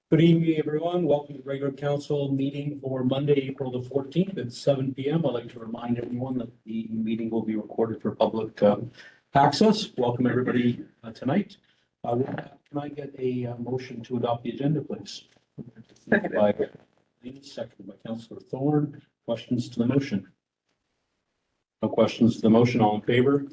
Good evening, everyone. Welcome to the regular council meeting for Monday, April the 14th at 7 p.m. I'd like to remind everyone that the meeting will be recorded for public access. Welcome, everybody, tonight. Can I get a motion to adopt the agenda, please? Seconded by Councillor Thorne. Questions to the motion? No questions to the motion. All in favor?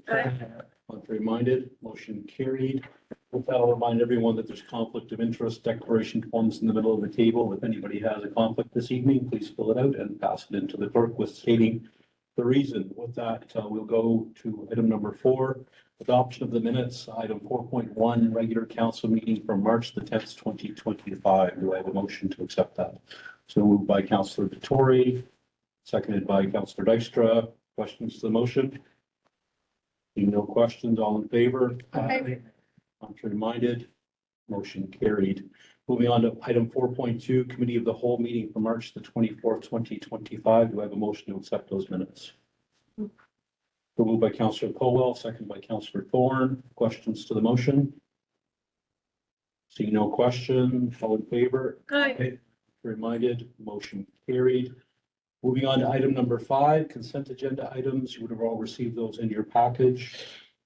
Contrary minded, motion carried. With that, I'll remind everyone that there's conflict of interest declaration forms in the middle of the table. If anybody has a conflict this evening, please fill it out and pass it into the clerk with stating the reason. With that, we'll go to item number 4, adoption of the minutes, item 4.1, regular council meeting from March the 10th, 2025. Do I have a motion to accept that? So moved by Councillor Dottori, seconded by Councillor Dykstra. Questions to the motion? Seeing no questions, all in favor? Aye. Contrary minded, motion carried. Moving on to item 4.2, committee of the whole meeting for March the 24th, 2025. Do I have a motion to accept those minutes? So moved by Councillor Colwell, second by Councillor Thorne. Questions to the motion? Seeing no question, all in favor? Aye. Reminded, motion carried. Moving on to item number 5, consent agenda items. You would have all received those in your package.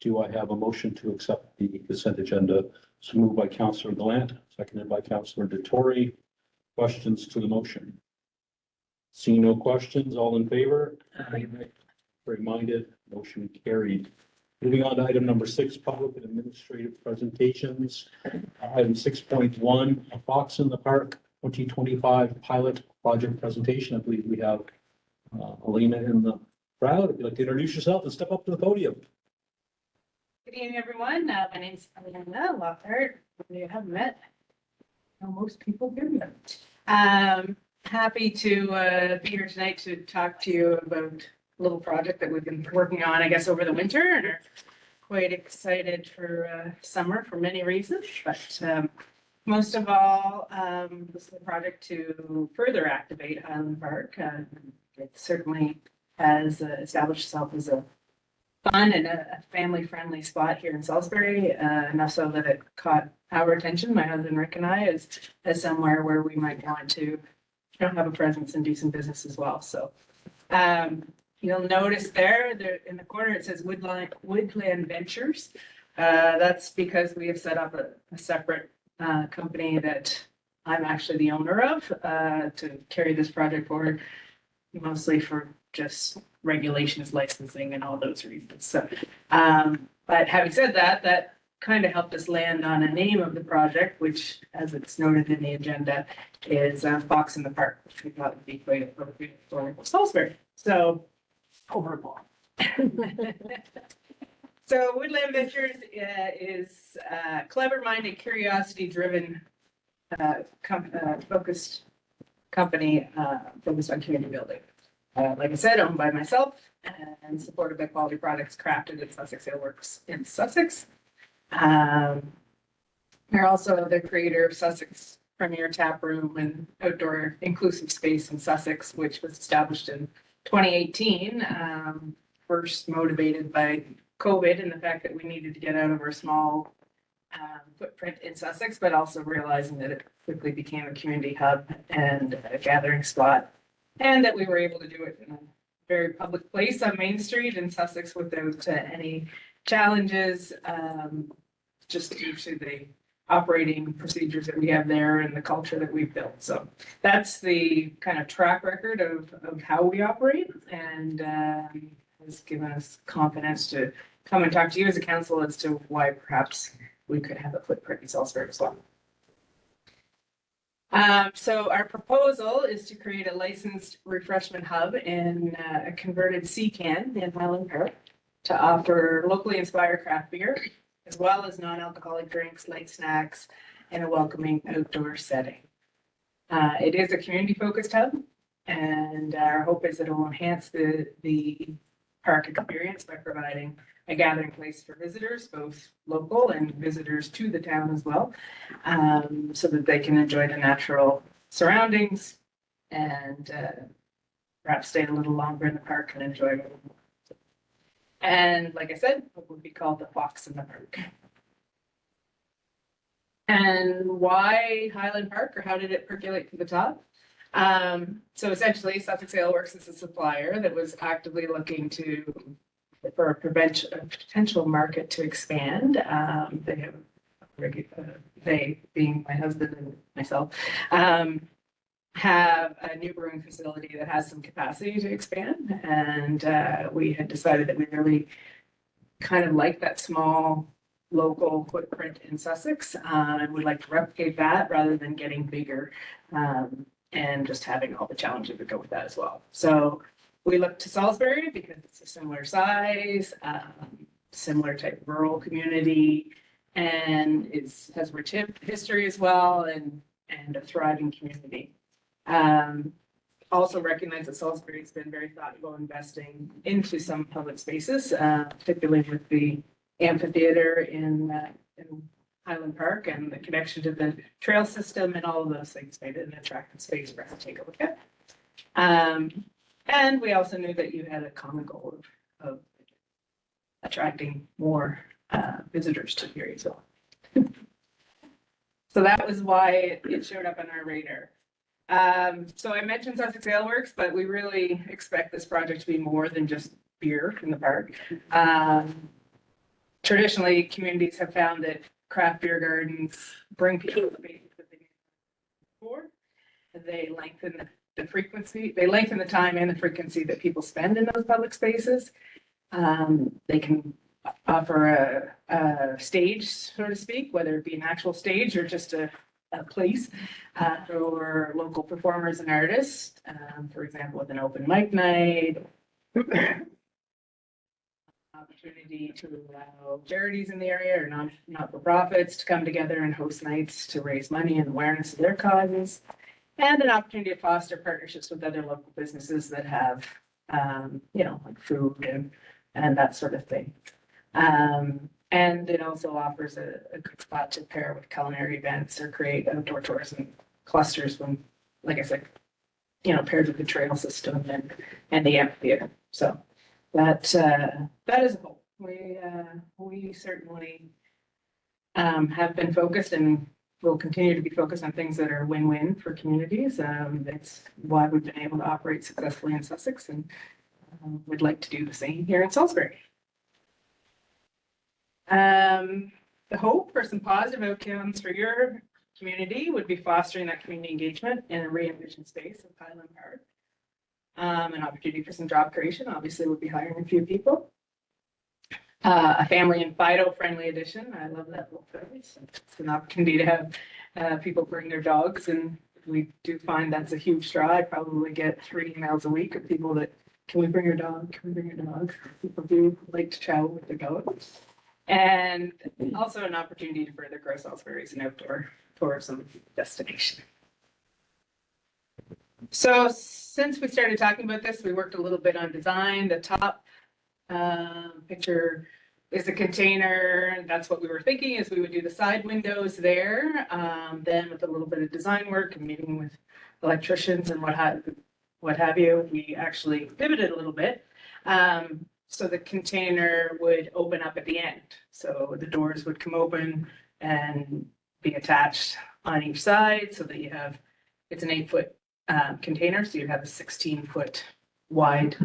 Do I have a motion to accept the consent agenda? So moved by Councillor Gallant, seconded by Councillor Dottori. Questions to the motion? Seeing no questions, all in favor? Reminded, motion carried. Moving on to item number 6, public and administrative presentations. Item 6.1, a Fox in the Park 2025 pilot project presentation. I believe we have Alina in the crowd. If you'd like to introduce yourself and step up to the podium. Good evening, everyone. My name's Alina Lockhart. You haven't met. Most people do. Happy to be here tonight to talk to you about a little project that we've been working on, I guess, over the winter, and are quite excited for summer for many reasons. But most of all, this is a project to further activate Highland Park. It certainly has established itself as a fun and a family-friendly spot here in Salisbury, enough so that it caught our attention, my husband Rick and I, as somewhere where we might want to have a presence and do some business as well. So you'll notice there in the corner it says Woodland Ventures. That's because we have set up a separate company that I'm actually the owner of to carry this project forward, mostly for just regulations, licensing, and all those reasons. So, but having said that, that kind of helped us land on a name of the project, which, as it's noted in the agenda, is Fox in the Park, which we thought would be quite appropriate for Salisbury. So, overall. So Woodland Ventures is a clever-minded, curiosity-driven, focused company focused on community building. Like I said, owned by myself and supported by quality products crafted at Sussex Ale Works in Sussex. They're also the creator of Sussex Premier Tap Room and outdoor inclusive space in Sussex, which was established in 2018, first motivated by COVID and the fact that we needed to get out of our small footprint in Sussex, but also realizing that it quickly became a community hub and a gathering spot, and that we were able to do it in a very public place on Main Street in Sussex without any challenges, just due to the operating procedures that we have there and the culture that we've built. So that's the kind of track record of how we operate, and has given us confidence to come and talk to you as a council as to why perhaps we could have a footprint in Salisbury as well. So our proposal is to create a licensed refreshment hub in a converted CCAN in Highland Park to offer locally inspired craft beer, as well as non-alcoholic drinks, light snacks, and a welcoming outdoor setting. It is a community-focused hub, and our hope is that it will enhance the park experience by providing a gathering place for visitors, both local and visitors to the town as well, so that they can enjoy the natural surroundings and perhaps stay a little longer in the park and enjoy it. And like I said, it would be called the Fox in the Park. And why Highland Park, or how did it percolate to the top? So essentially Suffolk Sail Works is a supplier that was actively looking for a potential market to expand. They being my husband and myself, have a new brewing facility that has some capacity to expand. And we had decided that we really kind of like that small local footprint in Sussex, and we'd like to replicate that rather than getting bigger, and just having all the challenges that go with that as well. So we looked to Salisbury because it's a similar size, similar type of rural community, and has rich history as well, and a thriving community. Also recognize that Salisbury has been very thoughtful investing into some public spaces, particularly with the amphitheater in Highland Park and the connection to the trail system, and all of those things made it an attractive space for us to take a look at. And we also knew that you had a common goal of attracting more visitors to the area as well. So that was why it showed up on our radar. So I mentioned Sussex Ale Works, but we really expect this project to be more than just beer in the park. Traditionally, communities have found that craft beer gardens bring people to spaces that they need for. They lengthen the frequency, they lengthen the time and the frequency that people spend in those public spaces. They can offer a stage, so to speak, whether it be an actual stage or just a place for local performers and artists, for example, with an open mic night, opportunity to allow charities in the area or not-for-profits to come together and host nights to raise money and awareness of their causes, and an opportunity to foster partnerships with other local businesses that have, like food and that sort of thing. And it also offers a good spot to pair with culinary events or create outdoor tourism clusters when, like I said, paired with the trail system and the amphitheater. So that is a goal. We certainly have been focused and will continue to be focused on things that are win-win for communities. That's why we've been able to operate successfully in Sussex, and we'd like to do the same here in Salisbury. The hope for some positive outcomes for your community would be fostering that community engagement in a re-envisioned space of Highland Park. An opportunity for some job creation, obviously would be hiring a few people. A family and Fido-friendly addition. I love that little phrase. It's an opportunity to have people bring their dogs, and we do find that's a huge draw. I probably get 3 emails a week of people that, can we bring your dog? Can we bring your dog? People do like to travel with their dogs. And also an opportunity to further grow Salisbury as an outdoor tourism destination. So since we started talking about this, we worked a little bit on design. The top picture is a container. That's what we were thinking, is we would do the side windows there. Then with a little bit of design work and meeting with electricians and what have you, we actually pivoted a little bit. So the container would open up at the end. So the doors would come open and be attached on each side so that you have, it's an 8-foot container. So you have a 16-foot wide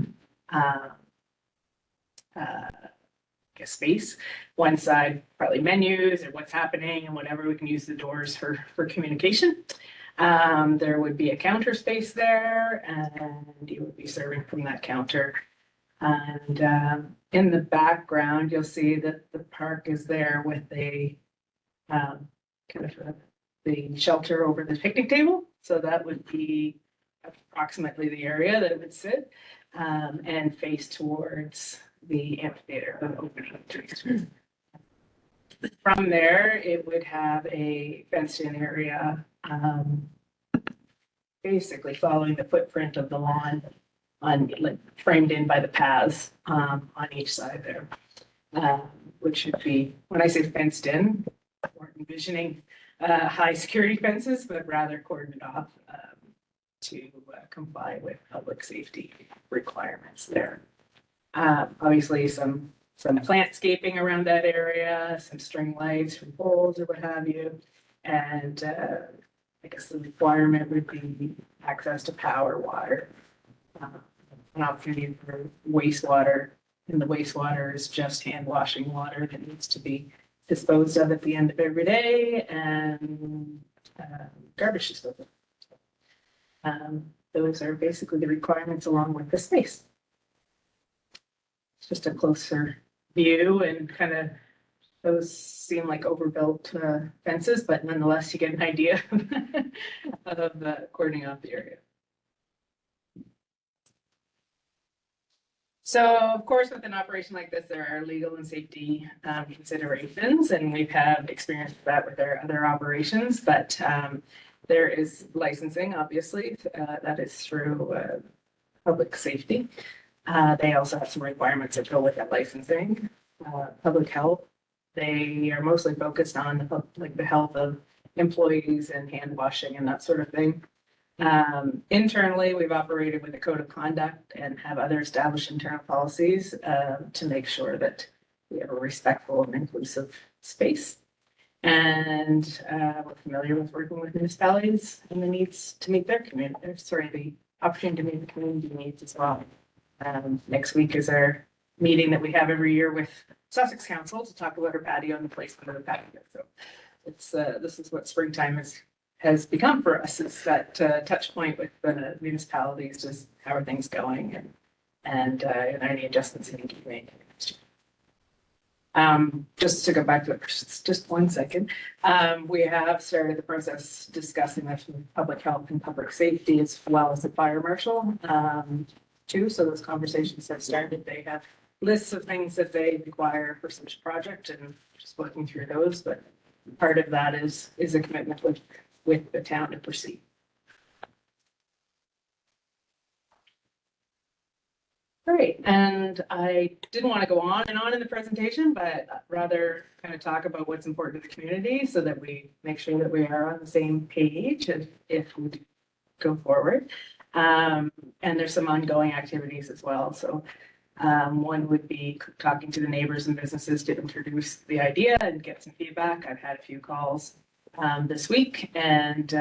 space. One side, probably menus or what's happening and whatever. We can use the doors for communication. There would be a counter space there, and you would be serving from that counter. And in the background, you'll see that the park is there with a the shelter over the picnic table. So that would be approximately the area that it would sit, and face towards the amphitheater, the opening trees. From there, it would have a fenced-in area, basically following the footprint of the lawn, framed in by the paths on each side there, which should be, when I say fenced in, we're envisioning high security fences, but rather cordoned off to comply with public safety requirements there. Obviously, some plantscaping around that area, some string lights from poles or what have you, And I guess the requirement would be access to power, water, an opportunity for wastewater. And the wastewater is just hand washing water that needs to be disposed of at the end of every day, and garbage disposal. Those are basically the requirements along with the space. It's just a closer view, and kind of those seem like overbuilt fences, but nonetheless, you get an idea of cording off the area. So of course, with an operation like this, there are legal and safety considerations, and we've had experience with that with our other operations, but there is licensing, obviously, that is through public safety. They also have some requirements that go with that licensing. Public health, they are mostly focused on the health of employees and hand washing and that sort of thing. Internally, we've operated with a code of conduct and have other established internal policies to make sure that we have a respectful and inclusive space. And we're familiar with working with municipalities and the needs to meet their community, the opportunity to meet the community needs as well. Next week is our meeting that we have every year with Sussex Council to talk about our patio and the placement of the patio. So it's this is what springtime has become for us, is that touch point with the municipalities, just how are things going, and any adjustments that need to be made. Just to go back to it for just 1 second, we have started the process discussing this with public health and public safety, as well as the fire marshal, too. So those conversations have started. They have lists of things that they require for such a project, and just working through those. But part of that is a commitment with the town to proceed. All right, and I didn't want to go on and on in the presentation, but rather kind of talk about what's important to the community so that we make sure that we are on the same page if we go forward. And there's some ongoing activities as well. So one would be talking to the neighbors and businesses to introduce the idea and get some feedback. I've had a few calls this week, and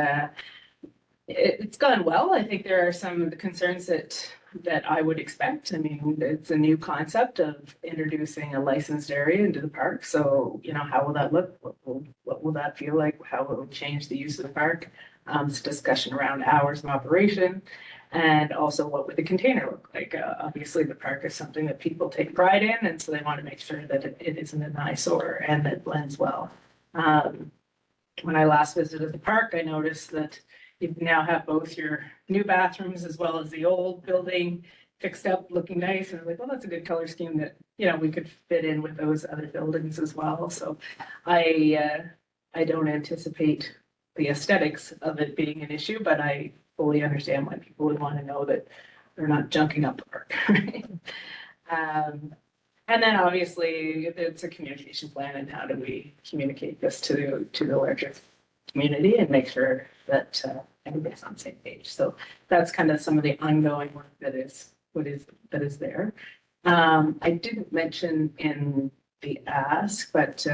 it's gone well. I think there are some of the concerns that I would expect. I mean, it's a new concept of introducing a licensed area into the park. So, how will that look? What will that feel like? How will it change the use of the park? It's a discussion around hours of operation, and also what would the container look like? Obviously, the park is something that people take pride in, and so they want to make sure that it isn't an eyesore and that it blends well. When I last visited the park, I noticed that you now have both your new bathrooms as well as the old building fixed up, looking nice. And I'm like, well, that's a good color scheme that, we could fit in with those other buildings as well. So I don't anticipate the aesthetics of it being an issue, but I fully understand why people would want to know that they're not junking up the park. And then obviously it's a communication plan, and how do we communicate this to the larger community and make sure that everybody's on the same page. So that's kind of some of the ongoing work that is there. I didn't mention in the ask, but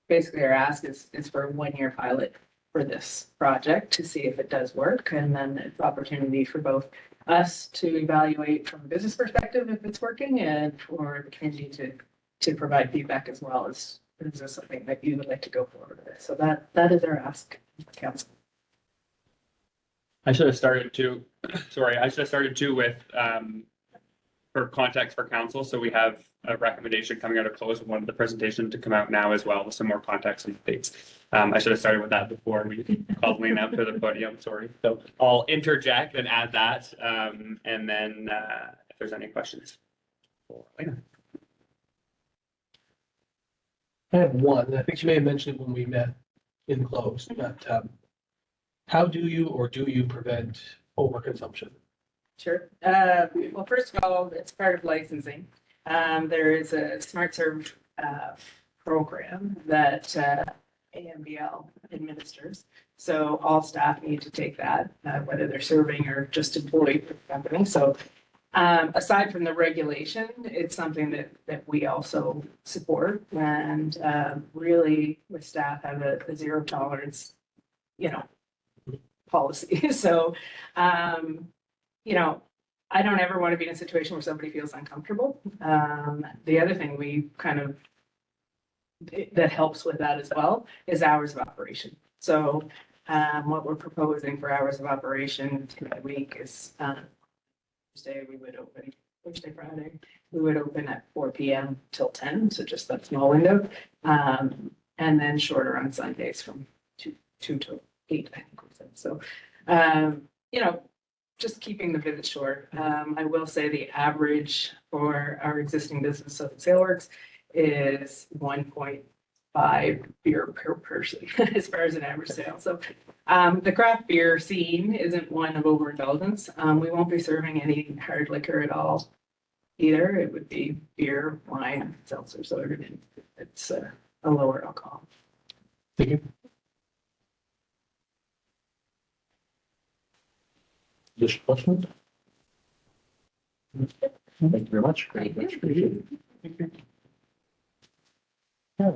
basically our ask is for a 1-year pilot for this project to see if it does work, and then it's opportunity for both us to evaluate from a business perspective if it's working, and for the community to provide feedback as well as is this something that you would like to go forward with. So that is our ask, council. I should have started too with for context for council. So we have a recommendation coming out of close of one of the presentation to come out now as well with some more context and dates. I should have started with that before we called Lena up to the podium. Sorry. So I'll interject and add that, and then if there's any questions for Lena. I have one. I think you may have mentioned it when we met in close, but how do you prevent overconsumption? Sure. Well, first of all, it's part of licensing. There is a Smart Serve program that AMBL administers. So all staff need to take that, whether they're serving or just employed with the company. So Aside from the regulation, it's something that we also support and really with staff have a zero tolerance, policy. So, I don't ever want to be in a situation where somebody feels uncomfortable. The other thing we that helps with that as well is hours of operation. So what we're proposing for hours of operation a week is Thursday, Friday, we would open at 4 p.m. till 10, so just that small window. And then shorter on Sundays from 2 to 8, I think we said. So, just keeping the visit short. I will say the average for our existing business, so SaleWorks, is 1.5 beer per person as far as an average sale. So the craft beer scene isn't one of overindulgence. We won't be serving any hard liquor at all either. It would be beer, wine, seltzer, so everything. It's a lower alcohol. Thank you. Additional questions? Thank you very much. Thank you. Much appreciated. Yeah.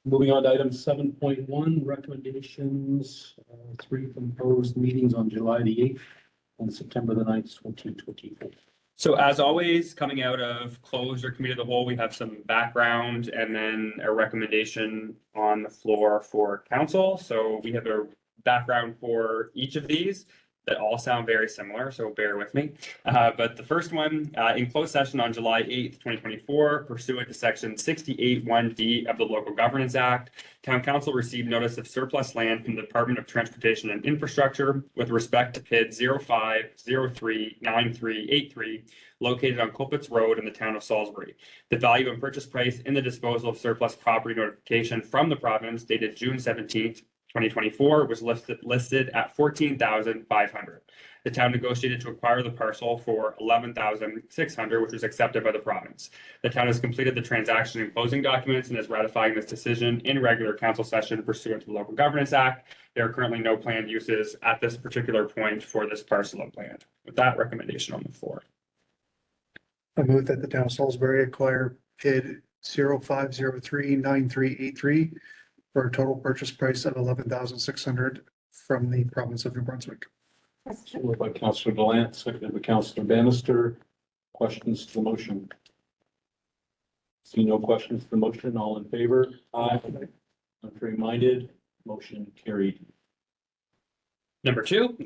Moving on to item 7.1, recommendations, 3 proposed meetings on July the 8th and September the 9th, 2024. So as always, coming out of closed or committee of the whole, we have some background and then a recommendation on the floor for council. So we have a background for each of these that all sound very similar, so bear with me. But the first one, in closed session on July 8th, 2024, pursuant to section 68(1)D of the Local Governance Act, Town Council received notice of surplus land from the Department of Transportation and Infrastructure with respect to PID 05039383, located on Colpitts Road in the town of Salisbury. The value and purchase price in the disposal of surplus property notification from the province dated June 17th, 2024 was listed at $14,500. The town negotiated to acquire the parcel for $11,600, which was accepted by the province. The town has completed the transaction and closing documents and is ratifying this decision in regular council session pursuant to the Local Governance Act. There are currently no planned uses at this particular point for this parcel of land. With that recommendation on the floor. I move that the town of Salisbury acquire PID 05039383 for a total purchase price of $11,600 from the province of New Brunswick. Moved by Councillor Delant, seconded by Councillor Bannister. Questions to the motion? See no questions to the motion. All in favor? Aye. Contrary minded, motion carried. Number 2,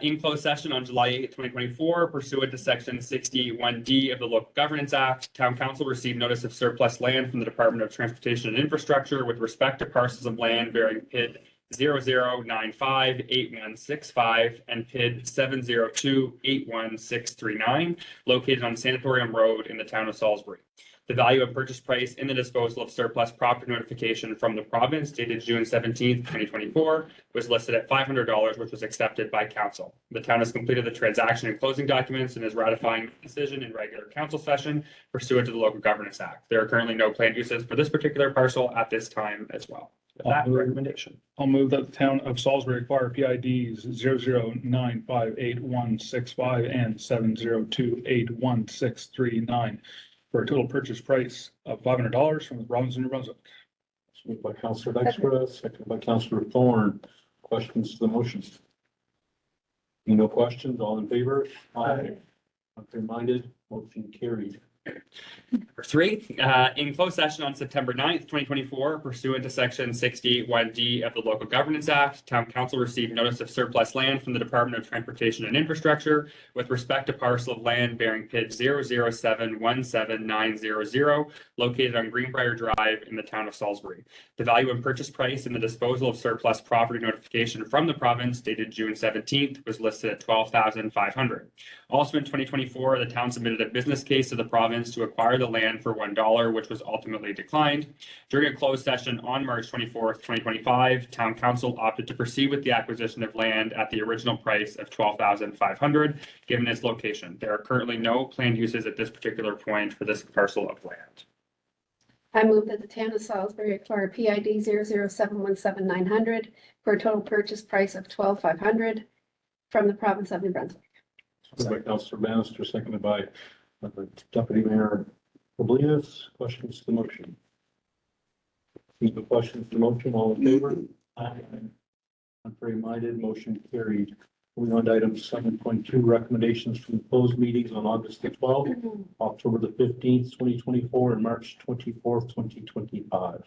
in closed session on July 8th, 2024, pursuant to section 61(d) of the Local Governance Act, Town Council received notice of surplus land from the Department of Transportation and Infrastructure with respect to parcels of land bearing PID 00958165 and PID 70281639, located on Sanatorium Road in the town of Salisbury. The value of purchase price in the disposal of surplus property notification from the province dated June 17th, 2024 was listed at $500, which was accepted by council. The town has completed the transaction and closing documents and is ratifying the decision in regular council session pursuant to the Local Governance Act. There are currently no planned uses for this particular parcel at this time as well. With that recommendation. I'll move that the town of Salisbury acquire PIDs 00958165 and 7028169 for a total purchase price of $500 from the province of New Brunswick. Moved by Councillor Dykstra, seconded by Councillor Thorne. Questions to the motion? No questions. All in favor? Aye. Contrary minded, motion carried. Number 3, in closed session on September 9th, 2024, pursuant to section 68(1)D of the Local Governance Act, Town Council received notice of surplus land from the Department of Transportation and Infrastructure with respect to parcel of land bearing PID 00717900, located on Greenbrier Drive in the town of Salisbury. The value and purchase price in the disposal of surplus property notification from the province dated June 17th was listed at $12,500. Also in 2024, the town submitted a business case to the province to acquire the land for $1, which was ultimately declined. During a closed session on March 24th, 2025, Town Council opted to proceed with the acquisition of land at the original price of $12,500, given its location. There are currently no planned uses at this particular point for this parcel of land. I move that the town of Salisbury acquire PID 00717900 for a total purchase price of $12,500 from the province of New Brunswick. By Councillor Bannister, seconded by Deputy Mayor Oblinas. Questions to the motion? Any questions to the motion? All in favor? Aye. Contrary minded, motion carried. Moving on to item 7.2, recommendations from closed meetings on August the 12th, October the 15th, 2024, and March 24th, 2025.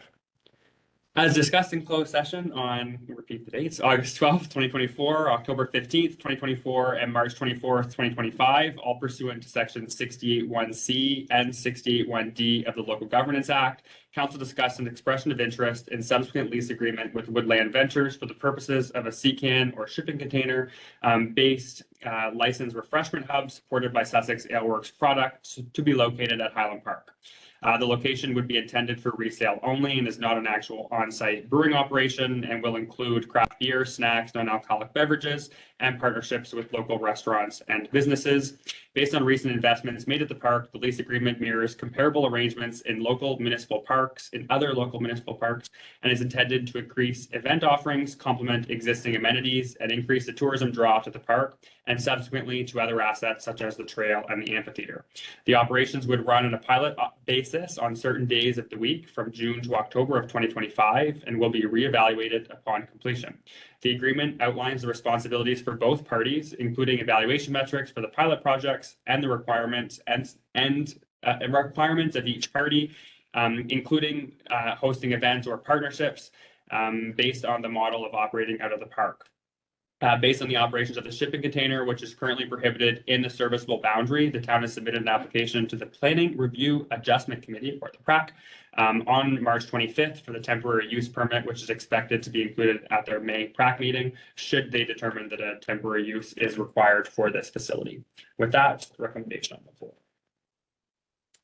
As discussed in closed session on, repeat the dates, August 12th, 2024, October 15th, 2024, and March 24th, 2025, all pursuant to section 68(1)(c) and 68(1)(d) of the Local Governance Act. Council discussed an expression of interest in subsequent lease agreement with Woodland Ventures for the purposes of a CCAN or shipping container based licensed refreshment hub supported by Sussex Aleworks products to be located at Highland Park. The location would be intended for resale only and is not an actual on-site brewing operation and will include craft beer, snacks, non-alcoholic beverages, and partnerships with local restaurants and businesses. Based on recent investments made at the park, the lease agreement mirrors comparable arrangements in local municipal parks, in other local municipal parks, and is intended to increase event offerings, complement existing amenities, and increase the tourism draw to the park, and subsequently to other assets such as the trail and the amphitheater. The operations would run on a pilot basis on certain days of the week from June to October of 2025 and will be reevaluated upon completion. The agreement outlines the responsibilities for both parties, including evaluation metrics for the pilot projects and the requirements and requirements of each party, including hosting events or partnerships based on the model of operating out of the park. Based on the operations of the shipping container, which is currently prohibited in the serviceable boundary, the town has submitted an application to the Planning Review Adjustment Committee, or the PRAC, on March 25th for the temporary use permit, which is expected to be included at their May PRAC meeting, should they determine that a temporary use is required for this facility. With that, recommendation on the floor.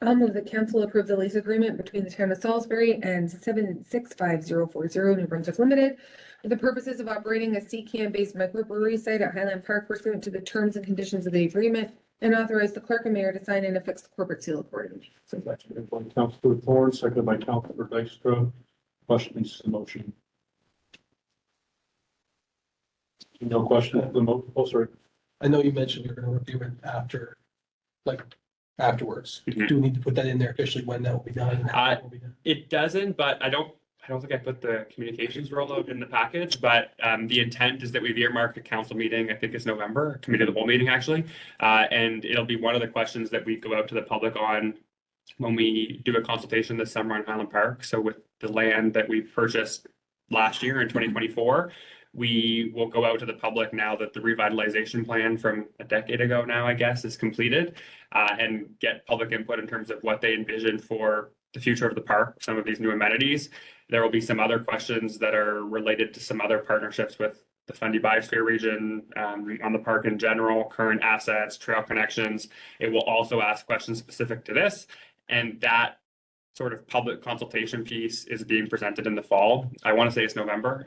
I'll move the council approve the lease agreement between the town of Salisbury and 765040 New Brunswick Limited for the purposes of operating a CCAN-based microbrewery site at Highland Park pursuant to the terms and conditions of the agreement, and authorize the clerk and mayor to sign and affix the corporate seal accordingly. Seconded by Councillor Thorne, seconded by Councillor Dykstra. Questions to the motion? No questions to the motion. Oh, sorry. I know you mentioned you're gonna review it after, like, afterwards. Do we need to put that in there officially when that will be done? And how that will be done? It doesn't, but I don't think I put the communications rollout in the package, but the intent is that we've earmarked a council meeting, I think it's November, committee of the whole meeting actually. And it'll be one of the questions that we go out to the public on when we do a consultation this summer on Highland Park. So with the land that we purchased last year in 2024, we will go out to the public now that the revitalization plan from a decade ago now, I guess, is completed, and get public input in terms of what they envision for the future of the park, some of these new amenities. There will be some other questions that are related to some other partnerships with the Fundy Biosphere region, on the park in general, current assets, trail connections. It will also ask questions specific to this, and that sort of public consultation piece is being presented in the fall. I want to say it's November.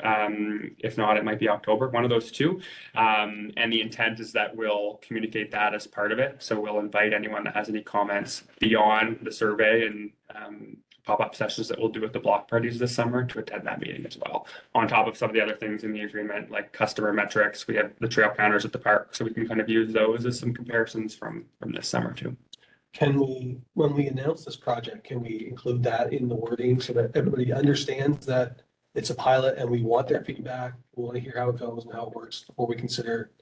If not, it might be October, one of those two. And the intent is that we'll communicate that as part of it. So we'll invite anyone that has any comments beyond the survey and pop-up sessions that we'll do with the block parties this summer to attend that meeting as well. On top of some of the other things in the agreement, like customer metrics, we have the trail counters at the park, so we can kind of use those as some comparisons from this summer too. Can we, when we announce this project, can we include that in the wording so that everybody understands that it's a pilot and we want their feedback? We want to hear how it goes and how it works before we consider.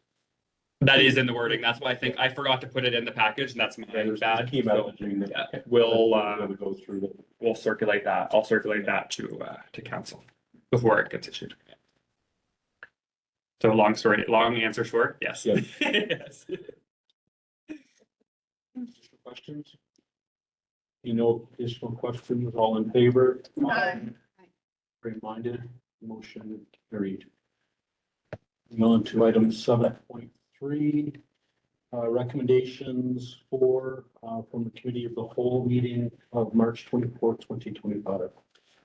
That is in the wording. That's why I think I forgot to put it in the package, and that's my bad. Key messaging that. Yeah, we'll go through that. we'll circulate that. I'll circulate that to council before it gets issued. So long answer short, yes. Yes. Yes. Questions? No additional questions, all in favor? Reminded, motion carried. Moving on to item 7.3, recommendations from the committee of the whole meeting of March 24th, 2025.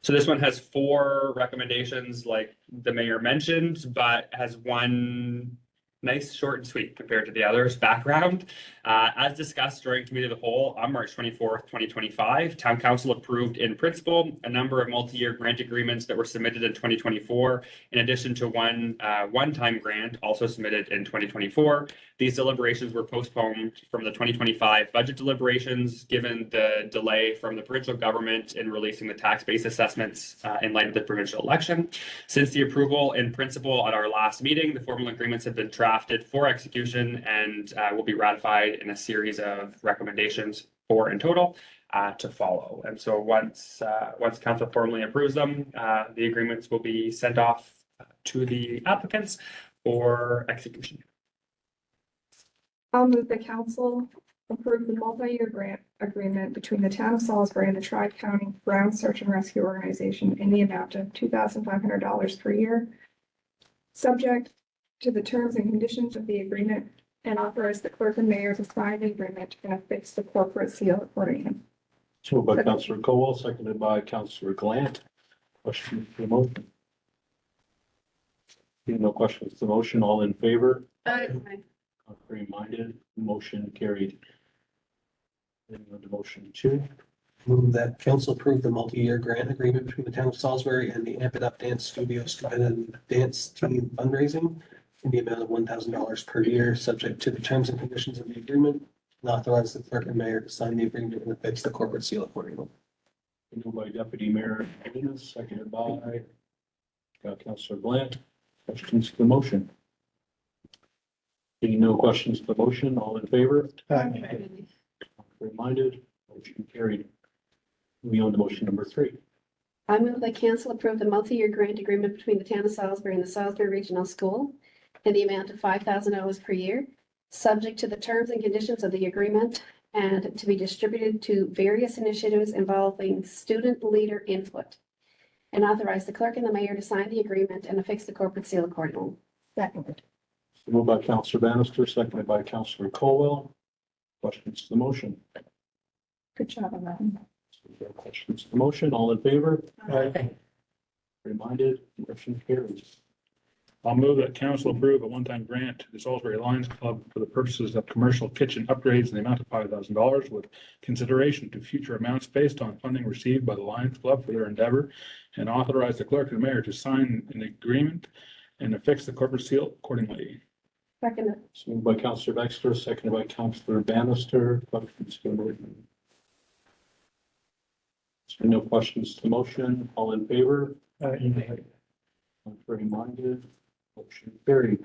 So this one has 4 recommendations, like the mayor mentioned, but has one nice, short and sweet compared to the others. Background, as discussed during committee of the whole on March 24th, 2025, Town Council approved in principle a number of multi-year grant agreements that were submitted in 2024, in addition to one-time grant also submitted in 2024. These deliberations were postponed from the 2025 budget deliberations, given the delay from the provincial government in releasing the tax base assessments in light of the provincial election. Since the approval in principle at our last meeting, the formal agreements have been drafted for execution and will be ratified in a series of recommendations, 4 in total, to follow. And so once council formally approves them, the agreements will be sent off to the applicants for execution. I'll move the council approve the multi-year grant agreement between the town of Salisbury and the Tri-County Ground Search and Rescue Organization in the amount of $2,500 per year, subject to the terms and conditions of the agreement, and authorize the clerk and mayor to sign the agreement and affix the corporate seal accordingly. So moved by Councillor Colwell, seconded by Councillor Glant. Questions for the motion? Seeing no questions to the motion, all in favor? Contrary minded, motion carried. And on to motion 2. Move that council approve the multi-year grant agreement between the town of Salisbury and the Amp It Up Dance Studios and Dance Team fundraising in the amount of $1,000 per year, subject to the terms and conditions of the agreement, and authorize the clerk and mayor to sign the agreement and affix the corporate seal accordingly. Moved by Deputy Mayor Venus, seconded by Councillor Glant. Questions to the motion? Seeing no questions to the motion, all in favor? Contrary minded, motion carried. Moving on to motion number 3. I move that council approve the multi-year grant agreement between the town of Salisbury and the Salisbury Regional School in the amount of $5,000 per year, subject to the terms and conditions of the agreement, and to be distributed to various initiatives involving student leader input, and authorize the clerk and the mayor to sign the agreement and affix the corporate seal accordingly. Second. Moved by Councillor Bannister, seconded by Councillor Colwell. Questions to the motion? Good job on that. No questions to the motion, all in favor? Reminded, motion carries. I'll move that council approve a one-time grant to the Salisbury Lions Club for the purposes of commercial kitchen upgrades in the amount of $5,000 with consideration to future amounts based on funding received by the Lions Club for their endeavor, and authorize the clerk and mayor to sign an agreement and affix the corporate seal accordingly. Second. So moved by Councillor Baxter, seconded by Councillor Bannister. Questions to the motion? So no questions to the motion, all in favor? Contrary minded, motion carried.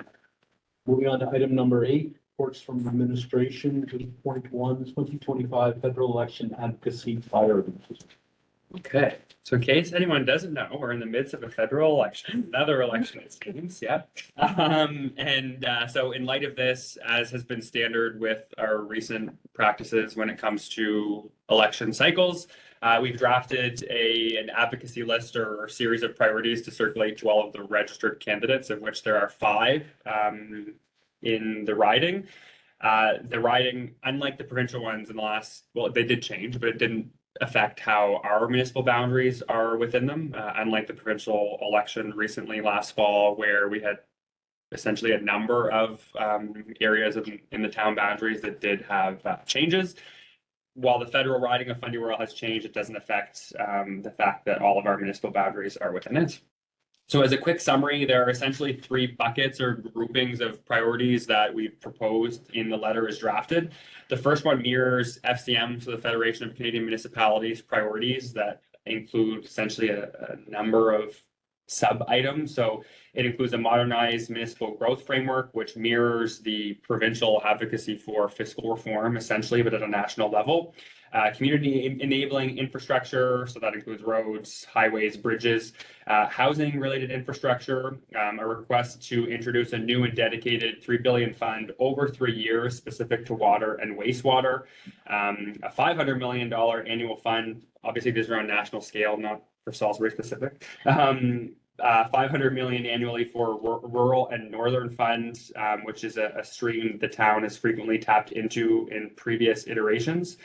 Moving on to item number 8, reports from administration, 8.1, 2025 federal election advocacy priorities. Okay, so in case anyone doesn't know, we're in the midst of a federal election, another election it seems, yeah. So in light of this, as has been standard with our recent practices when it comes to election cycles, we've drafted an advocacy list or series of priorities to circulate to all of the registered candidates, of which there are 5 in the riding. The riding, unlike the provincial ones in the last, well, they did change, but it didn't affect how our municipal boundaries are within them, unlike the provincial election recently last fall, where we had essentially a number of areas in the town boundaries that did have changes. While the federal riding of Fundy Royal has changed, it doesn't affect the fact that all of our municipal boundaries are within it. So as a quick summary, there are essentially 3 buckets or groupings of priorities that we've proposed in the letter as drafted. The first one mirrors FCM, so the Federation of Canadian Municipalities priorities that include essentially a number of sub-items. So it includes a modernized municipal growth framework, which mirrors the provincial advocacy for fiscal reform, essentially, but at a national level. Community enabling infrastructure, so that includes roads, highways, bridges, housing related infrastructure, a request to introduce a new and dedicated $3 billion fund over 3 years specific to water and wastewater, a $500 million annual fund. Obviously, these are on national scale, not for Salisbury specific. 500 million annually for rural and northern funds, which is a stream the town has frequently tapped into in previous iterations.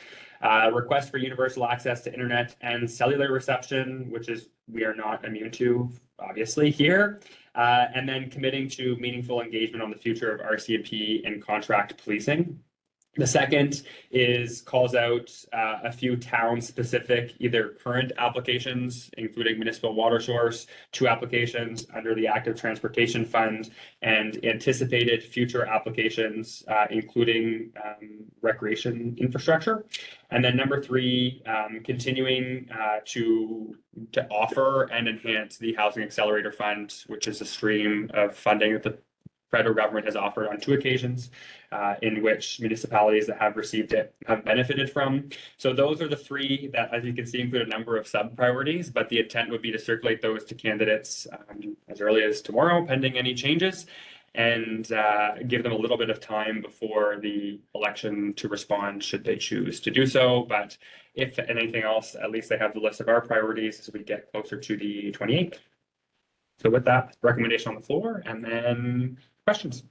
Request for universal access to internet and cellular reception, which is we are not immune to, obviously, here. And then committing to meaningful engagement on the future of RCMP and contract policing. The second is calls out a few town-specific, either current applications, including municipal water source, 2 applications under the Active Transportation Fund, and anticipated future applications, including recreation infrastructure. And then number 3, continuing to offer and enhance the Housing Accelerator Fund, which is a stream of funding that the federal government has offered on 2 occasions, in which municipalities that have received it have benefited from. So those are the 3 that, as you can see, include a number of sub-priorities, but the intent would be to circulate those to candidates as early as tomorrow, pending any changes, and give them a little bit of time before the election to respond should they choose to do so. But if anything else, at least they have the list of our priorities as we get closer to the 28th. So with that, recommendation on the floor, and then questions.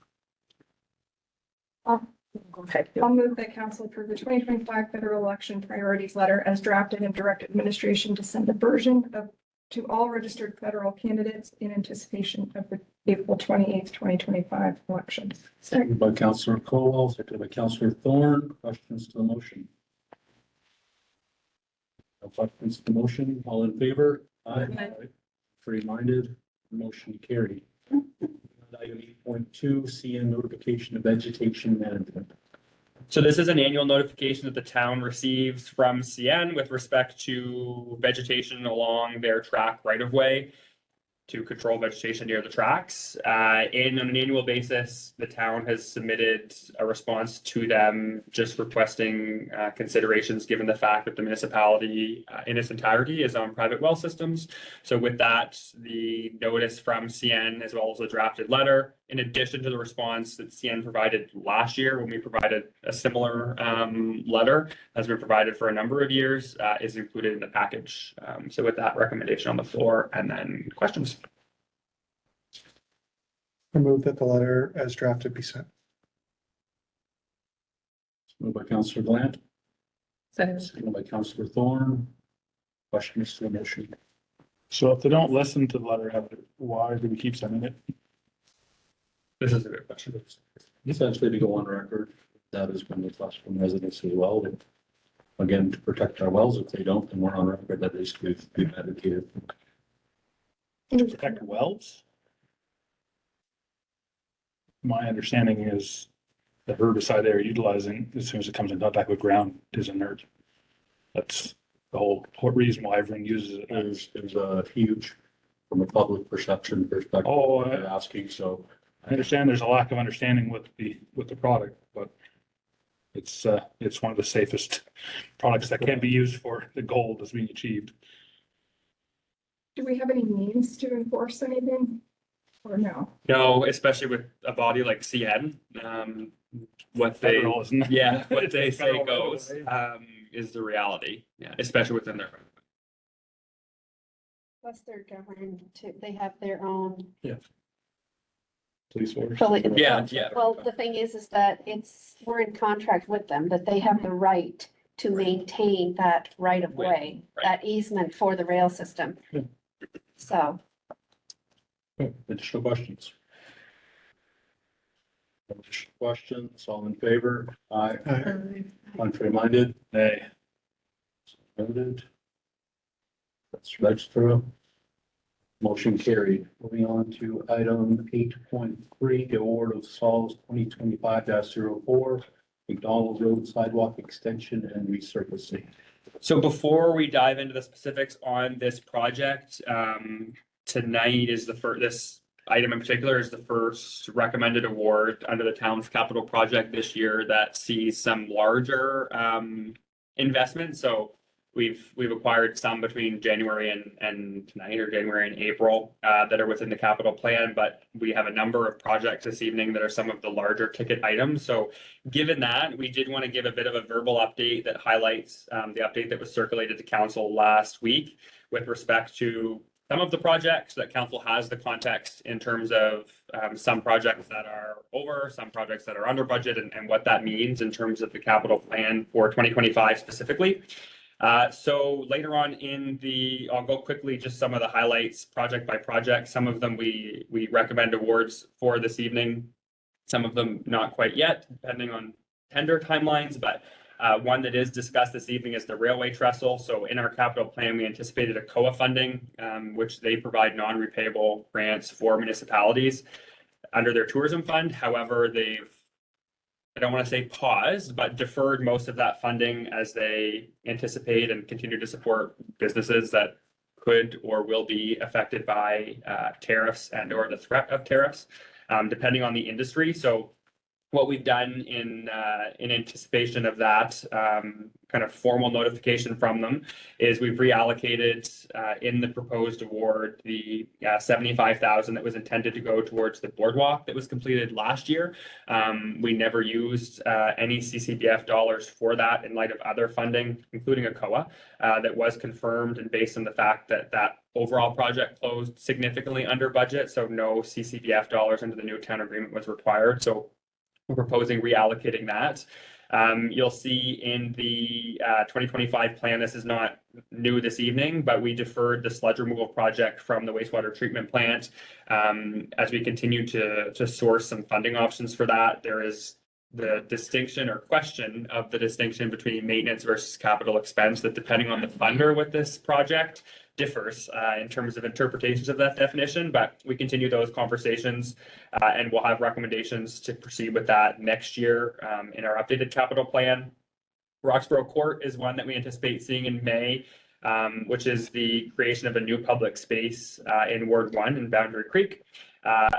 I'll move that council approve the 2025 federal election priorities letter as drafted and direct administration to send a version of to all registered federal candidates in anticipation of the April 28th, 2025 elections. Second by Councillor Colwell, seconded by Councillor Thorne. Questions to the motion? No questions to the motion. All in favor? Aye. Free-minded, motion carried. Item 8.2, CN notification of vegetation management. So this is an annual notification that the town receives from CN with respect to vegetation along their track right of way to control vegetation near the tracks. And on an annual basis, the town has submitted a response to them just requesting considerations given the fact that the municipality in its entirety is on private well systems. So with that, the notice from CN as well as a drafted letter, in addition to the response that CN provided last year when we provided a similar letter, has been provided for a number of years, is included in the package. So with that recommendation on the floor, and then questions. I move that the letter as drafted be sent. Moved by Councillor Glant, seconded by Councillor Thorne. Questions to the motion? So if they don't listen to the letter, why do we keep sending it? This is a good question. Essentially to go on record, that has been the request from residents as well. But again, to protect our wells, if they don't, then we're on record that we've advocated. To protect wells? My understanding is the herbicide they're utilizing, as soon as it comes in contact with ground, is inert. That's the whole reason why everyone uses it. There's a huge, from a public perception perspective, Oh, they're asking, so. I understand there's a lack of understanding with the product, but it's one of the safest products that can be used for the goal that's being achieved. Do we have any means to enforce anything or no? No, especially with a body like CN, what they, Federal, isn't it? yeah, what It's they a say federal goes, regulation. is the reality. Yeah, especially within their. Plus they're governed to, they have their own. Police force. Yeah, yeah. Well, the thing is that we're in contract with them, that they have the right to maintain that right of way, Right. that easement for the rail system. Yeah. So, Additional questions? Additional questions, all in favor? Aye. Contrary minded? Nay. Noted. That's register. Motion carried. Moving on to item 8.3, the award of SOLS 2025-04, McDonald Road Sidewalk Extension and Resurfacing. So before we dive into the specifics on this project, tonight is this item in particular is the first recommended award under the town's capital project this year that sees some larger investment. So we've acquired some between January and tonight, or January and April, that are within the capital plan, but we have a number of projects this evening that are some of the larger ticket items. So given that, we did want to give a bit of a verbal update that highlights the update that was circulated to council last week with respect to some of the projects that council has the context in terms of some projects that are over, some projects that are under budget, and what that means in terms of the capital plan for 2025 specifically. So later on in I'll go quickly, just some of the highlights project by project. Some of them we recommend awards for this evening. Some of them not quite yet, depending on tender timelines, but one that is discussed this evening is the railway trestle. So in our capital plan, we anticipated a COA funding, which they provide non-repayable grants for municipalities under their tourism fund. However, I don't want to say paused, but deferred most of that funding as they anticipate and continue to support businesses that could or will be affected by tariffs and or the threat of tariffs, depending on the industry. So what we've done in anticipation of that kind of formal notification from them is we've reallocated in the proposed award the 75,000 that was intended to go towards the boardwalk that was completed last year. We never used any CCBF dollars for that in light of other funding, including a COA that was confirmed, and based on the fact that that overall project closed significantly under budget, so no CCBF dollars into the new town agreement was required. So we're proposing reallocating that. You'll see in the 2025 plan, this is not new this evening, but we deferred the sludge removal project from the wastewater treatment plant as we continue to source some funding options for that. There is the distinction or question of the distinction between maintenance versus capital expense that, depending on the funder with this project, differs in terms of interpretations of that definition, but we continue those conversations and we'll have recommendations to proceed with that next year in our updated capital plan. Roxborough Court is one that we anticipate seeing in May, which is the creation of a new public space in Ward 1 in Boundary Creek.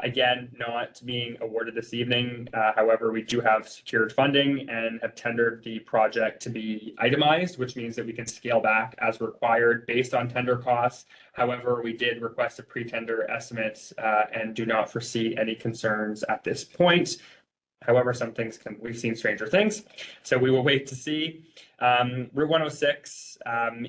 Again, not being awarded this evening. However, we do have secured funding and have tendered the project to be itemized, which means that we can scale back as required based on tender costs. However, we did request a pre-tender estimate and do not foresee any concerns at this point. However, we've seen stranger things, so we will wait to see. Route 106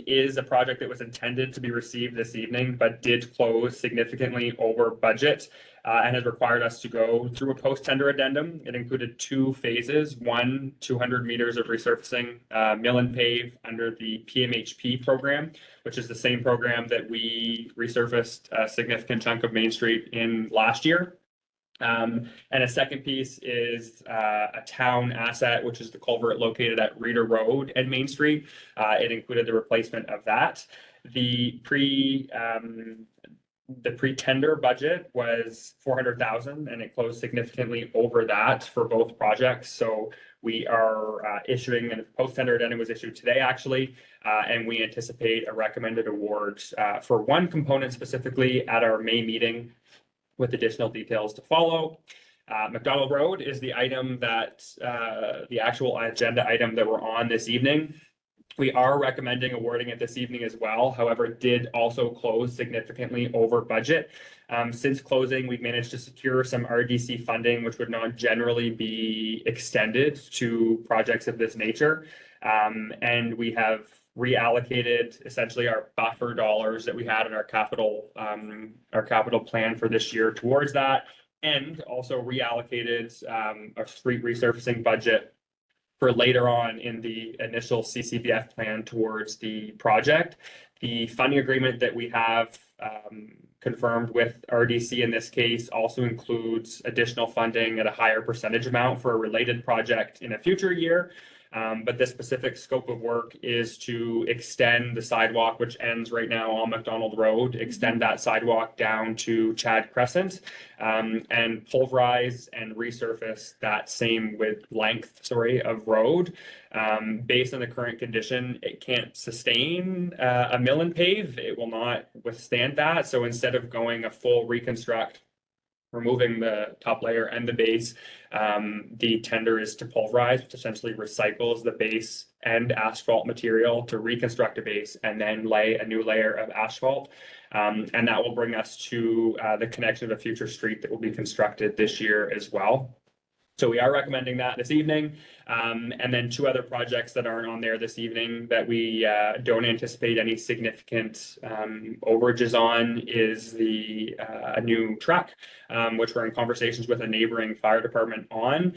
is a project that was intended to be received this evening, but did close significantly over budget and has required us to go through a post-tender addendum. It included 2 phases, one 200 meters of resurfacing mill and pave under the PMHP program, which is the same program that we resurfaced a significant chunk of Main Street in last year. And a second piece is a town asset, which is the culvert located at Reeder Road and Main Street. It included the replacement of that. The pre-tender budget was 400,000 and it closed significantly over that for both projects. So we are issuing, and post-tender addendum was issued today actually, and we anticipate a recommended award for one component specifically at our May meeting, with additional details to follow. McDonald Road is the item that, the actual agenda item that we're on this evening. We are recommending awarding it this evening as well. However, it did also close significantly over budget. Since closing, we've managed to secure some RDC funding, which would not generally be extended to projects of this nature. And we have reallocated essentially our buffer dollars that we had in our capital plan for this year towards that, and also reallocated our street resurfacing budget for later on in the initial CCBF plan towards the project. The funding agreement that we have confirmed with RDC in this case also includes additional funding at a higher percentage amount for a related project in a future year. But this specific scope of work is to extend the sidewalk, which ends right now on McDonald Road, extend that sidewalk down to Chad Crescent, and pulverize and resurface that same length of road. Based on the current condition, it can't sustain a mill and pave. It will not withstand that. So instead of going a full reconstruct, removing the top layer and the base, the tender is to pulverize, which essentially recycles the base and asphalt material to reconstruct a base and then lay a new layer of asphalt. And that will bring us to the connection of a future street that will be constructed this year as well. So we are recommending that this evening. And then 2 other projects that aren't on there this evening that we don't anticipate any significant overages on is a new truck, which we're in conversations with a neighboring fire department on.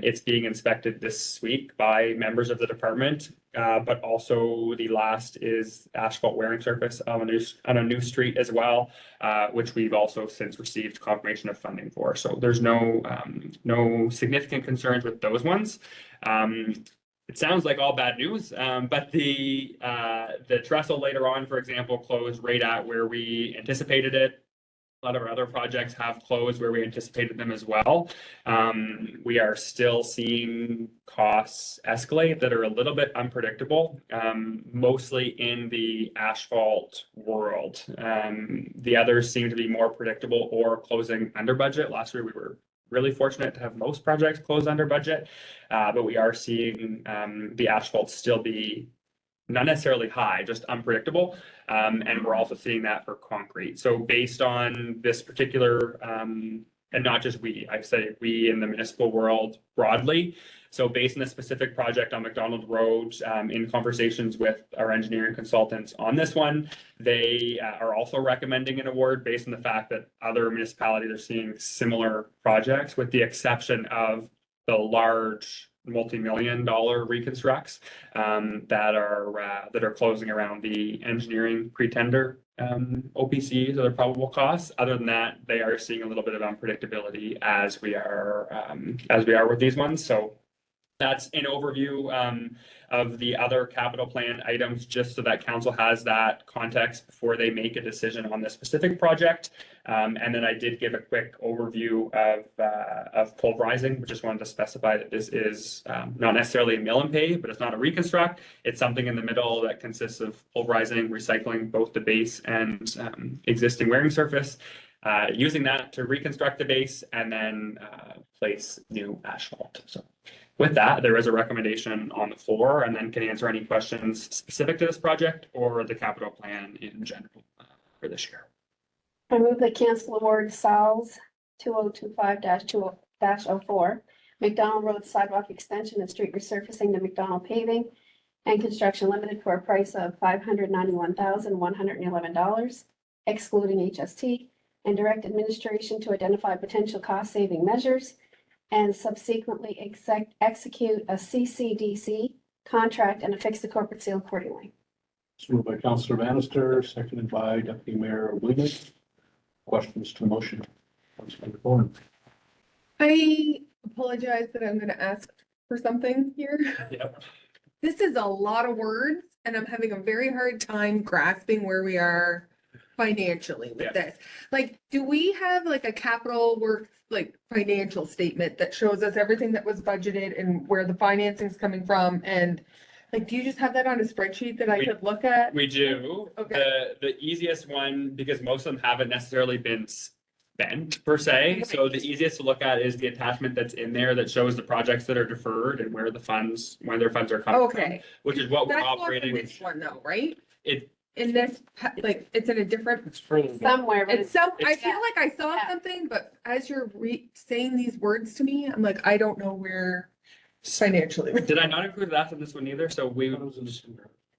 It's being inspected this week by members of the department. but also the last is asphalt wearing surface on a new street as well, which we've also since received confirmation of funding for. So there's no significant concerns with those ones. It sounds like all bad news, but the trestle later on, for example, closed right at where we anticipated it. A lot of our other projects have closed where we anticipated them as well. We are still seeing costs escalate that are a little bit unpredictable, mostly in the asphalt world. The others seem to be more predictable or closing under budget. Last year, we were really fortunate to have most projects close under budget, but we are seeing the asphalt still be not necessarily high, just unpredictable. And we're also seeing that for concrete. So based on this particular, and not just we, I say we in the municipal world broadly. So based on this specific project on McDonald Road, in conversations with our engineering consultants on this one, they are also recommending an award based on the fact that other municipalities are seeing similar projects, with the exception of the large multi-million-dollar reconstructs that are closing around the engineering pretender OPCs or their probable costs. Other than that, they are seeing a little bit of unpredictability as we are with these ones. So that's an overview of the other capital plan items, just so that council has that context before they make a decision on this specific project. And then I did give a quick overview of pulverizing, but just wanted to specify that this is not necessarily a mill and pave, but it's not a reconstruct. It's something in the middle that consists of pulverizing, recycling both the base and existing wearing surface, using that to reconstruct the base and then place new asphalt. So with that, there is a recommendation on the floor, and then can answer any questions specific to this project or the capital plan in general for this year. I move that council award SALS 2025-20-04, McDonald Road sidewalk extension and street resurfacing to McDonald Paving and Construction Limited for a price of $591,111, excluding HST, and direct administration to identify potential cost-saving measures and subsequently execute a CCDC contract and affix the corporate seal accordingly. It's moved by Councillor Bannister, seconded by Deputy Mayor Blumen. Questions to the motion? Councillor Bowen. I apologize that I'm gonna ask for something here. Yep. This is a lot of words and I'm having a very hard time grasping where we are financially with Yeah. this. Like, do we have like a capital work, like financial statement that shows us everything that was budgeted and where the financing is coming from? And like, do you just have that on a spreadsheet that I could look at? We do. Okay. The easiest one, because most of them haven't necessarily been spent per se. So the easiest to look at is the attachment that's in there that shows the projects that are deferred and where their funds are coming from, Okay, which is what we're that's not for operating. this one though, right? It, In this, like, it's in a different, It's further. Somewhere, but it's some, I it's- feel like I saw Yeah. something, but as you're saying these words to me, I'm like, I don't know where financially. did I not include that in this one either? So we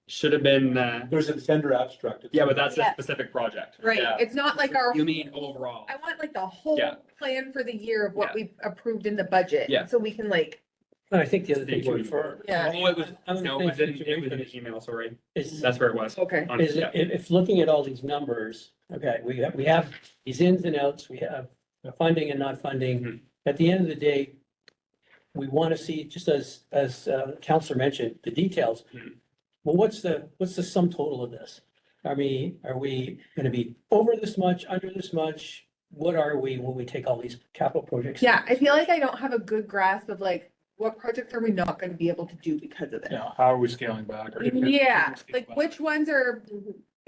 should have been, There's a tender abstract. yeah, but that's a Yeah. specific project. Right, Yeah. it's not like our, You mean overall? I want like the whole Yeah. plan for the year of what Yeah. we approved in the budget. Yeah. So we can like, I think the other Stay thing tuned. for, yeah, Oh, it was, Other no, it was things in, that it was in you- the email, sorry. is, That's where it was. okay. On- is yeah. if looking at all these numbers, okay, we have these ins and outs, we have funding and not Mhm. funding. At the end of the day, we want to see, just as Counselor mentioned, the details. Mhm. Well, what's the sum total of this? Are we going to be over this much, under this much? What are we when we take all these capital projects? Yeah, I feel like I don't have a good grasp of like, what projects are we not gonna be able to do because of this? Yeah, how are we scaling back? Or if- Yeah, if- like which ones are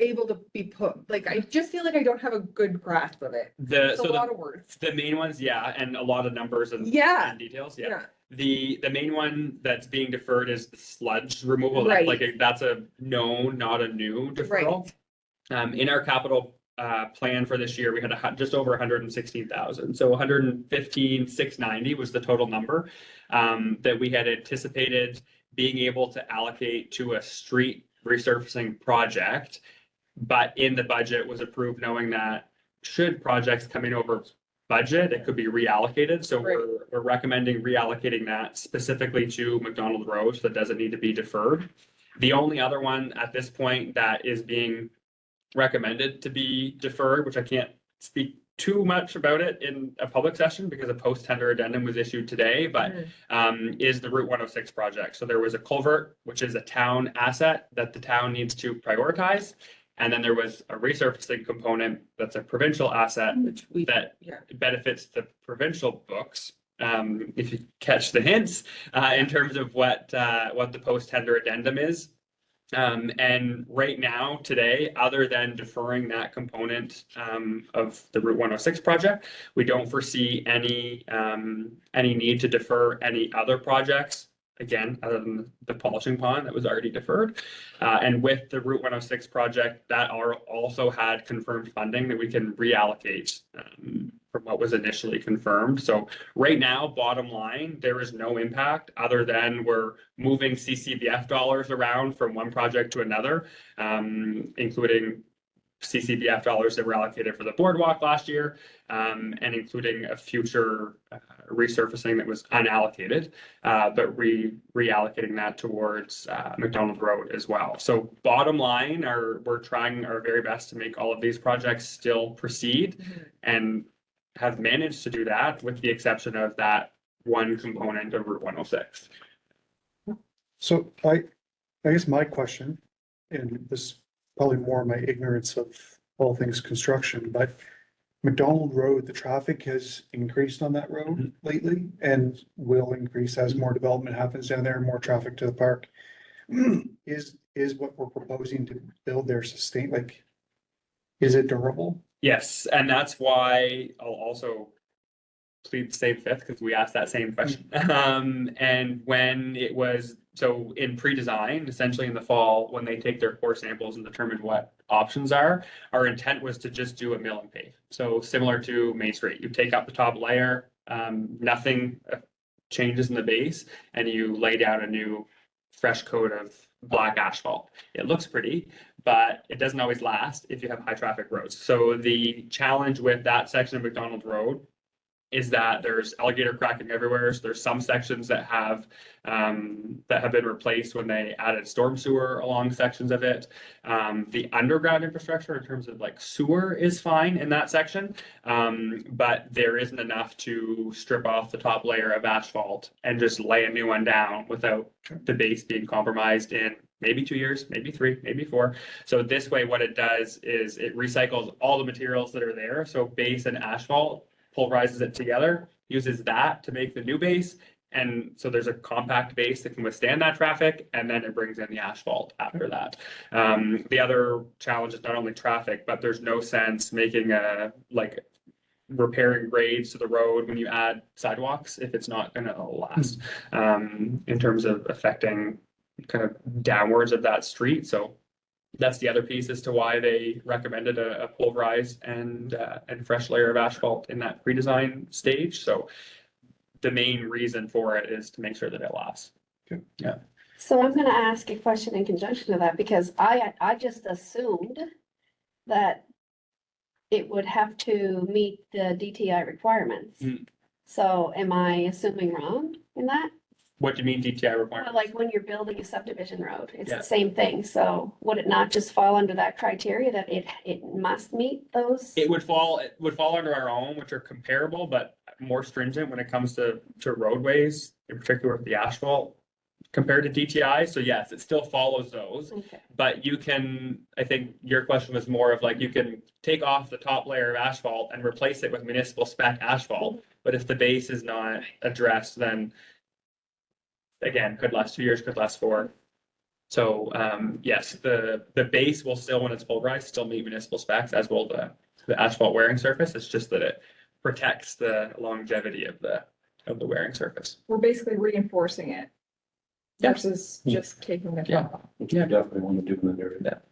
able to be put, like, I just feel like I don't have a good grasp of it. It's a lot of words. The main ones, yeah, and a lot of numbers and Yeah, and details, yeah. yeah, The main one that's being deferred is the sludge removal. That's like, that's a known, not a new deferral. In our capital plan for this year, we had just over 116,000. So 115,690 was the total number that we had anticipated being able to allocate to a street resurfacing project. But in the budget was approved knowing that should projects coming over budget, it could be reallocated. So Right. we're recommending reallocating that specifically to McDonald Road, so that doesn't need to be deferred. The only other one at this point that is being recommended to be deferred, which I can't speak too much about it in a public session because a post-tender addendum was issued today, but is the Route 106 project. So there was a culvert, which is a town asset that the town needs to prioritize. And then there was a resurfacing component that's a provincial asset that benefits the provincial books. If you catch the hints, in terms of what the post-tender addendum is. And right now, today, other than deferring that component of the Route 106 project, we don't foresee any need to defer any other projects. Again, other than the polishing pond that was already deferred. And with the Route 106 project, that also had confirmed funding that we can reallocate from what was initially confirmed. So right now, bottom line, there is no impact other than we're moving CCBF dollars around from one project to another, including CCBF dollars that were allocated for the boardwalk last year, and including a future resurfacing that was unallocated, but reallocating that towards McDonald Road as well. So bottom line, we're trying our very best to make all of these projects still proceed and have managed to do that with the exception of that one component of Route 106. So I guess my question, and this is probably more my ignorance of all things construction, but McDonald Road, the traffic has increased on that road lately and will increase as more development happens down there and more traffic to the park. Is what we're proposing to build there is it durable? Yes, and that's why I'll also plead the same fifth because we asked that same question. And when it was, so in pre-design, essentially in the fall, when they take their core samples and determine what options are, our intent was to just do a mill and pave. So similar to Main Street, you take up the top layer, nothing changes in the base, and you lay down a new fresh coat of black asphalt. It looks pretty, but it doesn't always last if you have high traffic roads. So the challenge with that section of McDonald Road is that there's alligator cracking everywhere. So there's some sections that have been replaced when they added storm sewer along sections of it. The underground infrastructure in terms of like sewer is fine in that section, but there isn't enough to strip off the top layer of asphalt and just lay a new one down without the base being compromised in maybe 2 years, maybe 3, maybe 4. So this way, what it does is it recycles all the materials that are there. So base and asphalt, pulverizes it together, uses that to make the new base. And so there's a compact base that can withstand that traffic, and then it brings in the asphalt after that. The other challenge is not only traffic, but there's no sense making repairing grades to the road when you add sidewalks if it's not going to last in terms of affecting kind of downwards of that street. So that's the other piece as to why they recommended a pulverized and fresh layer of asphalt in that pre-design stage. So the main reason for it is to make sure that it lasts. Okay. Yeah. So I'm gonna ask a question in conjunction to that, because I just assumed that it would have to meet the DTI requirements. So am I assuming wrong in that? What do you mean DTI requirements? Like when you're building a subdivision road, it's Yeah. the same thing. So would it not just fall under that criteria that it must meet those? It would fall under our own, which are comparable, but more stringent when it comes to roadways, in particular with the asphalt compared to DTI. So yes, it still follows those, Okay. but you can, I think your question was more of like, you can take off the top layer of asphalt and replace it with municipal spec asphalt. But if the base is not addressed, then again, could last 2 years, could last 4. So yes, the base will still, when it's pulverized, still meet municipal specs, as will the asphalt wearing surface. It's just that it protects the longevity of the wearing surface. We're basically reinforcing it Yeah. versus just taking the Yeah. top off. Which you definitely want to do in that area.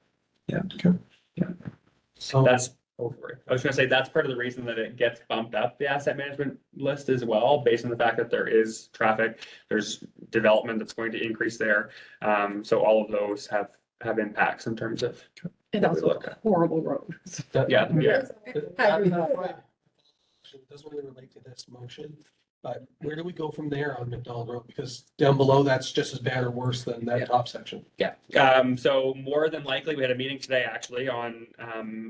So That's, I was gonna say, that's part of the reason that it gets bumped up the asset management list as well, based on the fact that there is traffic, there's development that's going to increase there. So all of those have impacts in terms of. And also a horrible road. Yeah. It doesn't really relate to this motion, But where do we go from there on McDonald Road? Because down below, that's just as bad or worse than Yeah. that top section. Yeah, so more than likely, we had a meeting today actually on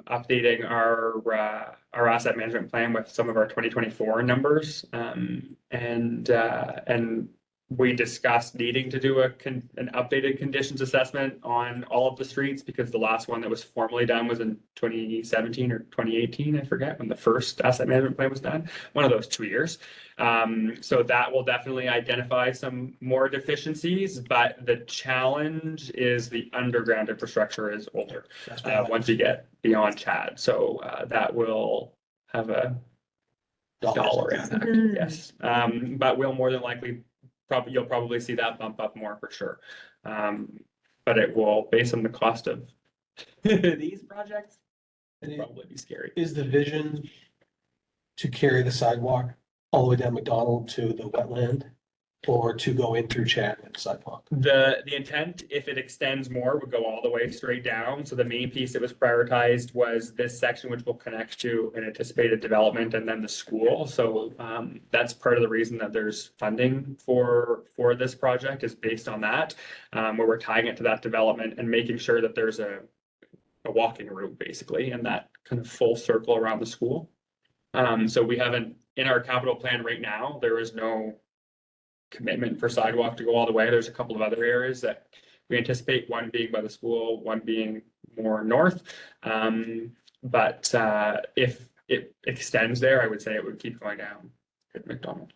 updating our asset management plan with some of our 2024 numbers. And we discussed needing to do an updated conditions assessment on all of the streets because the last one that was formally done was in 2017 or 2018, I forget, when the first asset management plan was done, one of those 2 years. So that will definitely identify some more deficiencies, but the challenge is the underground infrastructure is older, That's what I- once you get beyond Chad. So that will have a dollar impact, Mhm. yes. But we'll more than likely, you'll probably see that bump up more for sure. But it will, based on the cost of these projects, And it- probably be scary. Is the vision to carry the sidewalk all the way down McDonald to the wetland? Or to go in through Chad with the sidewalk? The intent, if it extends more, would go all the way straight down. So the main piece that was prioritized was this section, which will connect to an anticipated development and then the school. So that's part of the reason that there's funding for this project is based on that, where we're tying it to that development and making sure that there's a walking route basically, and that kind of full circle around the school. So we haven't, in our capital plan right now, there is no commitment for sidewalk to go all the way. There's a couple of other areas that we anticipate, one being by the school, one being more north. But if it extends there, I would say it would keep going down at McDonald.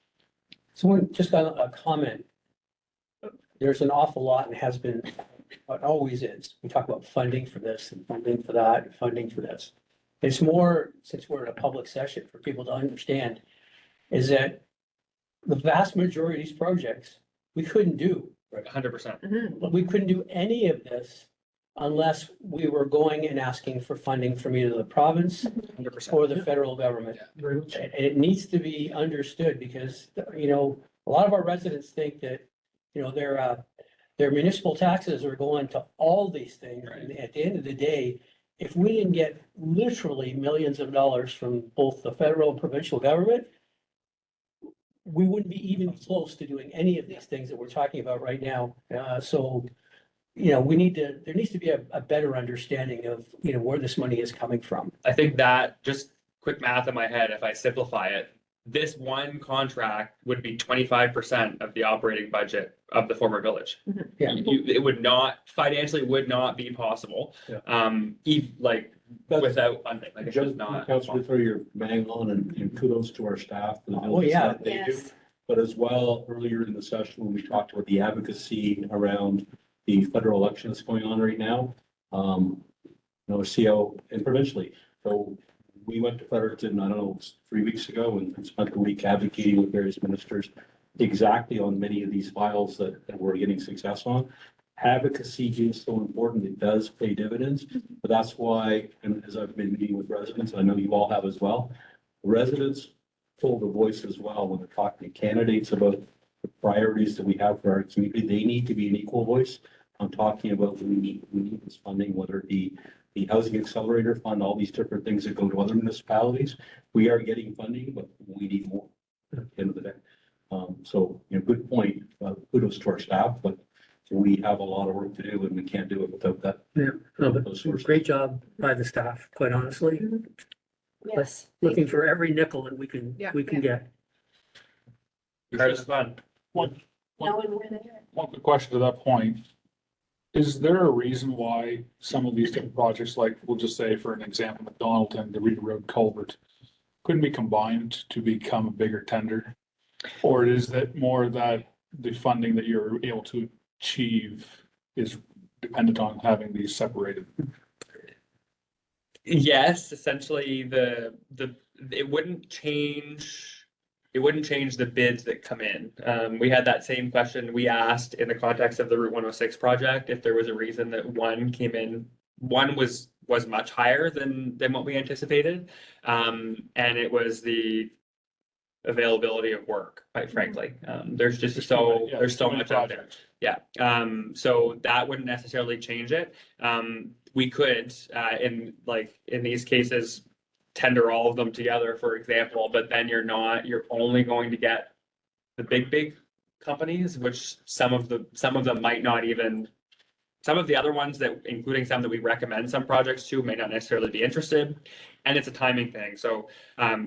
Someone just got a comment. There's an awful lot and has been, it always is. We talk about funding for this and funding for that, and funding for this. It's more, since we're in a public session, for people to understand, is that the vast majority of these projects, we couldn't do. 100%. But we couldn't do any of this unless we were going and asking for funding from either the province 100%. or the federal government. And it needs to be understood because, you know, a lot of our residents think that, you know, their municipal taxes are going to all these things. And at the end of the day, if we didn't get literally millions of dollars from both the federal and provincial government, we wouldn't be even close to doing any of these things that we're talking about right now. So, you know, there needs to be a better understanding of, you know, where this money is coming from. I think that, just quick math in my head, if I simplify it, this one contract would be 25% of the operating budget of the former village. Yeah. It would not, financially would not be possible. Yeah. Like without funding, like it's just not. Councilor, throw your bang on and kudos to our staff. For the Oh, yeah. diligence that they do. But as well, earlier in the session, when we talked about the advocacy around the federal election that's going on right now, you know, CO and provincially. So we went to Fredericton, I don't know, 3 weeks ago and spent the week advocating with various ministers exactly on many of these files that we're getting success on. Advocacy is so important. It does pay dividends, but that's why, and as I've been meeting with residents, I know you all have as well, residents hold a voice as well when they're talking to candidates about the priorities that we have for our community. They need to be an equal voice on talking about we need this funding, whether it be the Housing Accelerator Fund, all these different things that go to other municipalities. We are getting funding, but we need more at the end of the day. So, you know, good point. Kudos to our staff, but we have a lot of work to do and we can't do it without that. Yeah, no, but those sources. great job by the staff, quite honestly. Yes. Looking for every nickel that we can get. Part of fun. One Knowing where they are. quick question to that point. Is there a reason why some of these different projects, like we'll just say for an example, McDonald and the Reed Road culvert, couldn't be combined to become a bigger tender? Or is it more that the funding that you're able to achieve is dependent on having these separated? Yes, essentially it wouldn't change the bids that come in. We had that same question we asked in the context of the Route 106 project, if there was a reason that one came in, one was much higher than what we anticipated. And it was the availability of work, quite frankly. There's just there's so much out there. Yeah, so that wouldn't necessarily change it. We could, in these cases, tender all of them together, for example, but then you're only going to get the big companies, which some of them might not even, some of the other ones that, including some that we recommend some projects to, may not necessarily be interested. And it's a timing thing. So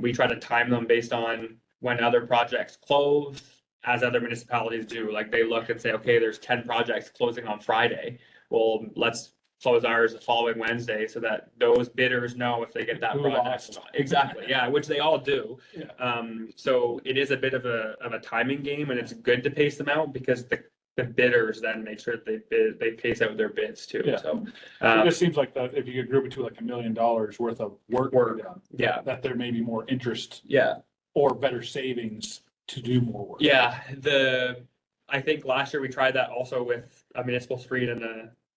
we try to time them based on when other projects close, as other municipalities do. Like they look and say, okay, there's 10 projects closing on Friday. Well, let's close ours the following Wednesday so that those bidders know if they get that Who project. lost. Exactly, yeah, which they all do. Yeah. So it is a bit of a timing game, and it's good to pace them out because the bidders then make sure that they pace out their bids too. Yeah. So It just seems like that if you could group it to like $1 million worth of work. Work, done, yeah. That there may be more interest yeah. or better savings to do more work. Yeah, I think last year we tried that also with a municipal street and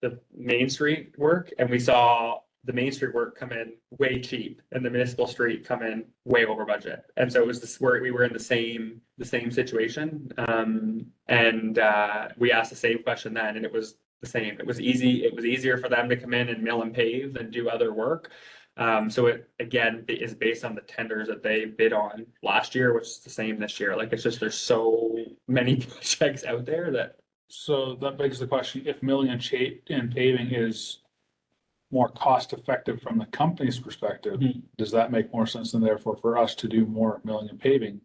the Main Street work, and we saw the Main Street work come in way cheap and the municipal street come in way over budget. And so it was this where we were in the same situation. And we asked the same question then, and it was the same. It was easier for them to come in and mill and pave than do other work. So it, again, is based on the tenders that they bid on last year, which is the same this year. Like, it's just, there's so many projects out there that. So that begs the question, if milling and paving is more cost effective from the company's perspective, does that make more sense than therefore for us to do more milling and paving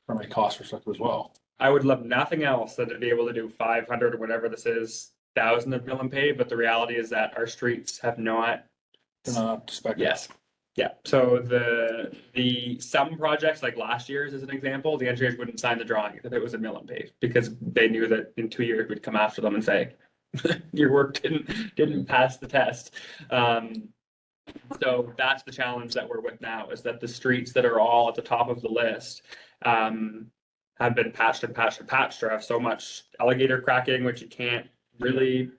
from a cost perspective as well? I would love nothing else than to be able to do 500 or whatever this is, 1,000 of mill and pave, but the reality is that our streets have not. They're not up to spec. Yes. Yeah, so the some projects like last year's as an example, the engineers wouldn't sign the drawing if it was a mill and pave because they knew that in 2 years we'd come after them and say, your work didn't pass the test. So that's the challenge that we're with now, is that the streets that are all at the top of the list have been patched or have so much alligator cracking, which you can't really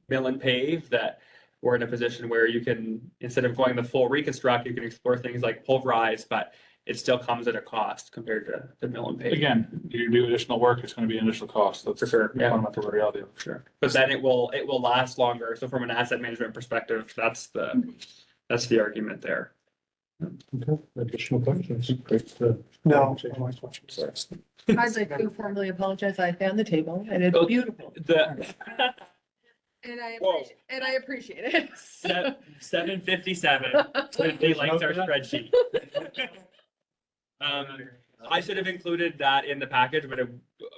mill and pave, that we're in a position where you can, instead of going the full reconstruct, you can explore things like pulverize, but it still comes at a cost compared to the mill and pave. Again, you do additional work, it's going to be an additional cost. That's For sure, yeah. fundamental reality. For sure. But then it will last longer. So from an asset management perspective, that's the argument there. Okay, additional questions? Great. No, my questions. I'd like to formally apologize. I found the table and it's Oh. beautiful. Whoa. And I appreciate it. 7:57. He likes our spreadsheet. I should have included that in the package, but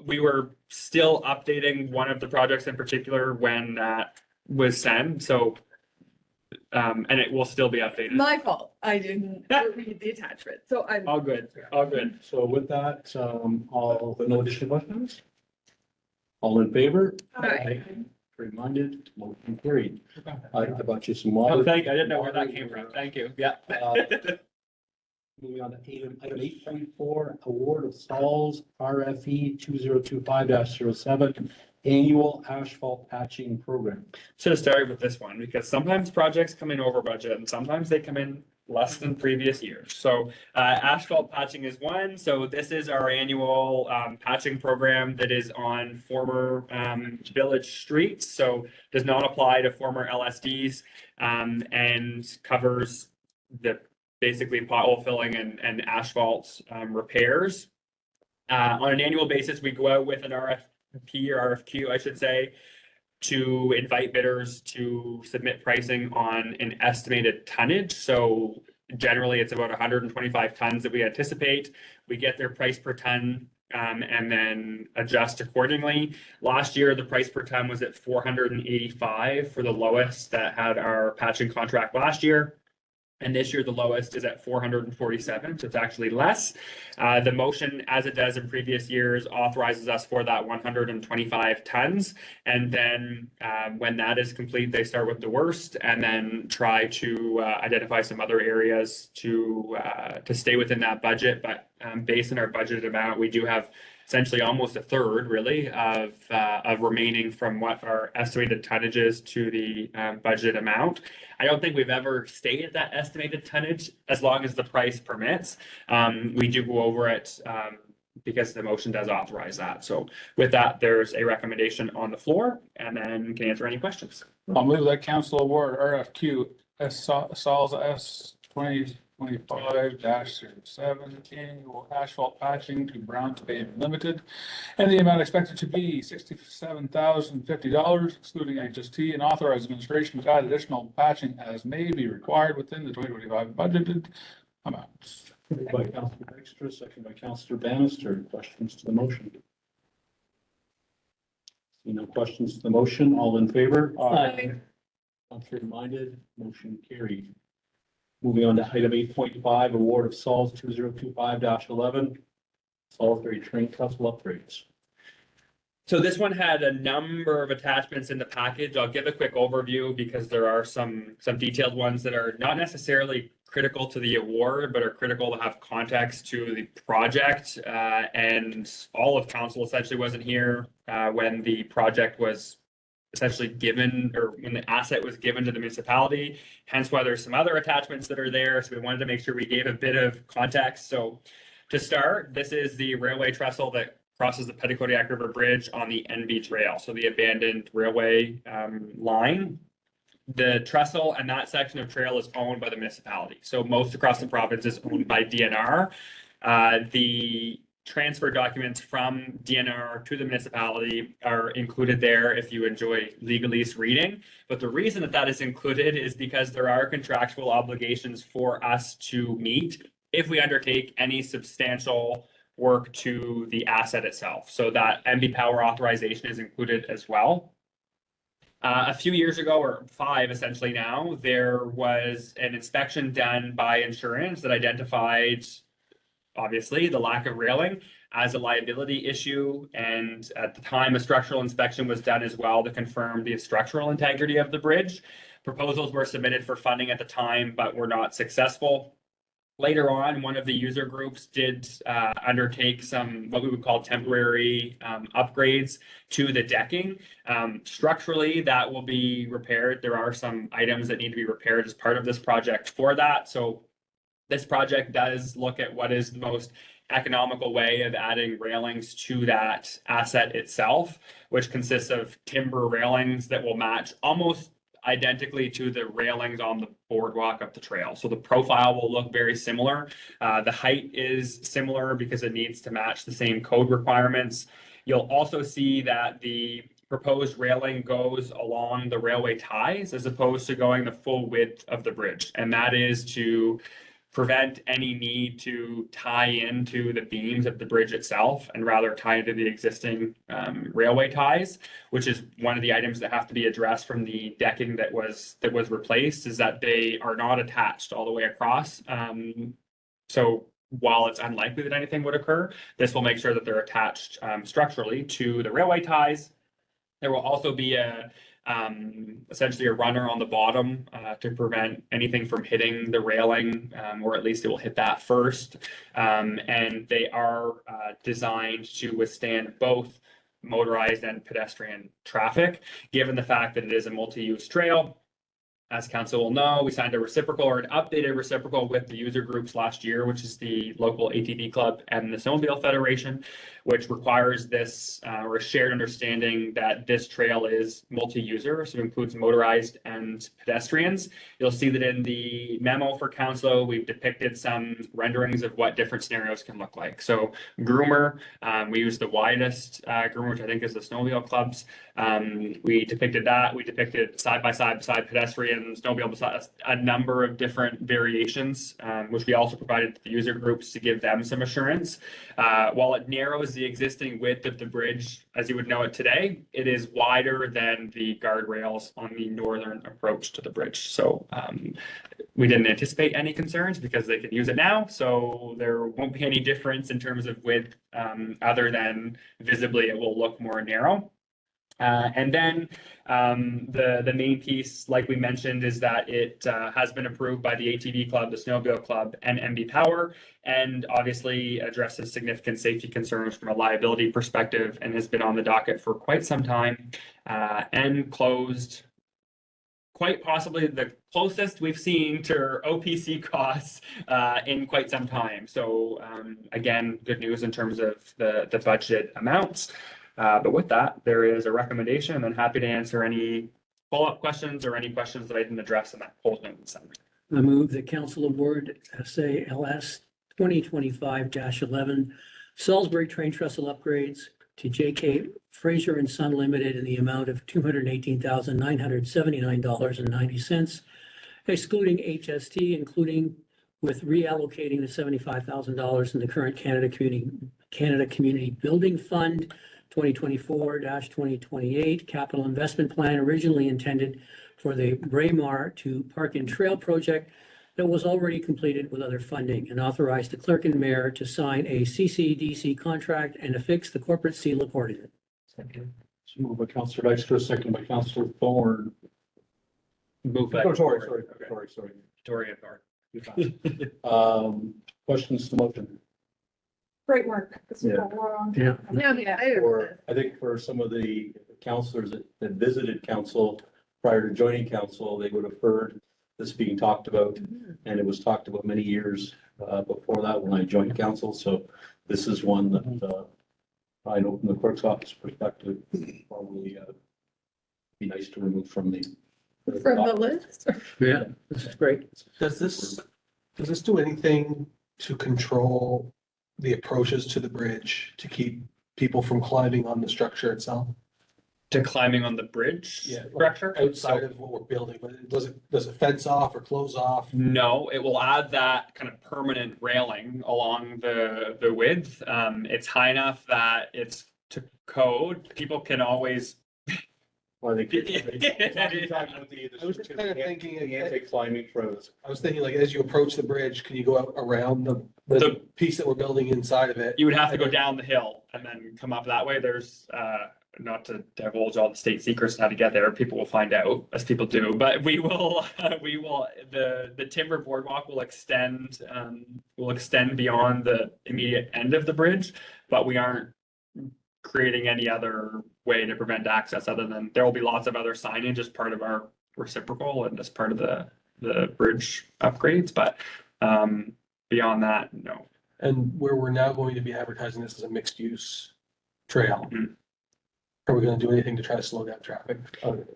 we were still updating one of the projects in particular when that was sent. So, and it will still be updated. My fault. I didn't read the attachment. So I'm. All good. All good. So with that, all, no additional questions? All in favor? Aye. Reminded, motion carried. I bought you some Oh, water. thank you. I didn't know where that came from. Thank you. Yeah. Moving on to item 8.4, award of Stalls RFE 2025-07 annual asphalt patching program. Should have started with this one because sometimes projects come in over budget and sometimes they come in less than previous years. So asphalt patching is one. So this is our annual patching program that is on former village streets. So does not apply to former LSDs and covers the basically pothole filling and asphalt repairs. On an annual basis, we go out with an RFP or RFQ, I should say, to invite bidders to submit pricing on an estimated tonnage. So generally it's about 125 tons that we anticipate. We get their price per ton and then adjust accordingly. Last year, the price per ton was at 485 for the lowest that had our patching contract last year. And this year, the lowest is at 447, so it's actually less. The motion, as it does in previous years, authorizes us for that 125 tons. And then when that is complete, they start with the worst and then try to identify some other areas to stay within that budget. But based on our budgeted amount, we do have essentially almost a third really of remaining from what our estimated tonnage is to the budget amount. I don't think we've ever stayed at that estimated tonnage as long as the price permits. We do go over it because the motion does authorize that. So with that, there's a recommendation on the floor and then we can answer any questions. I'll move that council award RFQ Salza S 25-07 annual asphalt patching to Brown's Paving Limited. And the amount expected to be $67,050, excluding HST, and authorize administration to add additional patching as may be required within the 2025 budgeted amounts. Moved by Councilor Dykstra, second by Councilor Bannister. Questions to the motion? See no questions to the motion. All in favor? Aye. Contrary minded, motion carried. Moving on to item 8.5, award of SOLS 2025-11, Salisbury Train Trestle upgrades. So this one had a number of attachments in the package. I'll give a quick overview because there are some detailed ones that are not necessarily critical to the award, but are critical to have context to the project. And all of council essentially wasn't here when the project was essentially given, or when the asset was given to the municipality. Hence why there's some other attachments that are there. So we wanted to make sure we gave a bit of context. So to start, this is the railway trestle that crosses the Petitcodiac River Bridge on the NB Trail. So the abandoned railway line. The trestle and that section of trail is owned by the municipality. So most across the province is owned by DNR. The transfer documents from DNR to the municipality are included there if you enjoy legalese reading. But the reason that that is included is because there are contractual obligations for us to meet if we undertake any substantial work to the asset itself. So that MB Power authorization is included as well. A few years ago, or 5 essentially now, there was an inspection done by insurance that identified, obviously, the lack of railing as a liability issue. And at the time, a structural inspection was done as well to confirm the structural integrity of the bridge. Proposals were submitted for funding at the time, but were not successful. Later on, one of the user groups did undertake some what we would call temporary upgrades to the decking. Structurally, that will be repaired. There are some items that need to be repaired as part of this project for that. So this project does look at what is the most economical way of adding railings to that asset itself, which consists of timber railings that will match almost identically to the railings on the boardwalk of the trail. So the profile will look very similar. The height is similar because it needs to match the same code requirements. You'll also see that the proposed railing goes along the railway ties as opposed to going the full width of the bridge. And that is to prevent any need to tie into the beams of the bridge itself and rather tie into the existing railway ties, which is one of the items that have to be addressed from the decking that was replaced, is that they are not attached all the way across. So while it's unlikely that anything would occur, this will make sure that they're attached structurally to the railway ties. There will also be essentially a runner on the bottom to prevent anything from hitting the railing, or at least it will hit that first. And they are designed to withstand both motorized and pedestrian traffic, given the fact that it is a multi-use trail. As council will know, we signed a reciprocal or an updated reciprocal with the user groups last year, which is the local ATV club and the Snowmobile Federation, which requires this or a shared understanding that this trail is multi-user, so it includes motorized and pedestrians. You'll see that in the memo for council, we've depicted some renderings of what different scenarios can look like. So groomer, we use the widest groomer, which I think is the Snowmobile clubs. We depicted that. We depicted side-by-side beside pedestrians, Snowmobile beside a number of different variations, which we also provided to the user groups to give them some assurance. While it narrows the existing width of the bridge, as you would know it today, it is wider than the guardrails on the northern approach to the bridge. So we didn't anticipate any concerns because they can use it now. So there won't be any difference in terms of width, other than visibly it will look more narrow. And then the main piece, like we mentioned, is that it has been approved by the ATV Club, the Snowmobile Club, and MB Power, and obviously addresses significant safety concerns from a liability perspective and has been on the docket for quite some time and closed quite possibly the closest we've seen to OPC costs in quite some time. So again, good news in terms of the budget amounts. But with that, there is a recommendation, and I'm happy to answer any follow-up questions or any questions that I didn't address in that poll note in summary. I move that council award SALS 2025-11 Salisbury Train Trestle upgrades to JK Fraser and Son Limited in the amount of $218,979.90, excluding HST, including with reallocating the $75,000 in the current Canada Community Building Fund 2024-2028 capital investment plan originally intended for the Braemar to Park and Trail project that was already completed with other funding, and authorize the clerk and mayor to sign a CCDC contract and affix the corporate seal accordingly. Second. So moved by Councillor Dykstra, second by Councillor Thorne. Move by. Oh, sorry. Victoria Thorne. Questions to motion? Great work. This is Yeah. what we're on. Yeah. Yeah, I'm excited about Or this. I think for some of the councillors that visited council prior to joining council, they would have heard this being talked about. And it was talked about many years before that when I joined council. So this is one that I know from the clerk's office perspective, probably be nice to remove from the. From the list. Yeah, this is great. Does this do anything to control the approaches to the bridge to keep people from climbing on the structure itself? To climbing on the bridge Yeah, structure? Outside of what we're building, but does it fence off or close off? No, it will add that kind of permanent railing along the width. It's high enough that it's to code. People can always. Well, I think. I was just kind of thinking, Anti-climbing for. I was thinking like, as you approach the bridge, can you go out around the piece that we're building inside of it? You would have to go down the hill and then come up that way. There's not to divulge all the state secrets on how to get there. People will find out, as people do. But we will the timber boardwalk will extend beyond the immediate end of the bridge, but we aren't creating any other way to prevent access other than there will be lots of other signage as part of our reciprocal and as part of the bridge upgrades. But beyond that, no. And where we're now going to be advertising this as a mixed use trail. Mhm. Are we gonna do anything to try to slow down traffic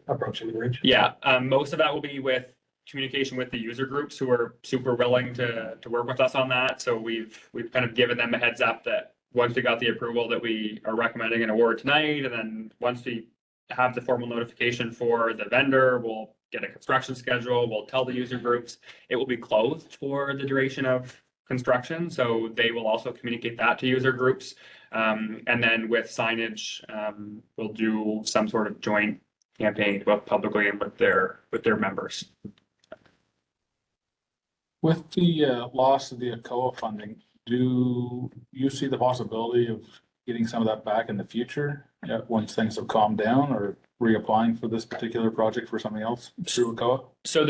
approaching the bridge? Yeah, most of that will be with communication with the user groups who are super willing to work with us on that. So we've kind of given them a heads up that once we got the approval that we are recommending an award tonight, and then once we have the formal notification for the vendor, we'll get a construction schedule, we'll tell the user groups, it will be closed for the duration of construction. So they will also communicate that to user groups. And then with signage, we'll do some sort of joint campaign, both publicly and with their members. With the loss of the ACOA funding, do you see the possibility of getting some of that back in the future? Once things have calmed down, or reapplying for this particular project for something else through ACOA? So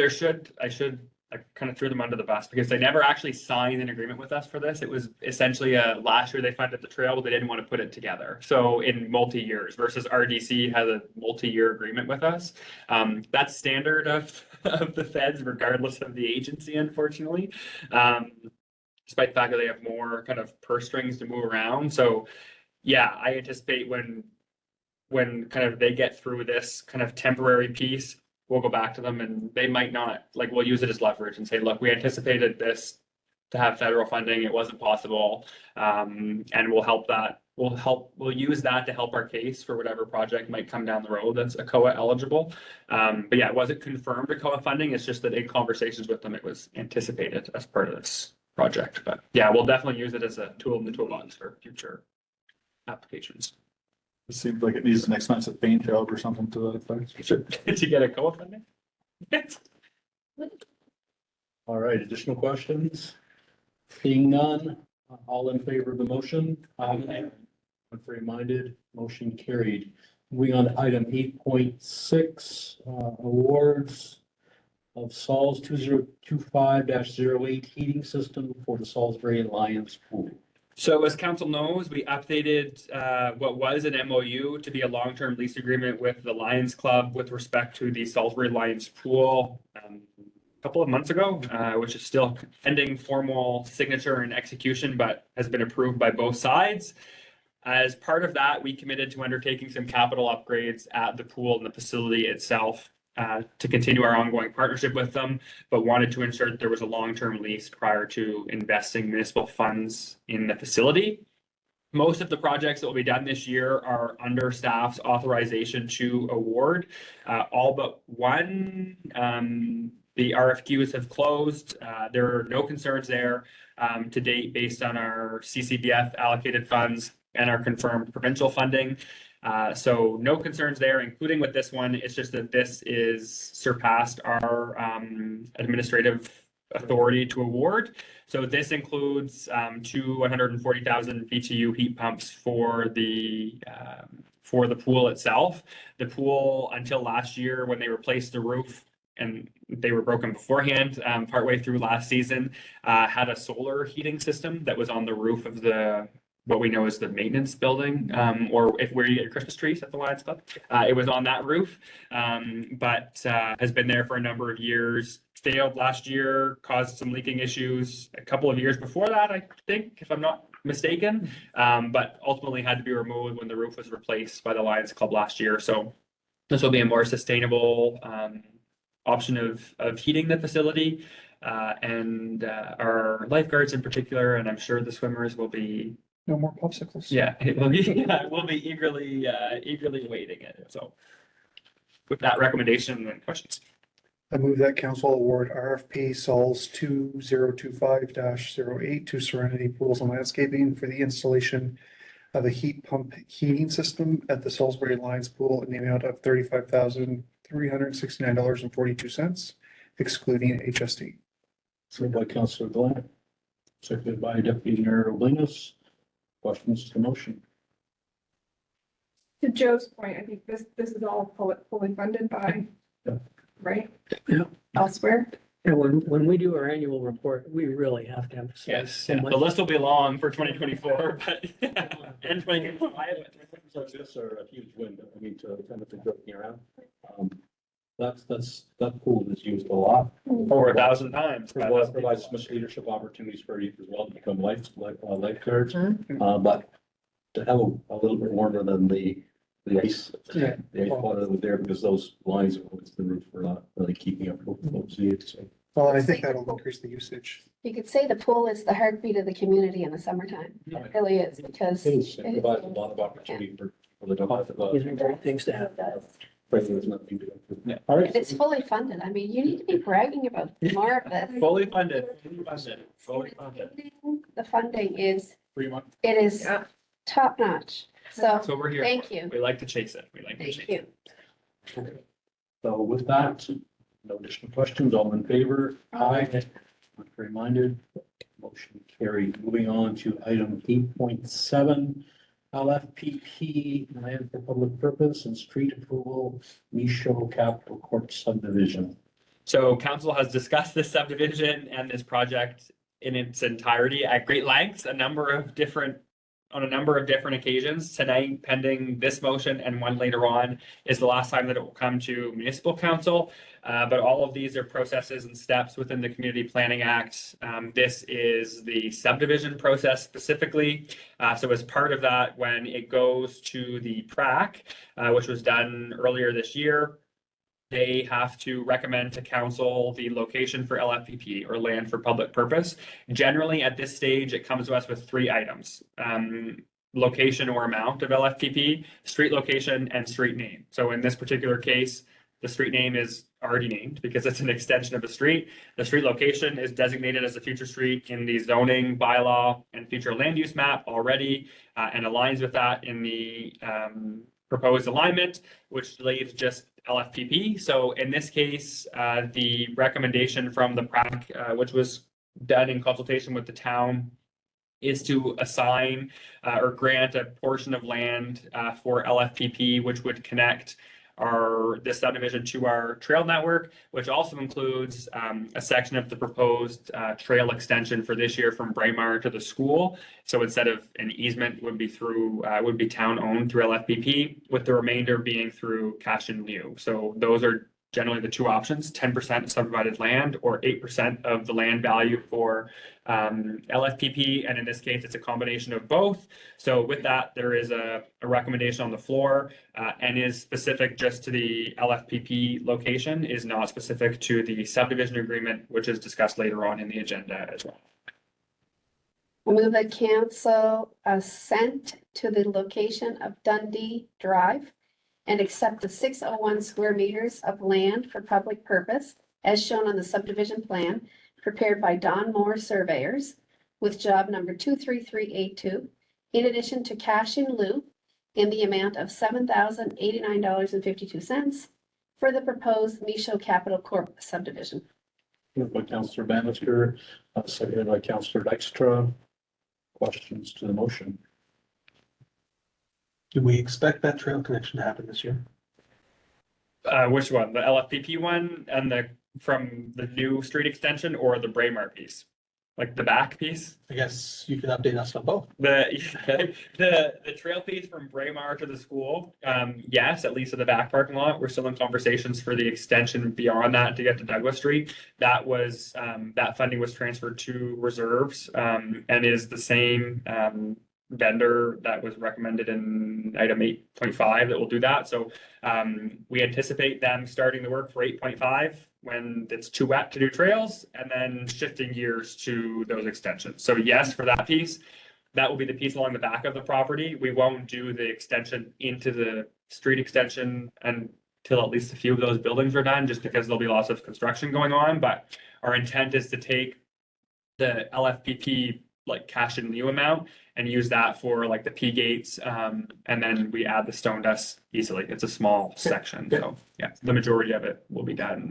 I kind of threw them under the bus because they never actually signed an agreement with us for this. It was essentially last year they funded the trail, but they didn't want to put it together. So in multi-years versus RDC has a multi-year agreement with us. That's standard of the feds, regardless of the agency, unfortunately. Despite the fact that they have more kind of purse strings to move around. So yeah, I anticipate when kind of they get through this kind of temporary piece, we'll go back to them and they might not, like, we'll use it as leverage and say, look, we anticipated this to have federal funding. It wasn't possible. And we'll use that to help our case for whatever project might come down the road that's ACOA eligible. But yeah, it wasn't confirmed ACOA funding. It's just that in conversations with them, it was anticipated as part of this project. But yeah, we'll definitely use it as a tool in the toolbox for future applications. It seems like it needs an expensive paint job or something to that effect. To get ACOA funding? All right, additional questions? Seeing none, all in favor of the motion? Contrary minded, motion carried. Moving on to item 8.6, awards of Sols 2025-08 heating system for the Salisbury and Lions Pool. So as council knows, we updated what was an MOU to be a long-term lease agreement with the Lions Club with respect to the Salisbury Lions Pool a couple of months ago, which is still pending formal signature and execution, but has been approved by both sides. As part of that, we committed to undertaking some capital upgrades at the pool and the facility itself. to continue our ongoing partnership with them, but wanted to ensure that there was a long-term lease prior to investing municipal funds in the facility. Most of the projects that will be done this year are under staff's authorization to award. All but one, the RFQs have closed. There are no concerns there to date based on our CCBF allocated funds and our confirmed provincial funding. So no concerns there, including with this one. It's just that this is surpassed our administrative authority to award. So this includes two 140,000 BTU heat pumps for the pool itself. The pool, until last year when they replaced the roof, and they were broken beforehand, partway through last season, had a solar heating system that was on the roof of what we know as the maintenance building, or where you get your Christmas trees at the Lions Club. It was on that roof, but has been there for a number of years. Failed last year, caused some leaking issues a couple of years before that, I think, if I'm not mistaken, but ultimately had to be removed when the roof was replaced by the Lions Club last year. So this will be a more sustainable option of heating the facility, and our lifeguards in particular, and I'm sure the swimmers will be. No more popsicles. Yeah, we'll be eagerly waiting it. So with that recommendation and questions. I move that council award RFP Sols 2025-08 to Serenity Pools and Landscaping for the installation of a heat pump heating system at the Salisbury Lions Pool in the amount of $35,369.42, excluding HST. Moved by Councillor Glenn, seconded by Deputy Mayor Oblinus. Questions to the motion? To Joe's point, I think this is all fully funded by, Yeah. right? Yeah. Elsewhere. And when we do our annual report, we really have to emphasize. Yes, so yeah, much. the list will be long for 2024, but and 2025. Like this are a huge win. I mean, to kind of joking around. That pool is used a lot. Over 1,000 times. Provides much leadership opportunities for you as well to become lifeguards. But to have a little bit warmer than the ice, Yeah. the ice water that was there, because those lines against the roof were not really keeping up with what was needed. So Well, I think that'll increase the usage. You could say the pool is the heartbeat of the community in the summertime. It really is, because it provides a lot of opportunity for the These are great things to have. there's nothing to do. Yeah. All And right. it's fully funded. I mean, you need to be bragging about more of this. Fully funded. The funding is, 3 months. it is Yeah. top notch. So, So we're here. thank for it. you. We like to chase it. We like to chase Thank it. you. So with that, no additional questions, all in favor? Aye. Contrary minded, motion carried. Moving on to item 8.7, LFPP, land for public purpose and street approval, Micho Capital Court subdivision. So council has discussed this subdivision and this project in its entirety at great lengths, on a number of different occasions. Tonight, pending this motion and one later on, is the last time that it will come to municipal council. But all of these are processes and steps within the Community Planning Act. This is the subdivision process specifically. So as part of that, when it goes to the PRAC, which was done earlier this year, they have to recommend to council the location for LFPP, or land for public purpose. Generally, at this stage, it comes to us with 3 items: location or amount of LFPP, street location, and street name. So in this particular case, the street name is already named because it's an extension of a street. The street location is designated as a future street in the zoning bylaw and future land use map already, and aligns with that in the proposed alignment, which leaves just LFPP. So in this case, the recommendation from the PRAC, which was done in consultation with the town, is to assign or grant a portion of land for LFPP, which would connect this subdivision to our trail network, which also includes a section of the proposed trail extension for this year from Braemar to the school. So instead of an easement, would be town owned through LFPP, with the remainder being through cash in lieu. So those are generally the two options, 10% of subdivided land or 8% of the land value for LFPP. And in this case, it's a combination of both. So with that, there is a recommendation on the floor and is specific just to the LFPP location, is not specific to the subdivision agreement, which is discussed later on in the agenda as well. I move that council assent to the location of Dundee Drive and accept the 601 square meters of land for public purpose as shown on the subdivision plan prepared by Don Moore Surveyors with job number 23382, in addition to cash in lieu in the amount of $7,089.52 for the proposed Michaud Capital Corp subdivision. Moved by Councillor Bannister, seconded by Councillor Dykstra. Questions to the motion? Do we expect that trail connection to happen this year? Which one? The LFPP one and from the new street extension or the Braemar piece? Like the back piece? I guess you can update us on both. The trail piece from Braemar to the school, yes, at least at the back parking lot. We're still in conversations for the extension beyond that to get to Douglas Street. That was, that funding was transferred to reserves, and is the same, vendor that was recommended in item 8.5 that will do that. So we anticipate them starting the work for 8.5 when it's too wet to do trails, and then shifting gears to those extensions. So yes, for that piece, that will be the piece along the back of the property. We won't do the extension into the street extension until at least a few of those buildings are done, just because there'll be lots of construction going on. But our intent is to take the LFPP like cash in lieu amount and use that for like the P gates, and then we add the stone dust easily. It's a small section, so yeah, the majority of it will be done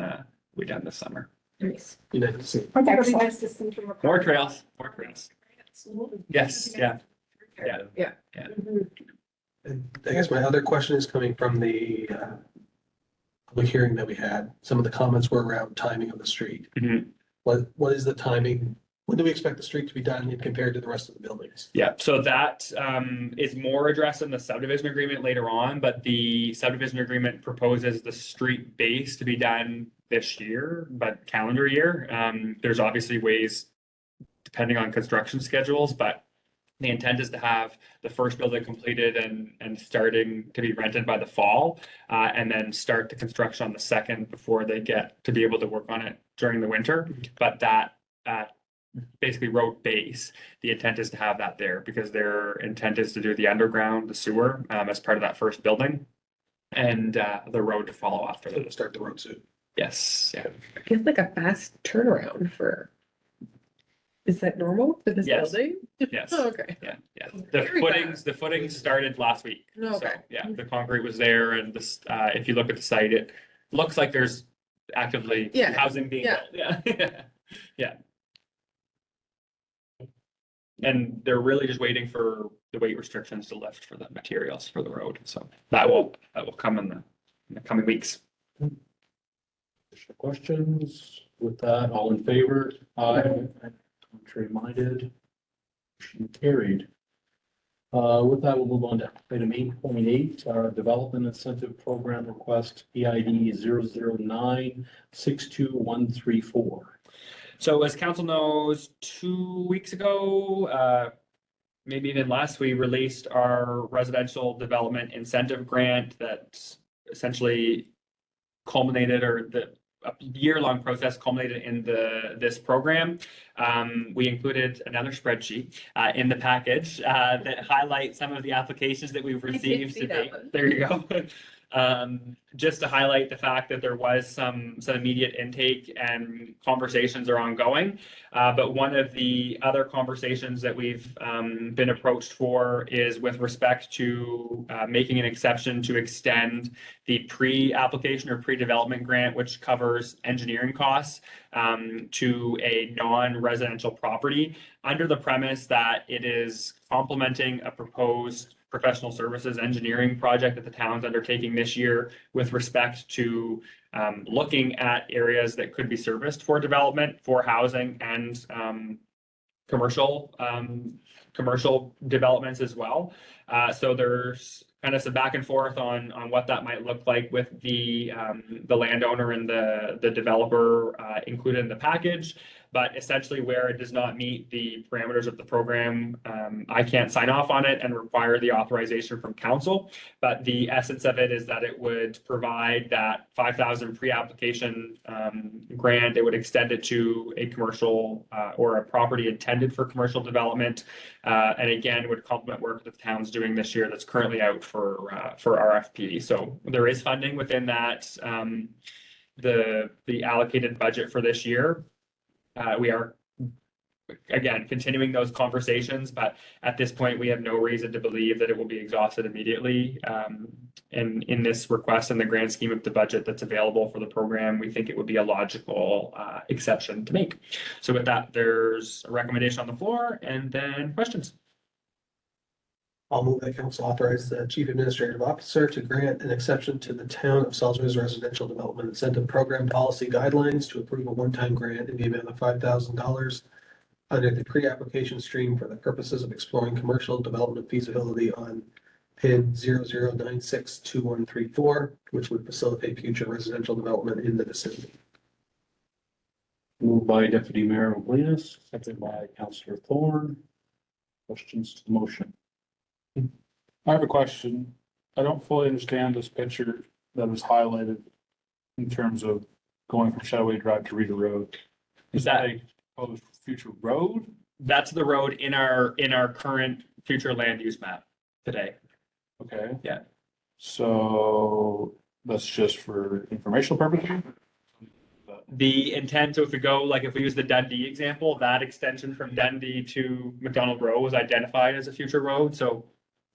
this summer. Nice. I think it'll be nice to see from a- More trails. Yes, yeah. And I guess my other question is coming from the public hearing that we had. Some of the comments were around timing of the street. Mhm. What is the timing? When do we expect the street to be done compared to the rest of the buildings? Yeah, so that is more addressed in the subdivision agreement later on, but the subdivision agreement proposes the street base to be done this year, but calendar year. There's obviously ways, depending on construction schedules, but the intent is to have the first building completed and starting to be rented by the fall, and then start the construction on the second before they get to be able to work on it during the winter. But that basically road base, the intent is to have that there because their intent is to do the underground, the sewer, as part of that first building, and the road to follow after So that. to start the road soon. Yes, yeah. It's like a fast turnaround for. Is that normal for this Yes. building? Yes. Oh, okay. Yeah. Very The footings started last week. So, Okay. yeah, the concrete was there, and this, if you look at the site, it looks like there's actively Yeah. housing being Yeah. built. Yeah. Yeah. And they're really just waiting for the weight restrictions to lift for the materials for the road. So that will come in the coming weeks. Additional questions? With that, all in favor? Aye. Contrary minded? Motion carried. With that, we'll move on to item 8.8, our Development Incentive Program Request, PID 009-62134. So as council knows, 2 weeks ago, maybe even less, we released our residential development incentive grant that essentially culminated, or a year-long process culminated in this program. We included another spreadsheet in the package that highlights some of the applications that we've did received see to that date. one. There you go. Just to highlight the fact that there was some immediate intake and conversations are ongoing. But one of the other conversations that we've been approached for is with respect to making an exception to extend the pre-application or pre-development grant, which covers engineering costs to a non-residential property, under the premise that it is complementing a proposed professional services engineering project that the town's undertaking this year with respect to looking at areas that could be serviced for development, for housing, and commercial developments as well. So there's kind of some back and forth on what that might look like with the landowner and the developer included in the package. But essentially where it does not meet the parameters of the program, I can't sign off on it and require the authorization from council. But the essence of it is that it would provide that 5,000 pre-application grant. It would extend it to a commercial or a property intended for commercial development. And again, would complement work that the town's doing this year that's currently out for RFP. So there is funding within that, the allocated budget for this year. We are, again, continuing those conversations, but at this point, we have no reason to believe that it will be exhausted immediately. In this request in the grand scheme of the budget that's available for the program, we think it would be a logical exception to make. So with that, there's a recommendation on the floor and then questions. I'll move that council authorize the chief administrative officer to grant an exception to the town of Salisbury's residential development incentive program policy guidelines to approve a one-time grant in the amount of $5,000 under the pre-application stream for the purposes of exploring commercial development feasibility on PIN 00962134, which would facilitate future residential development in the vicinity. Moved by Deputy Mayor Molinas, seconded by Councillor Thorne. Questions to the motion? I have a question. I don't fully understand this picture that was highlighted in terms of going from Shadowway Drive to Reeder Road. Is that a proposed future road? That's the road in our current future land use map today. Okay. Yeah. So that's just for informational purposes? The intent, so if we go, like if we use the Dundee example, that extension from Dundee to McDonald Road was identified as a future road. So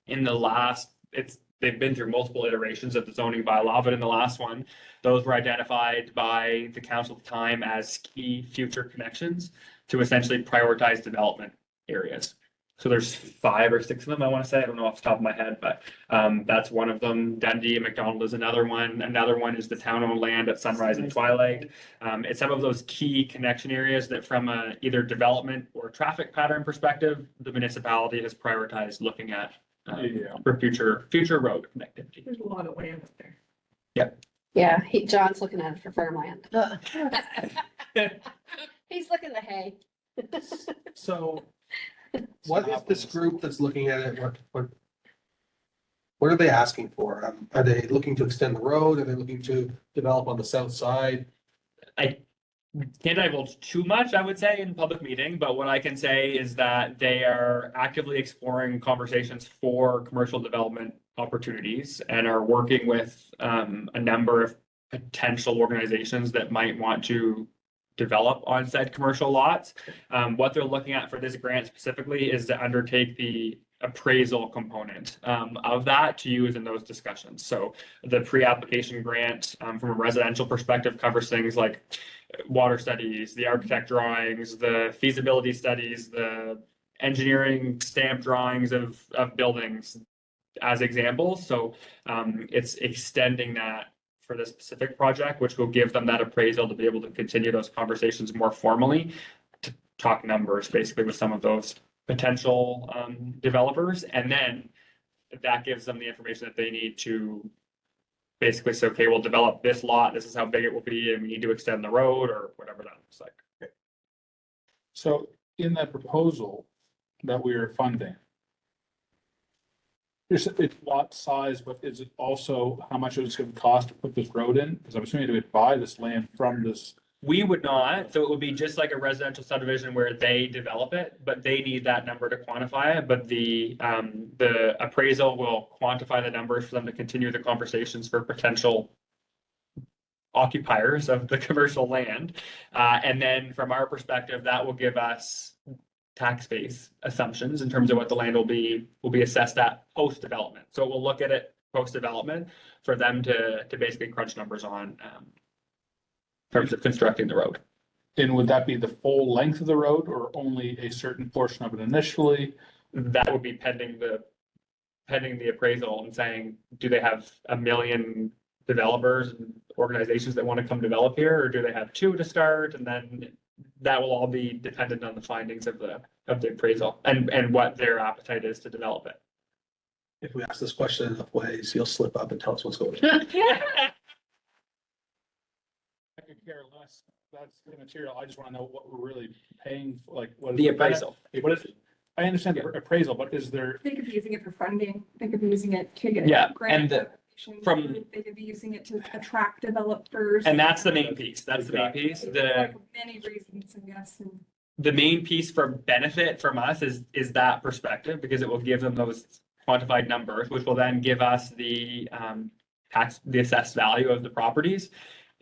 in the last, they've been through multiple iterations of the zoning bylaw, but in the last one, those were identified by the council at the time as key future connections to essentially prioritize development areas. So there's 5 or 6 of them, I want to say. I don't know off the top of my head, but that's one of them. Dundee and McDonald is another one. Another one is the town-owned land at Sunrise and Twilight. It's some of those key connection areas that from a either development or traffic pattern perspective, the municipality has prioritized looking at for future road connectivity. There's a lot of land up there. Yeah, John's looking at it for farmland. He's looking at the hay. So what is this group that's looking at it? What are they asking for? Are they looking to extend the road? Are they looking to develop on the south side? I can't divulge too much, I would say, in public meeting, but what I can say is that they are actively exploring conversations for commercial development opportunities and are working with a number of potential organizations that might want to develop on said commercial lots. What they're looking at for this grant specifically is to undertake the appraisal component of that to use in those discussions. So the pre-application grant from a residential perspective covers things like water studies, the architect drawings, the feasibility studies, the engineering stamp drawings of buildings as examples. So it's extending that for this specific project, which will give them that appraisal to be able to continue those conversations more formally, to talk numbers basically with some of those potential developers. And then that gives them the information that they need to basically say, okay, we'll develop this lot, this is how big it will be, and we need to extend the road or whatever that looks like. So in that proposal that we are funding, it's lot size, but is it also how much it's going to cost to put this road in? Because I'm assuming they would buy this land from this. We would not, so it would be just like a residential subdivision where they develop it, but they need that number to quantify it. But the appraisal will quantify the numbers for them to continue the conversations for potential occupiers of the commercial land. And then from our perspective, that will give us tax base assumptions in terms of what the land will be assessed at post-development. So we'll look at it post-development for them to basically crunch numbers on in terms of constructing the road. And would that be the full length of the road or only a certain portion of it initially? That would be pending the appraisal and saying, do they have 1 million developers and organizations that want to come develop here, or do they have 2 to start? And then that will all be dependent on the findings of the appraisal and what their appetite is to develop it. If we ask this question enough ways, you'll slip up and tell us what's going on. I could care less. That's immaterial. I just want to know what we're really paying, for, like, what is The the benefit- appraisal. What is, I understand the appraisal, but is there, They could be using it for funding, they could be using it to get. Yeah, grant and the- applications, from- They could be using it to attract developers. And that's the main piece. That's the main piece. There's The, like many reasons, I guess, and. the main piece for benefit from us is that perspective, because it will give them those quantified numbers, which will then give us the the assessed value of the properties.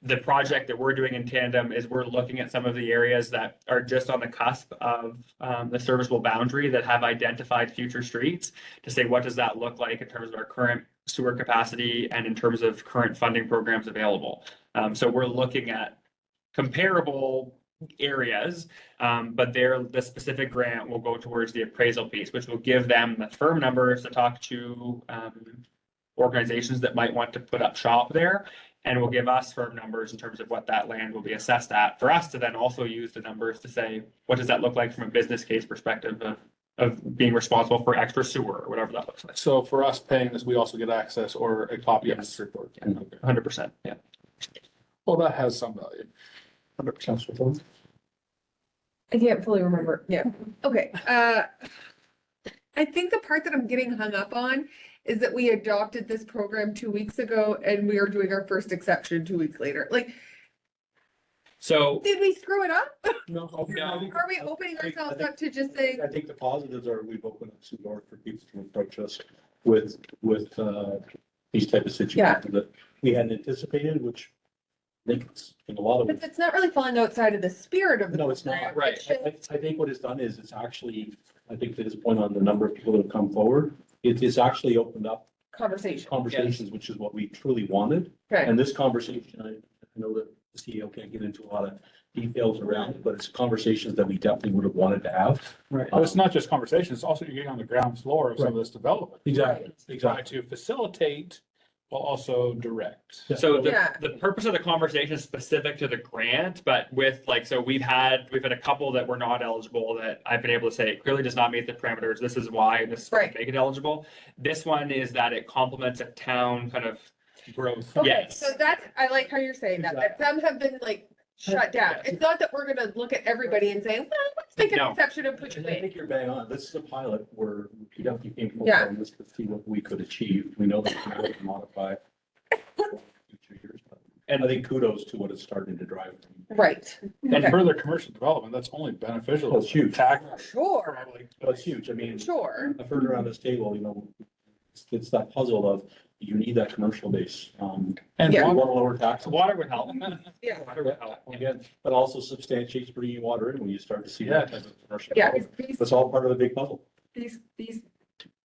The project that we're doing in tandem is we're looking at some of the areas that are just on the cusp of the serviceable boundary that have identified future streets to say, what does that look like in terms of our current sewer capacity and in terms of current funding programs available? So we're looking at comparable areas, but the specific grant will go towards the appraisal piece, which will give them the firm numbers to talk to organizations that might want to put up shop there, and will give us firm numbers in terms of what that land will be assessed at, for us to then also use the numbers to say, what does that look like from a business case perspective of being responsible for extra sewer, or whatever that looks like. so for us paying this, we also get access or a copy of Yes. this report? Yeah. 100%, yeah. Well, that has some value. 100%. I can't fully remember. Yeah. Okay. I think the part that I'm getting hung up on is that we adopted this program 2 weeks ago and we are doing our first exception 2 weeks later. Like, So, did we screw it up? No. Are we opening ourselves up to just saying, I think the positives are we've opened up some doors for people to approach us with these type of situations that we hadn't anticipated, which I think it's in a lot of because ways. it's not really falling outside of the spirit of the No, it's not. program. Right. It's just- I think what it's done is it's actually, I think to his point on the number of people that have come forward, it's actually opened up Conversation. conversations, which is what we truly wanted. Okay. And this conversation, I know that the CEO can't get into a lot of details around it, but it's conversations that we definitely would have wanted to have. Right. But it's not just conversation, it's also you're getting on the ground floor of some of this development. Exactly, Try to facilitate while also direct. so Yeah. the purpose of the conversation is specific to the grant, but with like, so we've had a couple that were not eligible that I've been able to say it clearly does not meet the parameters. This is why, and this is what Right. make it eligible. This one is that it complements a town kind of Growth. Okay, Yes. so that's, I like how you're saying that, that some have been like shut down. It's not that we're gonna look at everybody and say, well, let's make an No. exception and put you And I in. think you're bang on. This is a pilot where we definitely came forward Yeah. on this to see what we could achieve. We know that we could modify future years, but And I think kudos to what it's starting to drive. Right. And Okay. further commercial development, that's only beneficial. Well, it's huge. Tax. Sure, Probably. Well, it's huge. I mean, sure. I've heard around this table, it's that puzzle of you need that commercial base. And Yeah. You water- want to lower taxes. water would help. Yeah. Water would help. Again, but also substantiates bringing water in when you start to see that type of commercial. Yeah. These, That's all part of the big puzzle. these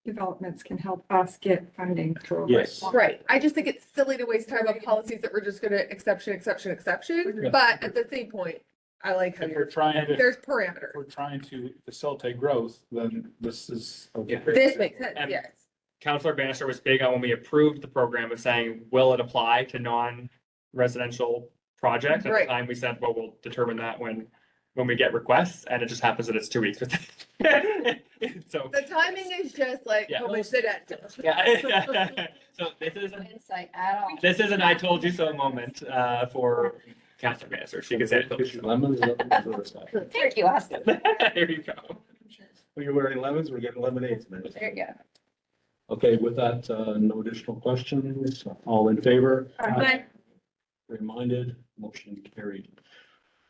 developments can help us get funding for. Yes. Right, I just think it's silly to waste time on policies that we're just gonna exception. Yeah. But at the same point, I like how If we're you're, trying to, there's if parameters. we're trying to facilitate growth, then this is. Yeah. This makes sense, And- yes. Counselor Bannister was big on when we approved the program of saying, will it apply to non-residential projects? At Right. the time, we said, well, we'll determine that when we get requests, and it just happens that it's 2 weeks. So, The timing is just like Yeah. coincidental. yeah. So Insight at all. this is an I told you so moment for Counselor Bannister. She can say it. Lemons, Thank you, Austin. There you go. when you're wearing lemons, we're getting lemonades. man. There you go. Okay, with that, no additional questions. All in favor? Aye. Reminded, motion carried.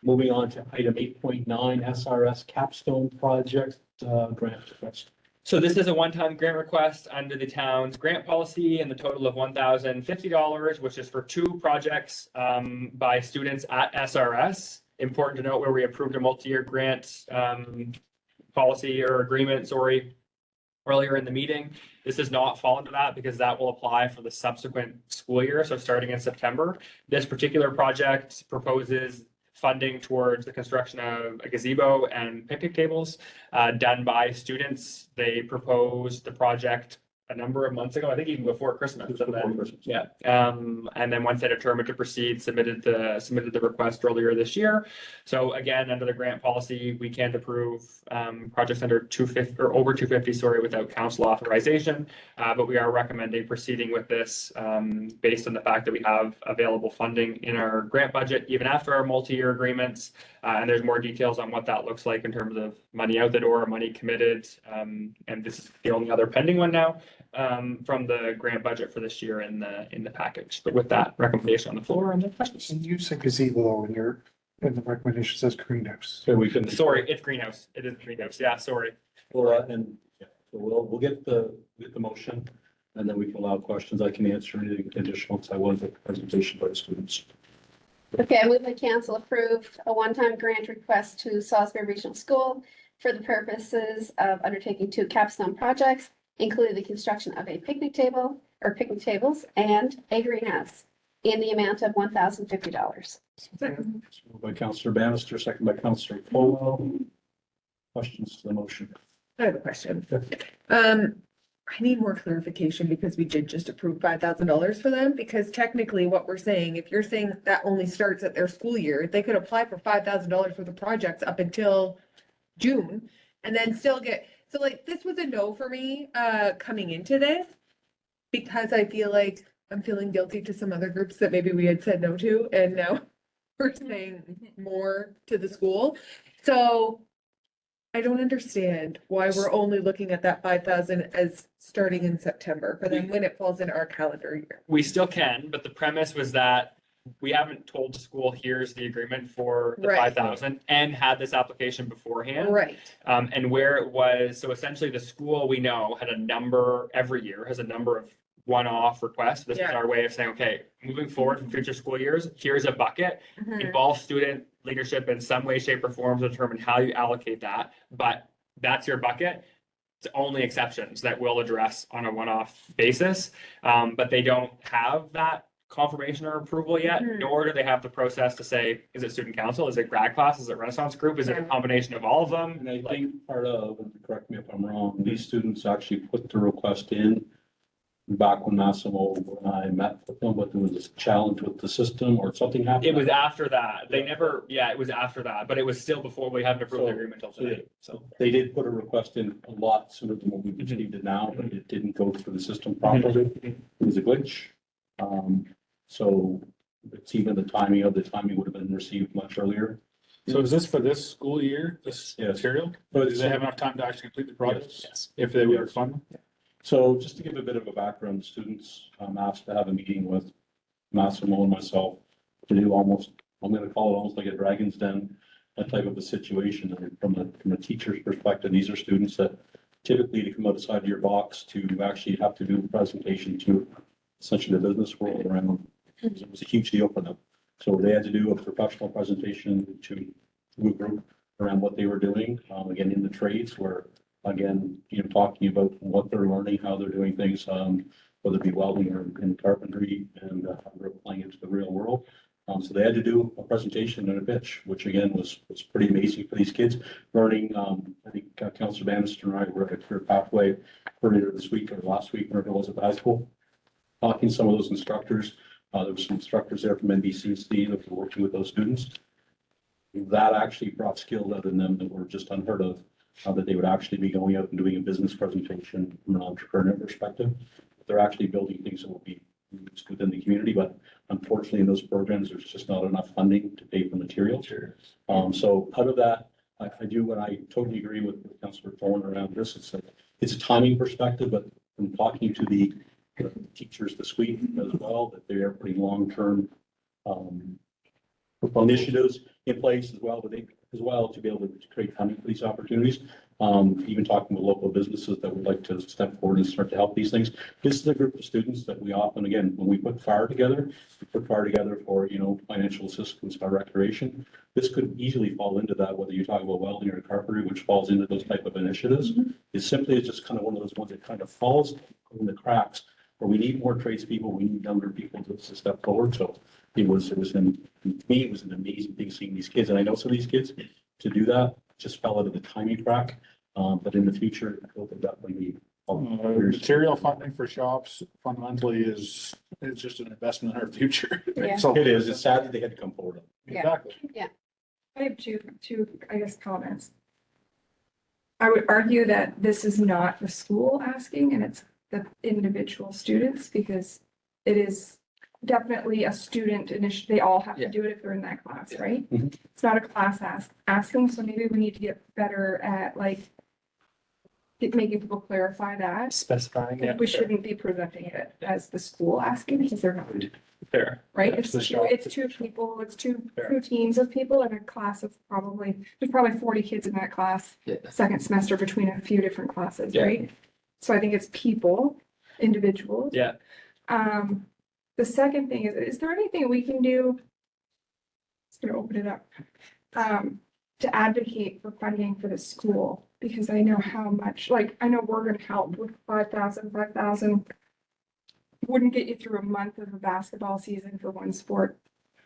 Moving on to item 8.9, SRS Capstone Project Grant Request. So this is a one-time grant request under the town's grant policy and the total of $1,050, which is for 2 projects by students at SRS. Important to note where we approved a multi-year grant policy or agreement, earlier in the meeting. This does not fall into that because that will apply for the subsequent school year, so starting in September. This particular project proposes funding towards the construction of a gazebo and picnic tables done by students. They proposed the project a number of months ago, I think even before Christmas. Just and before then- Christmas. Yeah, and then once they determined to proceed, submitted the request earlier this year. So again, under the grant policy, we can't approve projects under 250 or over 250, sorry, without council authorization. But we are recommending proceeding with this based on the fact that we have available funding in our grant budget, even after our multi-year agreements. And there's more details on what that looks like in terms of money out the door, money committed. And this is the only other pending one now from the grant budget for this year in the package. But with that recommendation on the floor, and the questions. And you said gazebo in the recommendation says greenhouse. So we can. Sorry, it's greenhouse. It is greenhouse. Yeah, sorry. Well, and yeah, so we'll get the motion and then we can allow questions. I can answer anything additional because I was at the presentation by the students. Okay, I move the council approve a one-time grant request to Salisbury Regional School for the purposes of undertaking 2 capstone projects, including the construction of a picnic table or picnic tables and a greenhouse in the amount of $1,050. Moved by Councillor Bannister, second by Councillor Colwell. Questions to the motion? I have a question. I need more clarification because we did just approve $5,000 for them, because technically what we're saying, if you're saying that only starts at their school year, they could apply for $5,000 for the projects up until June and then still get, so like, this was a no for me, coming into this. Because I feel like I'm feeling guilty to some other groups that maybe we had said no to, and now we're saying more to the school. So I don't understand why we're only looking at that 5,000 as starting in September, but then when it falls in our calendar year. We still can, but the premise was that we haven't told the school, here's the agreement for the Right. 5,000 and had this application beforehand. Right, And where it was, so essentially the school we know had a number every year, has a number of one-off requests. This was Yeah. our way of saying, okay, moving forward for future school years, here's a bucket. Mhm. Involve student leadership in some way, shape or form to determine how you allocate that, but that's your bucket. It's only exceptions that we'll address on a one-off basis. But they don't have that confirmation or approval yet, Mhm. nor do they have the process to say, is it student council? Is it grad class? Is it Renaissance group? Is it a Yeah. combination of all of them? And I Like, think part of, and correct me if I'm wrong, these students actually put the request in back when Massimo and I met with them, but there was a challenge with the system or something happened. it was after that. They Yeah. never, yeah, it was after that, but it was still before we haven't approved the So- agreement until So today. So. they did put a request in a lot sooner than what we've received it now, but it didn't go through the system properly. It was a glitch. So it's even the timing would have been received much earlier. So is this for this school year, this Yes. material? But Do they have enough time to actually complete the projects? Yes. If they were fun? So just to give a bit of a background, the students asked to have a meeting with Massimo and myself to do almost, I'm gonna call it almost like a Dragon's Den, that type of a situation. And from a teacher's perspective, these are students that typically to come outside of your box to actually have to do a presentation to essentially the business world around. It was a huge deal for them. So they had to do a professional presentation to a group around what they were doing, again, in the trades where, again, talking about what they're learning, how they're doing things, whether it be welding or in carpentry and how they're applying it to the real world. So they had to do a presentation and a pitch, which again was pretty amazing for these kids learning. I think Councillor Bannister and I were at Career Pathway earlier this week or last week, whenever it was at the high school, talking to some of those instructors. There were some instructors there from NBCC that were working with those students. That actually brought skills out in them that were just unheard of, that they would actually be going out and doing a business presentation from an entrepreneur perspective. They're actually building things that will be used within the community, but unfortunately in those programs, there's just not enough funding to pay for materials. So out of that, I do, and I totally agree with Councillor Thorne around this. It's a timing perspective, but from talking to the teachers this week as well, that they are putting long-term initiatives in place as well, but they as well to be able to create funding for these opportunities. Even talking with local businesses that would like to step forward and start to help these things. This is a group of students that we often, again, when we put FAR together, we put FAR together for, financial assistance or recreation. This could easily fall into that, whether you talk about welding or carpentry, which falls into those type of initiatives. It simply is just kind of one of those ones that kind of falls in the cracks where we need more tradespeople, we need younger people to step forward. So it was an amazing thing seeing these kids. And I know some of these kids to do that just fell out of the timing crack. But in the future, I hope that definitely Material funding for shops fundamentally is, it's just an investment in our future. Yeah. So It is, it's sad that they had to come forward. exactly. I have two, I guess, comments. I would argue that this is not the school asking and it's the individual students because it is definitely a student initiative. They all have to Yeah. do it if they're in that class, right? Mhm. It's not a class asking, so maybe we need to get better at like making people clarify that. Specifying, yeah. We shouldn't be presenting it as the school asking because they're not, Fair. right? Yeah, It's the shop. it's two people, it's two Fair. teams of people in a class of there's probably 40 kids in that class. Yeah. Second semester between a few different classes, Yeah. right? So I think it's people, individuals. Yeah. The second thing is there anything we can do? Just gonna open it up. To advocate for funding for the school, because I know how much, like, I know we're gonna help with 5,000. Wouldn't get you through a month of a basketball season for one sport.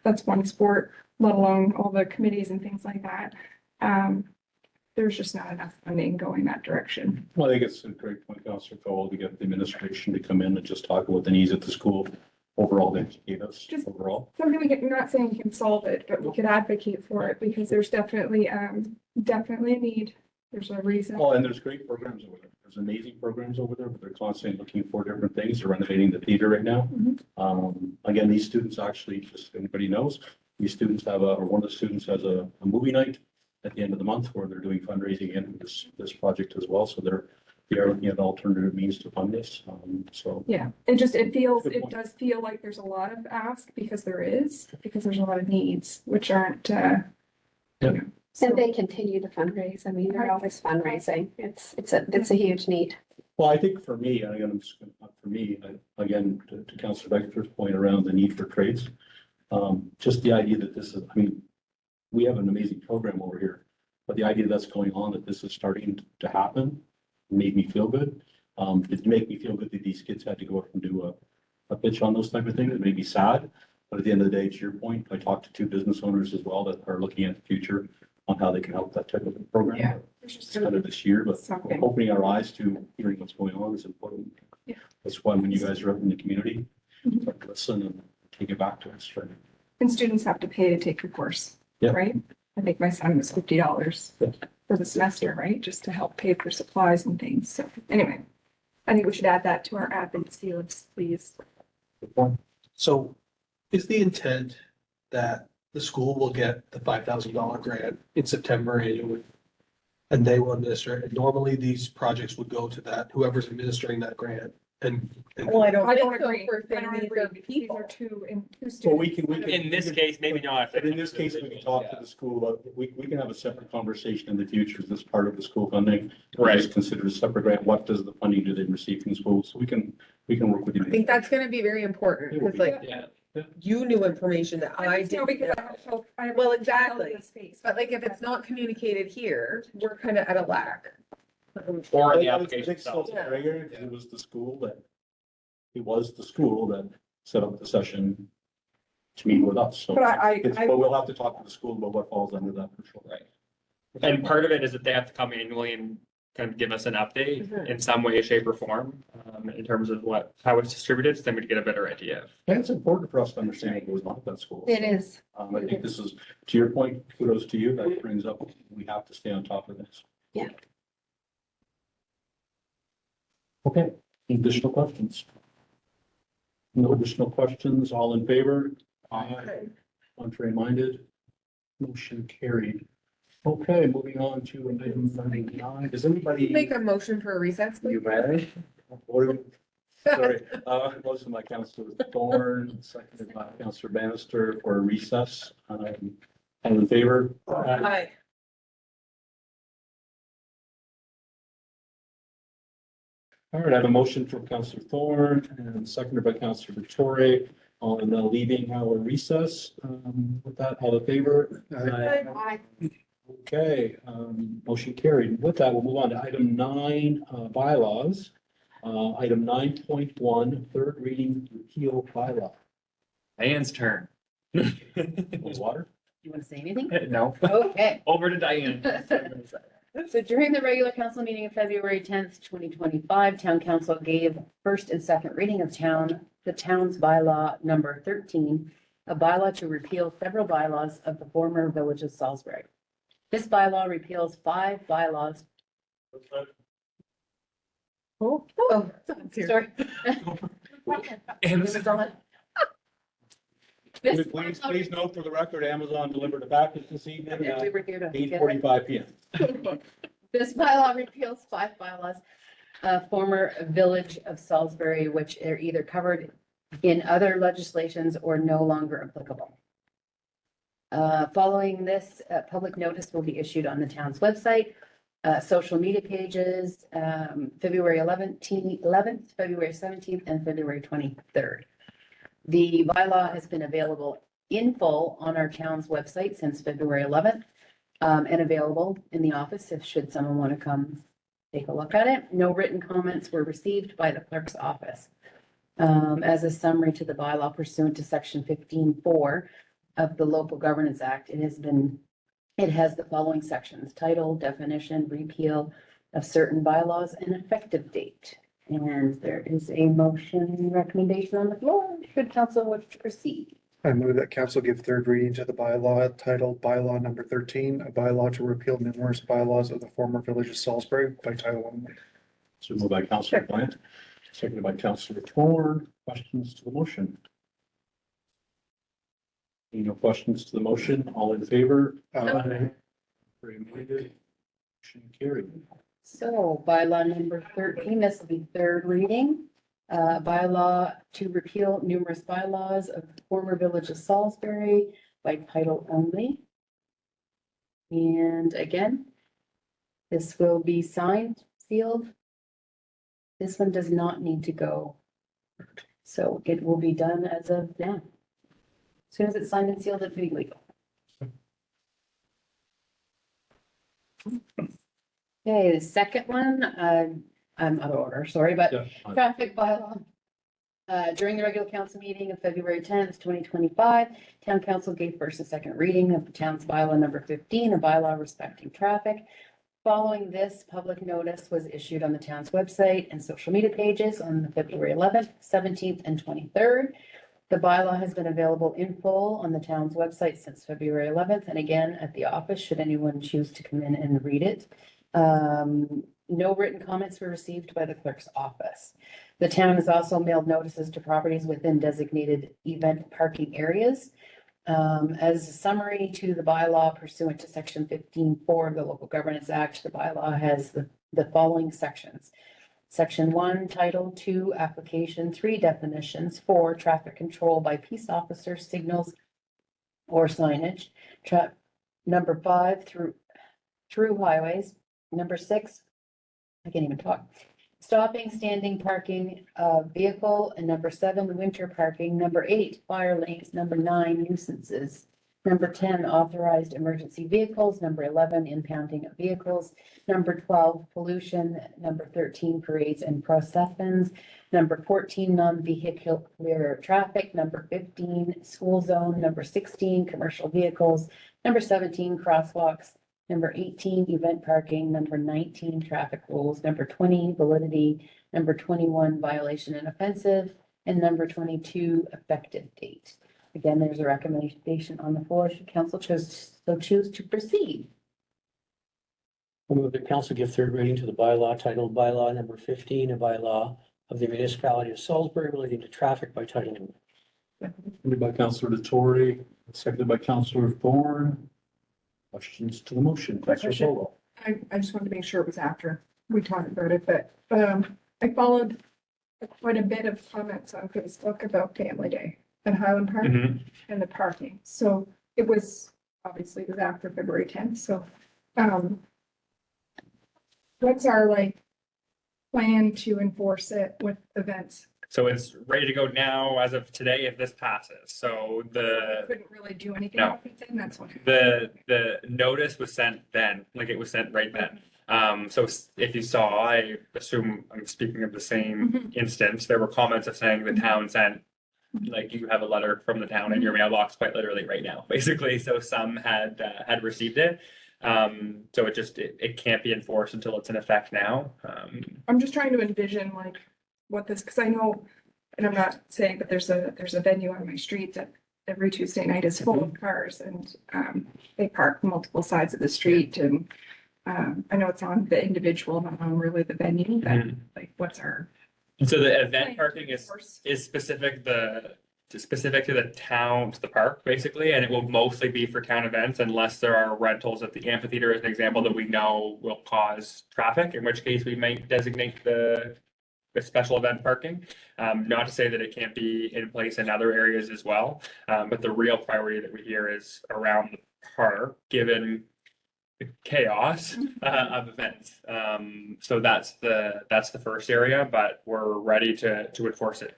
That's one sport, let alone all the committees and things like that. There's just not enough funding going that direction. Well, I think it's a great point, Councillor Cole, to get the administration to come in and just talk about the needs at the school overall, to educate us Just- overall. Something we can, I'm not saying we can solve it, but we could advocate for it because there's definitely, definitely a need. There's a reason. Oh, and there's great programs over there. There's amazing programs over there, but they're constantly looking for different things. They're renovating the theater right now. Again, these students actually, just so anybody knows, these students have or one of the students has a movie night at the end of the month where they're doing fundraising in this project as well. So they are looking at alternative means to fund this. So Yeah, it just, Good it point. does feel like there's a lot of ask because there's a lot of needs, which aren't, Yep. so- And they continue to fundraise. I mean, they're always fundraising. It's a huge need. Well, I think for me, and again, I'm just gonna, for me, again, to Councillor Dexter's point around the need for trades. Just the idea that this is, I mean, we have an amazing program over here, but the idea that's going on, that this is starting to happen, made me feel good. It made me feel good that these kids had to go up and do a pitch on those type of things. It made me sad. But at the end of the day, to your point, I talked to two business owners as well that are looking at the future on how they can help that type of program. Yeah. It's kind of this year, but Something. opening our eyes to hearing what's going on is important. Yeah. That's why when you guys are up in the community, Mhm. like, listen and take it back to us, right? And students have to pay to take your course, Yeah. right? I think my son was $50 Yeah. for the semester, right? Just to help pay for supplies and things. So anyway, I think we should add that to our advocacy list, please. Good point. So is the intent that the school will get the $5,000 grant in September annually? And they will administer it. And normally these projects would go to that, whoever's administering that grant and. Well, I don't I don't think so agree. for I don't these agree are because these people. are two students. Well, we can. In this case, maybe not. But in this case, we can talk to the school about, we can have a separate conversation in the future. Is this part of the school funding? Or Right. just consider a separate grant? What does the funding do they receive from schools? So we can work with you. I think that's gonna be very important, because like, Yeah. you knew information that I just know didn't because know. I have help. I have a Well, child in exactly. this space. But like, if it's not communicated here, we're kind of at a lack. Or in the I application think so, itself. Gregor, it was the school that set up the session to meet with us, so. But I, But we'll have to talk to the school about what falls under that for sure. Right. And part of it is that they have to come annually and kind of give us an update Mhm. in some way, shape or form, in terms of how it's distributed, so then we get a better idea. And it's important for us to understand what goes on at that school. It is. I think this is, to your point, kudos to you, that brings up, we have to stay on top of this. Yeah. Okay, additional questions? No additional questions, all in favor? Aye. Contrary minded? Motion carried. Okay, moving on to item 99. Does anybody? Make a motion for a recess, please. You may. Sorry, motion by Councillor Thorne, seconded by Councillor Bannister for recess. All in favor? Aye. All right, I have a motion from Councillor Thorne and seconded by Councillor Vittori on leaving our recess. With that, all in favor? Aye. Okay, motion carried. With that, we'll move on to item 9, bylaws. Item 9.1, third reading repeal bylaw. Diane's turn. Water? You want to say anything? No, Okay. over to Diane. So during the regular council meeting of February tenth, 2025, town council gave first and second reading of the town's bylaw number 13, a bylaw to repeal several bylaws of the former village of Salisbury. This bylaw repeals 5 bylaws. Oh, sorry. This Please, bylaw- please note for the record, Amazon delivered a package this evening Yeah, we at were here to get it. 8:45 PM. This bylaw repeals 5 bylaws, former village of Salisbury, which are either covered in other legislations or no longer applicable. Following this, public notice will be issued on the town's website, social media pages, February 11th, February 17th, and February 23rd. The bylaw has been available in full on our town's website since February 11th, and available in the office if should someone want to come take a look at it. No written comments were received by the clerk's office. As a summary to the bylaw pursuant to section 15(4) of the Local Governance Act, it has the following sections: title, definition, repeal of certain bylaws, and effective date. And there is a motion recommendation on the floor. Should council wish to proceed? I move that council give third reading to the bylaw titled bylaw number 13, a bylaw to repeal numerous bylaws of the former village of Salisbury by title only. So moved by Councillor Plant, seconded by Councillor Thorne. Questions to the motion? Any no questions to the motion? All in favor? Aye. Very minded. Motion carried. So bylaw number 13, this will be third reading. Bylaw to repeal numerous bylaws of the former village of Salisbury by title only. And again, this will be signed, sealed. This one does not need to go. So it will be done as of now. As soon as it's signed and sealed, it'll be legal. Okay, the second one, I'm out of order, sorry, but Yeah. traffic bylaw. During the regular council meeting of February 10th, 2025, town council gave first and second reading of the town's bylaw number 15, a bylaw respecting traffic. Following this, public notice was issued on the town's website and social media pages on the February 11th, 17th, and 23rd. The bylaw has been available in full on the town's website since February 11th, and again at the office, should anyone choose to come in and read it. No written comments were received by the clerk's office. The town has also mailed notices to properties within designated event parking areas. As a summary to the bylaw pursuant to section 15(4) of the Local Governance Act, the bylaw has the following sections. Section 1, title, 2, application, 3, definitions, 4, traffic control by peace officers, signals, or signage. Number 5, through highways. Number 6, I can't even talk. Stopping, standing, parking, vehicle, and number 7, winter parking. Number 8, fire lanes. Number 9, nuisances. Number 10, authorized emergency vehicles. Number 11, impounding of vehicles. Number 12, pollution. Number 13, parades and processions. Number 14, non-vehicular traffic. Number 15, school zone. Number 16, commercial vehicles. Number 17, crosswalks. Number 18, event parking. Number 19, traffic rules. Number 20, validity. Number 21, violation and offensive. And number 22, effective date. Again, there's a recommendation on the floor. Should council choose to proceed? I move that council give third reading to the bylaw titled bylaw number 15, a bylaw of the municipality of Salisbury relating to traffic by title only. Moved by Councillor Dottori, seconded by Councillor Thorne. Questions to the motion? Councillor Solo. I just wanted to make sure it was after we talked about it, but I followed quite a bit of comments on Facebook about Family Day at Highland Park and the parking. So it was, obviously it was after February 10th, so what's our plan to enforce it with events? So it's ready to go now as of today if this passes. So Couldn't really do anything No. about it then, that's what. the notice was sent then, like it was sent right then. So if you saw, I assume I'm speaking of the same instance, there were comments of saying the town sent, like you have a letter from the town in your mailbox quite literally right now, basically. So some had received it. So it can't be enforced until it's in effect now. I'm just trying to envision like what this, because I know, and I'm not saying, but there's a venue on my street that every Tuesday night is full of cars and they park multiple sides of the street and I know it's on the individual, not on really the venue, but like what's our. And so the event parking plan to is enforce- specific to the town, to the park, basically, and it will mostly be for town events unless there are rentals at the amphitheater as an example that we know will cause traffic, in which case we might designate the special event parking. Not to say that it can't be in place in other areas as well, but the real priority that we hear is around the park, given the chaos of events. So that's the first area, but we're ready to enforce it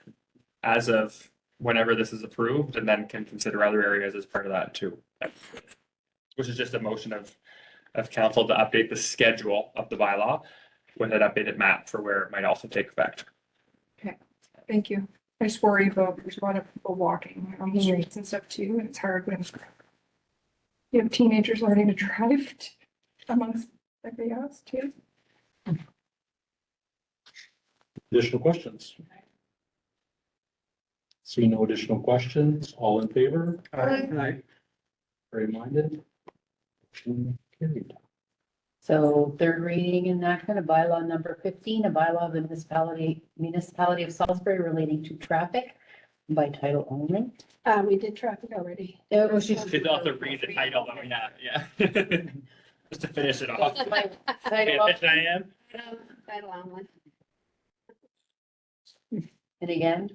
as of whenever this is approved, and then can consider other areas as part of that too. Which is just a motion of council to update the schedule of the bylaw with an updated map for where it might also take effect. Thank you. I just worry about, there's a lot of people walking on the streets and stuff too, and it's hard when you have teenagers learning to drive amongst everybody else too. Additional questions? See no additional questions, all in favor? Aye. Very minded? Motion carried. So third reading enactment of bylaw number 15, a bylaw of the municipality of Salisbury relating to traffic by title only. We did traffic already. Oh, Should also read the title though, yeah. Just to finish it off. My Pay title attention, I am. Title only. And again,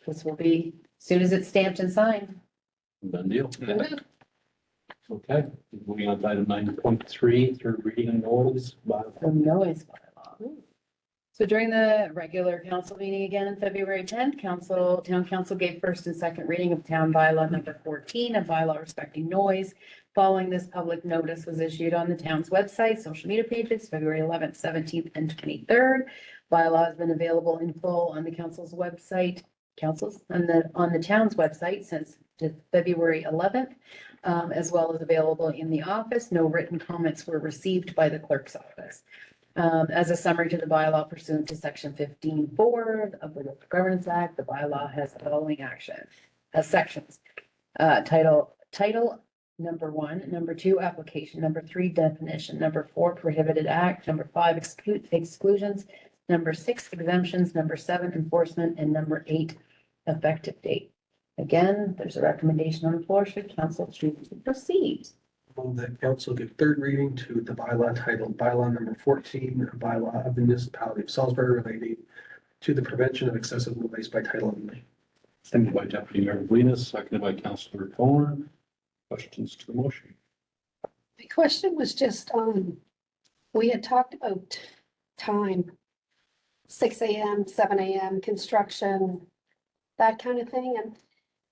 this will be, as soon as it's stamped and signed. Done deal. Okay, moving on to item 9.3, third reading and noise by. The noise bylaw. So during the regular council meeting again on February 10th, town council gave first and second reading of town bylaw number 14, a bylaw respecting noise. Following this, public notice was issued on the town's website, social media pages, February 11th, 17th, and 23rd. Bylaw has been available in full on the council's website, on the town's website since February 11th. As well as available in the office. No written comments were received by the clerk's office. As a summary to the bylaw pursuant to section 15(4) of the Local Governance Act, the bylaw has the following sections. Title number 1, number 2, application, number 3, definition, number 4, prohibited act, number 5, exclusions, number 6, exemptions, number 7, enforcement, and number 8, effective date. Again, there's a recommendation on the floor. Should council choose to proceed? Move that council give third reading to the bylaw titled bylaw number 14, a bylaw of the municipality of Salisbury relating to the prevention of excessive noise by title only. Seconded by Deputy Mayor Blinas, seconded by Councillor Thorne. Questions to the motion? My question was just on, we had talked about time, 6 a.m., 7 a.m., construction, that kind of thing. And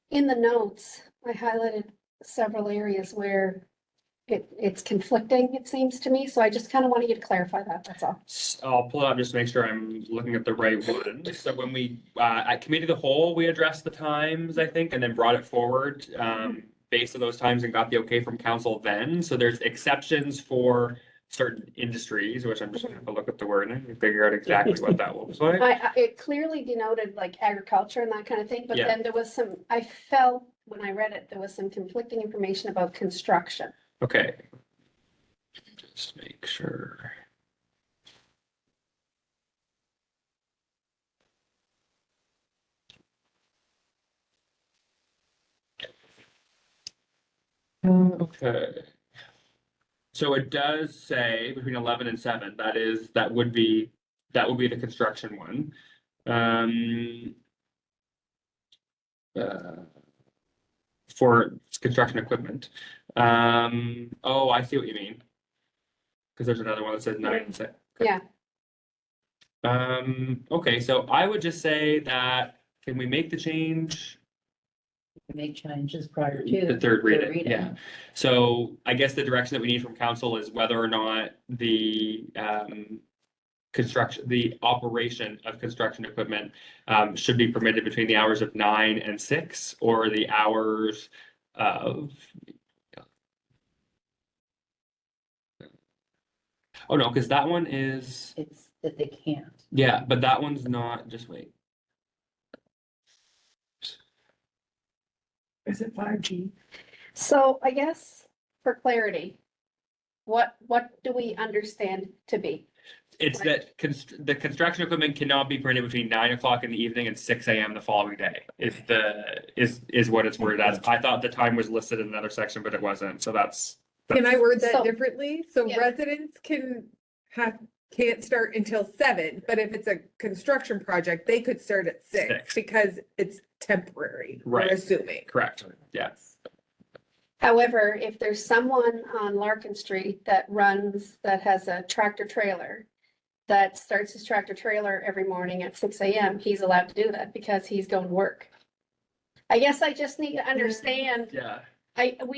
in the notes, I highlighted several areas where it's conflicting, it seems to me. So I just kind of wanted you to clarify that, that's all. I'll pull it up just to make sure I'm looking at the right one. So when we, at committee of the whole, we addressed the times, I think, and then brought it forward based on those times and got the okay from council then. So there's exceptions for certain industries, which I'm just gonna have to look at the wording and figure out exactly what that looks like. It clearly denoted like agriculture and that kind of thing, but Yeah. then there was some, I felt when I read it, there was some conflicting information about construction. Okay. Just make sure. Okay. So it does say between 11 and 7, that would be the construction one. For construction equipment. Oh, I see what you mean. Because there's another one that says 9 and 6. Yeah. Okay, so I would just say that, can we make the change? Make changes prior to. The third reading, yeah. So I guess the direction that we need from council is whether or not the the operation of construction equipment should be permitted between the hours of 9 and 6 or the hours of Oh, no, because that one is, It's that they can't. yeah, but that one's not, just wait. Is it 5G? So I guess for clarity, what do we understand to be? It's that the construction equipment cannot be printed between 9 o'clock in the evening and 6 a.m. the following day, is what it's worded as. I thought the time was listed in another section, but it wasn't, so that's. Can I word that So- differently? So Yeah. residents can't start until 7, but if it's a construction project, they could start at 6 6. because it's temporary, we're Right. assuming. Correct, yes. However, if there's someone on Larkin Street that has a tractor trailer that starts his tractor trailer every morning at 6 a.m., he's allowed to do that because he's going to work. I guess I just need to understand, Yeah. I feel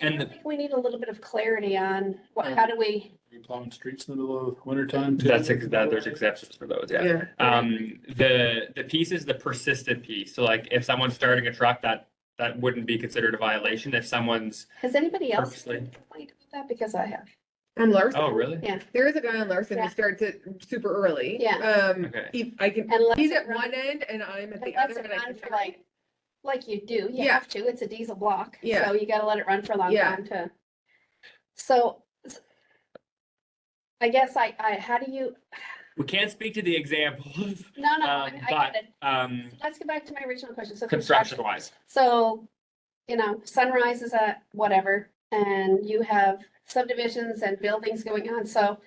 And the- like we need a little bit of clarity on how do we, You plowing streets in the middle of winter time too? There's exceptions for those, yeah. The piece is the persistent piece, so like if someone's starting a truck, that wouldn't be considered a violation if someone's has anybody else purposely. complained about that? Because I have. On Larson? Oh, really? Yeah. There is a guy on Larson Yeah. who starts it super early. Yeah. Okay. I can, Unless he's it at runs- one end and I'm at the Unless other, it but I runs can. for like you do, you Yeah. have to, it's a diesel block, Yeah. so you gotta let it run for a long Yeah. time to. So. I guess how do you, We can't speak to the examples, no, I but, get it. Let's go back to my original question, so construction construction, wise, so, sunrise is at whatever, and you have subdivisions and buildings going on, so.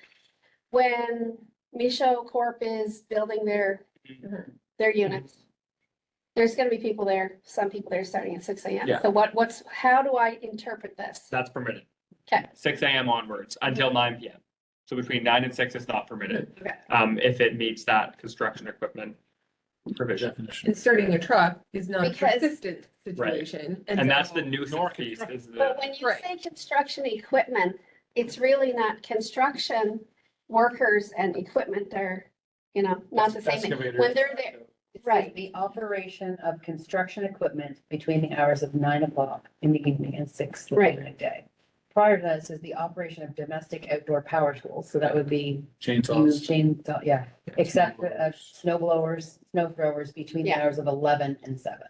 When Micho Corp is building their units. There's gonna be people there, some people there starting at 6 a.m. Yeah. So how do I interpret this? that's permitted. Okay. 6 a.m. onwards until 9 p.m. So between 9 and 6 is not permitted. Okay. If it meets that construction equipment provision. Definition. And starting a truck is not a Because- persistent situation. And that's the so- nuisance piece is But the, when you Right. say construction equipment, it's really not construction workers and equipment are, not the same thing. Excavator. When they're there, It says Right. The operation of construction equipment between the hours of 9 o'clock in the evening and 6 the Right. following day. Prior to that, it says the operation of domestic outdoor power tools, so that would be Chainsaws. chainsaw, yeah, except snow blowers, snow throwers between the Yeah. hours of 11 and 7.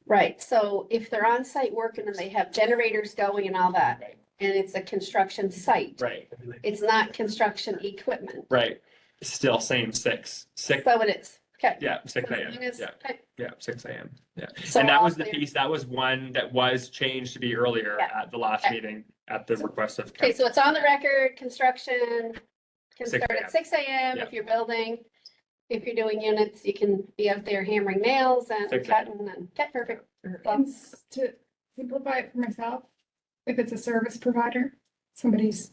right, so if they're on site working and they have generators going and all that, and it's a construction site, right, it's not construction equipment. right. Still same 6, So it is, okay. yeah, 6 So as a.m. long as- Yeah, okay. yeah, 6 a.m. Yeah. So And that all was the clear. piece, that was one that was changed to be earlier Yeah. at the last Okay. meeting at the request of Okay, so council. it's on the record, construction can 6 start a.m. at 6 a.m. Yeah. if you're building. If you're doing units, you can be out there hammering nails and 6 a.m. cutting and, okay, perfect. And to simplify it for myself, if it's a service provider, somebody's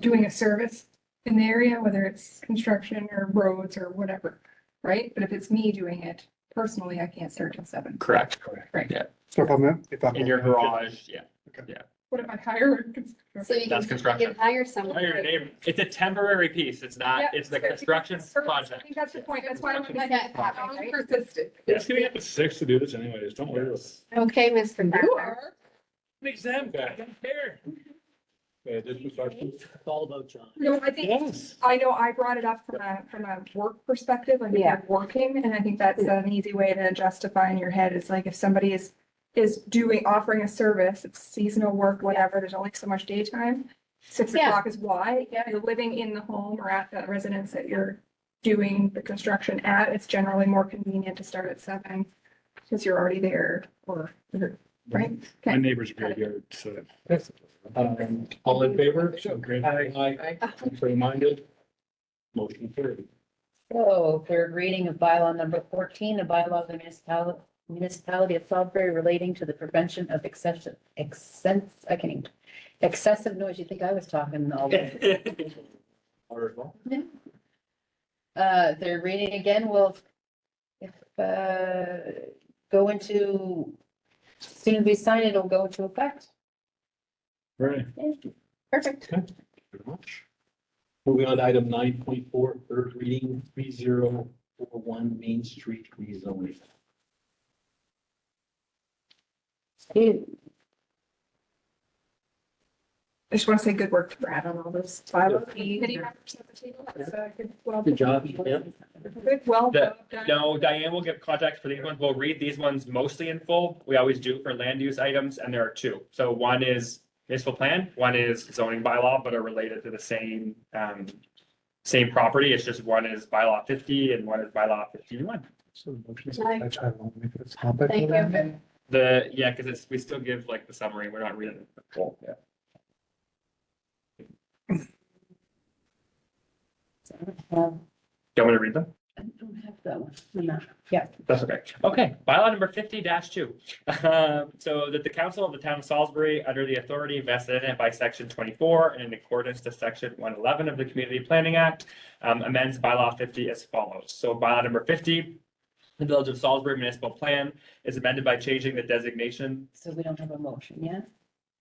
doing a service in the area, whether it's construction or roads or whatever, right? But if it's me doing it personally, I can't start till 7. Correct. So if I'm. In your garage, yeah. What if I hire a So construction? you That's can, you construction. can hire someone. Hire your neighbor. It's a temporary piece. It's not, Yeah, it's the so I think construction that's the service. I project. think that's the point. That's why I'm. Okay. Persistent. We're just gonna get up at 6 to do this anyways, don't worry about it. Okay, Mr. You Farmer. are. Makes them, I don't care. Okay, this is question. It's all about John. No, I think, Yes. I know I brought it up from a work perspective, like if Yeah. you're working, and I think that's an easy way to justify in your head. It's like if somebody is offering a service, it's seasonal work, whatever, there's only so much daytime. 6 Yeah. o'clock is why, if you're living in the home or at the residence that you're doing the construction at, it's generally more convenient to start at 7. Because you're already there, right? My Okay. neighbor's graveyard, so. All in favor? Aye. Contrary minded. Motion carried. So third reading of bylaw number 14, a bylaw of the municipality of Salisbury relating to the prevention of excessive noise. You think I was talking all day? Third reading again will go into, as soon as we sign it, it'll go into effect. Right. Perfect. Very much. Moving on to item 9.4, third reading, 3041 Main Street rezoning. I just want to say good work to Brad on all those bylaws. Committee members at the table. That's good. Well, Good job. Yeah. good, well The- done. No, Diane will give context for these ones. We'll read these ones mostly in full. We always do for land use items, and there are two. So one is municipal plan, one is zoning bylaw, but are related to the same property. It's just one is bylaw 50 and one is bylaw 51. So the motion is Aye. by title only, but it's not by. Thank vote. you. Yeah, because we still give like the summary. We're not reading it in full. Yeah. Um, Do you want me to read them? I don't have that one. No. Yeah. That's okay. Okay, bylaw number 50-2. So that the council of the town of Salisbury, under the authority vested in it by section 24 and in accordance to section 111 of the Community Planning Act, amends bylaw 50 as follows. So bylaw number 50, the Village of Salisbury Municipal Plan is amended by changing the designation. So we don't have a motion yet?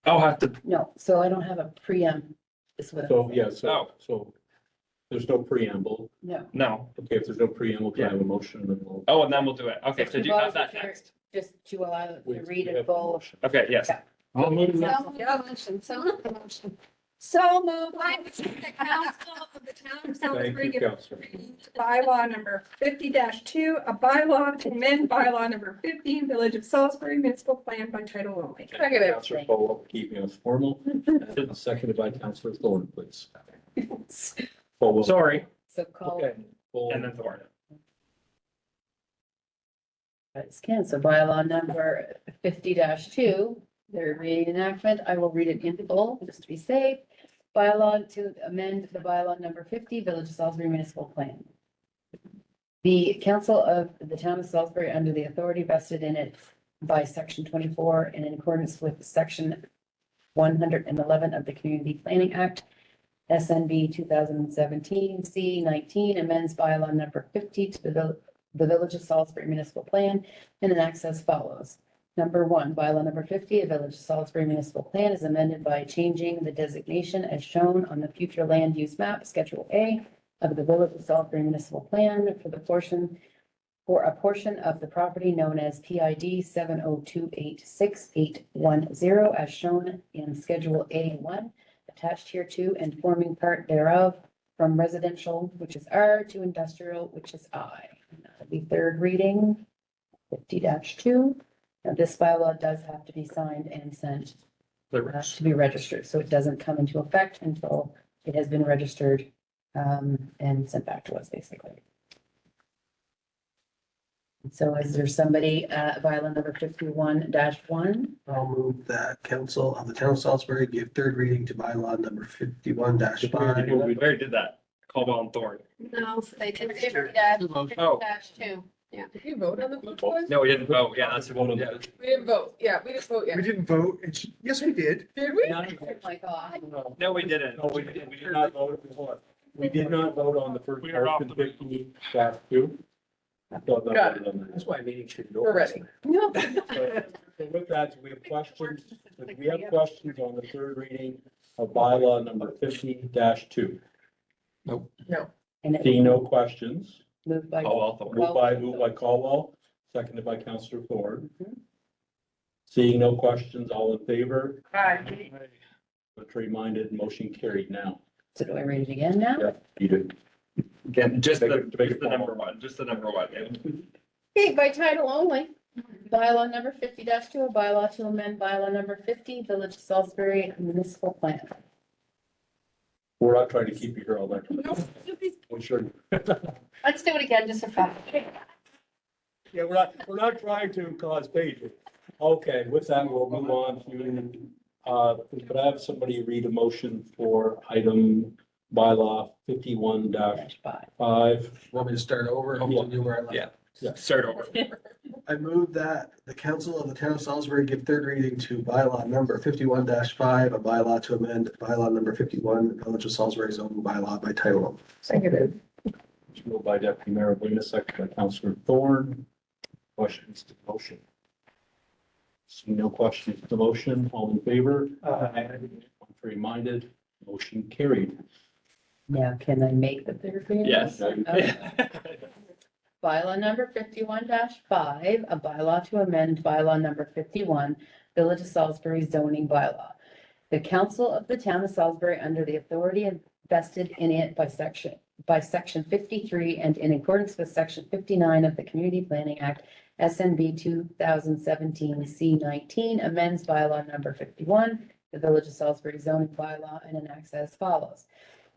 I'll have to, No, so I don't have a preempt. Is what I'm So, saying. yeah, Oh. so there's no preamble. No, no. Okay, if there's no preamble, can I have a motion and then we'll. Oh, and then we'll do it. Okay, so do you have that text? just to allow it we- to we read have in a full. motion. Okay, yes. I'll move that. So moved. I would say the council of the town of Thank Salisbury you, give Counselor. bylaw number 50-2, a bylaw to amend bylaw number 15, Village of Salisbury Municipal Plan by title only. Seconded. Counselor Folwell, keeping us formal. And seconded by Counselor Thorne, please. Folwell. Sorry. So call. Okay. Full- And then Thorne. It's cancelled. Bylaw number 50-2, third reading enactment. I will read it in full, just to be safe. Bylaw to amend the bylaw number 50, Village of Salisbury Municipal Plan. The council of the town of Salisbury, under the authority vested in it by section 24 and in accordance with section 111 of the Community Planning Act, SNB 2017 C19, amends bylaw number 50 to the Village of Salisbury Municipal Plan and enacts as follows. Number 1, bylaw number 50, a Village of Salisbury Municipal Plan is amended by changing the designation as shown on the future land use map, Schedule A of the Village of Salisbury Municipal Plan for a portion of the property known as PID 70286-810 as shown in Schedule A1 attached hereto and forming part thereof from residential, which is R, to industrial, which is I. And that'll be third reading, 50-2. Now, this bylaw does have to be signed and sent to be registered, so it doesn't come into effect until it has been registered and sent back to us, basically. So is there somebody, bylaw number 51-1? I'll move that council of the town of Salisbury give third reading to bylaw number 51-5. We already did that. Caldwell and Thorne. No, so they did 50-2. Did you vote on the first one? No, we didn't vote. Yeah, that's the Vote on yeah. that. We didn't vote. Yeah, we didn't vote yet. We didn't vote. Yes, we did. Did we? Oh my God. No, we didn't. No, we did not vote before. We did not vote on the first. We are off motion, the- 50-2. I thought that Got was on there. That's why meeting should go. We're ready. So with that, do we have questions? Do we have questions on the third reading of bylaw number 50-2? And it Seeing no questions, moved by. Caldwell, Thorne. moved by Caldwell, seconded by Counselor Thorne. Seeing no questions, all in favor? Aye. Contrary minded, motion carried now. So do I read it again now? Yeah, you do. Again, just Make the, it- make it just the number formal. one, just the number one. Okay, by title only. Bylaw number 50-2, a bylaw to amend bylaw number 50, Village of Salisbury Municipal Plan. We're not trying to keep you here all night. We sure. Let's do it again, just for fun. Yeah, we're not trying to cause pain. Okay, with that, we'll move on to, could I have somebody read a motion for item bylaw 51-5? Want me to start over? and continue where I left? Yeah. Yeah. Start over. I move that the council of the town of Salisbury give third reading to bylaw number 51-5, a bylaw to amend bylaw number 51, Village of Salisbury zoning bylaw by title only. Seconded. Moved by Deputy Mayor Buena, second by Councillor Thorne. Questions to the motion? See no questions to the motion, all in favor? Contrary minded, motion carried. Now, can I make the third reading? Yes. Okay. Bylaw number 51-5, a bylaw to amend bylaw number 51, Village of Salisbury zoning bylaw. The council of the town of Salisbury, under the authority vested in it by section 53 and in accordance with section 59 of the Community Planning Act, SNB 2017 C19, amends bylaw number 51, the Village of Salisbury zoning bylaw, and enacts as follows.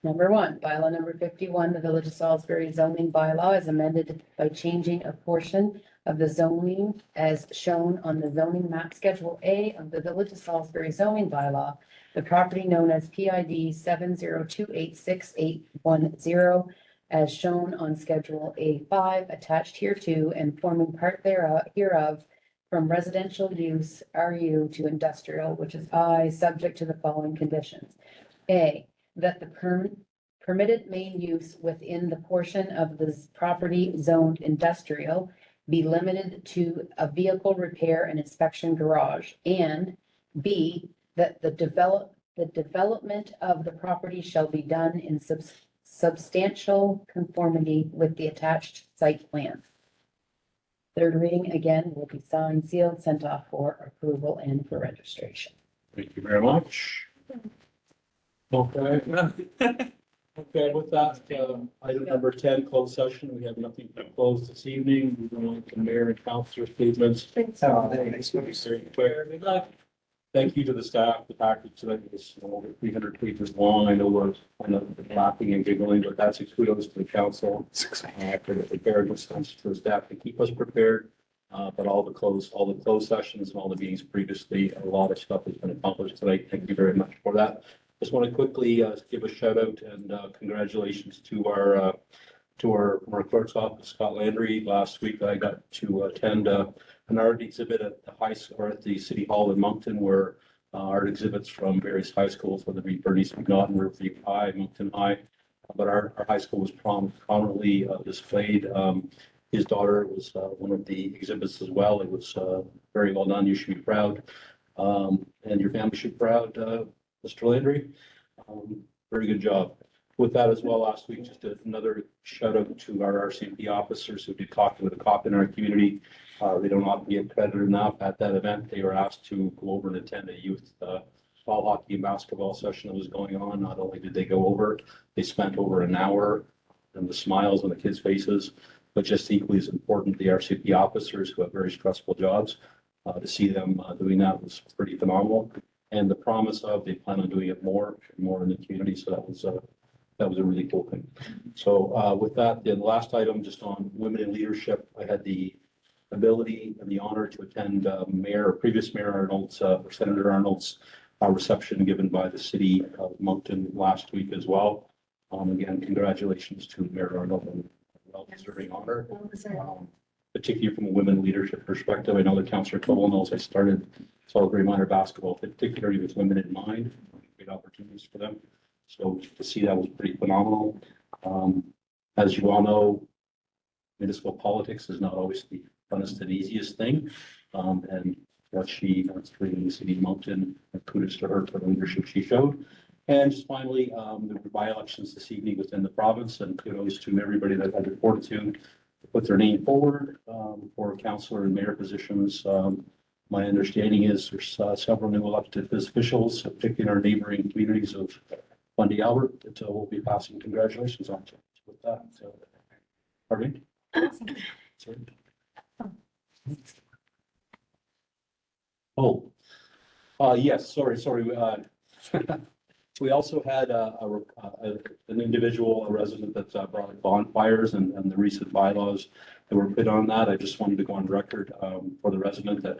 Number 1, bylaw number 51, the Village of Salisbury zoning bylaw is amended by changing a portion of the zoning as shown on the zoning map schedule A of the Village of Salisbury zoning bylaw, the property known as PID 702868110, as shown on schedule A5 attached hereto and forming part hereof from residential use RU to industrial, which is I, subject to the following conditions. A, that the permitted main use within the portion of this property zoned industrial be limited to a vehicle repair and inspection garage, and B, that the development of the property shall be done in substantial conformity with the attached site plan. Third reading again will be signed, sealed, sent off for approval and for registration. Thank you very much. Okay. Okay, with that, item number 10, closed session. We have nothing to close this evening. We're going to mayor and councilor statements. Very quick. Thank you to the staff. The package tonight was over 300 pages long. I know we're kind of laughing and giggling, but that's kudos to the council for the preparedness for the staff to keep us prepared. But all the closed sessions and all the meetings previously, a lot of stuff has been accomplished tonight. Thank you very much for that. Just want to quickly give a shout out and congratulations to our clerk's office, Scott Landry. Last week I got to attend an art exhibit at the high school, or at the City Hall in Moncton, where art exhibits from various high schools, whether it be Bernice McNaughton, Riverview High, Moncton High. But our high school was prominently displayed. His daughter was one of the exhibits as well. It was very well done. You should be proud. And your family should be proud, Mr. Landry. Very good job. With that as well, last week, just another shout out to our RCMP officers who did Coffee with a Cop in our community. They don't often get credited enough. At that event, they were asked to go over and attend a youth ball hockey and basketball session that was going on. Not only did they go over, they spent over an hour, and the smiles on the kids' faces, but just equally as important, the RCMP officers who have very stressful jobs, to see them doing that was pretty phenomenal. And the promise of they plan on doing it more in the community. So that was a really cool thing. So with that, the last item just on women in leadership, I had the ability and the honor to attend previous Mayor Arnold's, or Senator Arnold's reception given by the city of Moncton last week as well. Again, congratulations to Mayor Arnold and well-deserving honor. Particularly from a women leadership perspective. I know that Councillor Cole knows I started Salisbury Minor basketball, particularly with women in mind, great opportunities for them. So to see that was pretty phenomenal. As you all know, municipal politics is not always the funnest and easiest thing. And what she wants to in the city of Moncton, kudos to her for the leadership she showed. And just finally, there were by-elections this evening within the province, and kudos to everybody that I reported to put their name forward for councillor and mayor positions. My understanding is there's several new elected officials, particularly in our neighboring communities of Bundy Albert, that we'll be passing congratulations on to. With that, pardon me? Sorry. Oh, yes, sorry. We also had an individual, a resident that brought bonfires and the recent bylaws that were put on that. I just wanted to go on record for the resident that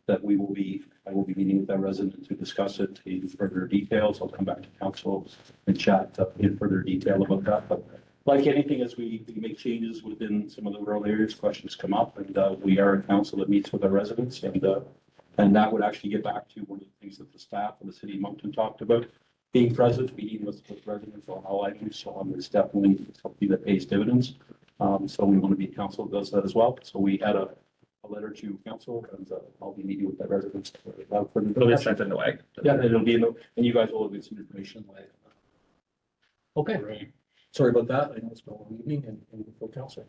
I will be meeting with that resident to discuss it in further details. I'll come back to council and chat in further detail about that. But like anything, as we make changes within some of the rural areas, questions come up, and we are a council that meets with our residents, and that would actually get back to one of the things that the staff of the city of Moncton talked about. Being present, meeting with residents on all items, so it's definitely something that pays dividends. So we want to be a council that does that as well. So we had a letter to council, and I'll be meeting with the residents. It'll be sent in the way. Yeah, it'll be and you guys will get some information. Okay, Right. sorry about that. I know it's been a long evening and for council.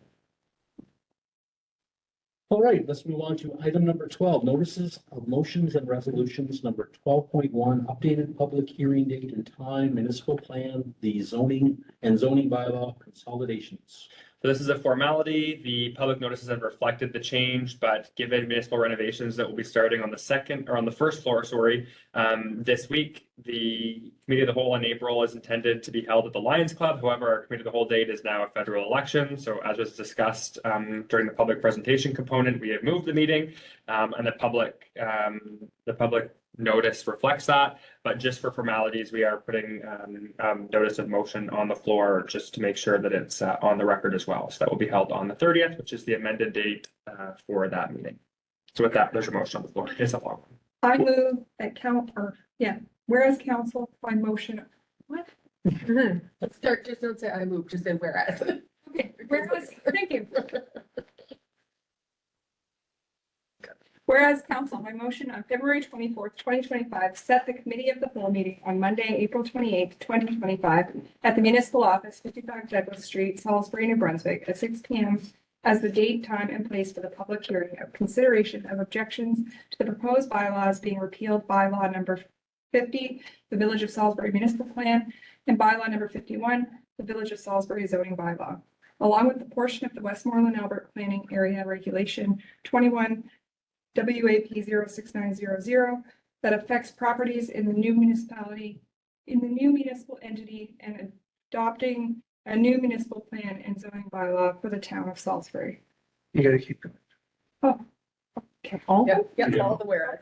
All right, let's move on to item number 12, notices of motions and resolutions. Number 12.1, updated public hearing date and time, municipal plan, the zoning bylaw consolidations. So this is a formality. The public notices have reflected the change, but given municipal renovations that will be starting on the first floor, this week, the committee of the whole in April is intended to be held at the Lions Club. However, our committee of the whole date is now a federal election. So as was discussed during the public presentation component, we have moved the meeting, and the public notice reflects that. But just for formalities, we are putting notice of motion on the floor just to make sure that it's on the record as well. So that will be held on the 30th, which is the amended date for that meeting. So with that, there's a motion on the floor. It's a long one. I move that whereas council by motion. What? Let's start, just don't say I move, just say whereas. Okay, thank you. Whereas council by motion on February 24th, 2025, set the committee of the whole meeting on Monday, April 28th, 2025 at the municipal office, 55 Douglas Street, Salisbury, New Brunswick at 6 p.m. as the date, time, and place for the public hearing of consideration of objections to the proposed bylaws being repealed bylaw number 50, the Village of Salisbury Municipal Plan, and bylaw number 51, the Village of Salisbury zoning bylaw, along with the portion of the Westmoreland Albert Planning Area Regulation 21 WAP 06900 that affects properties in the new municipal entity and adopting a new municipal plan and zoning bylaw for the town of Salisbury. You gotta keep going. Okay. All the whereas.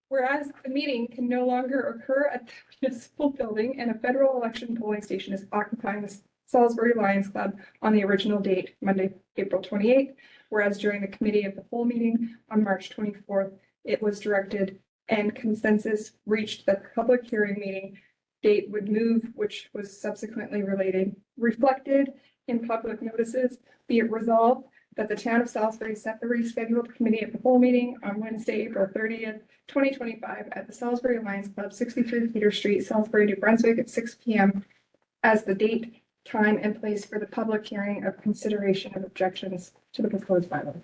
Whereas the meeting can no longer occur at the municipal building and a federal election polling station is occupying the Salisbury Lions Club on the original date, Monday, April 28th. Whereas during the committee of the whole meeting on March 24th, it was directed and consensus reached that the public hearing meeting date would move, which was subsequently reflected in public notices. Be it resolved that the town of Salisbury set the rescheduled committee of the whole meeting on Wednesday, April 30th, 2025 at the Salisbury Lions Club, 63 Peter Street, Salisbury, New Brunswick at 6 p.m. as the date, time, and place for the public hearing of consideration of objections to the proposed bylaw.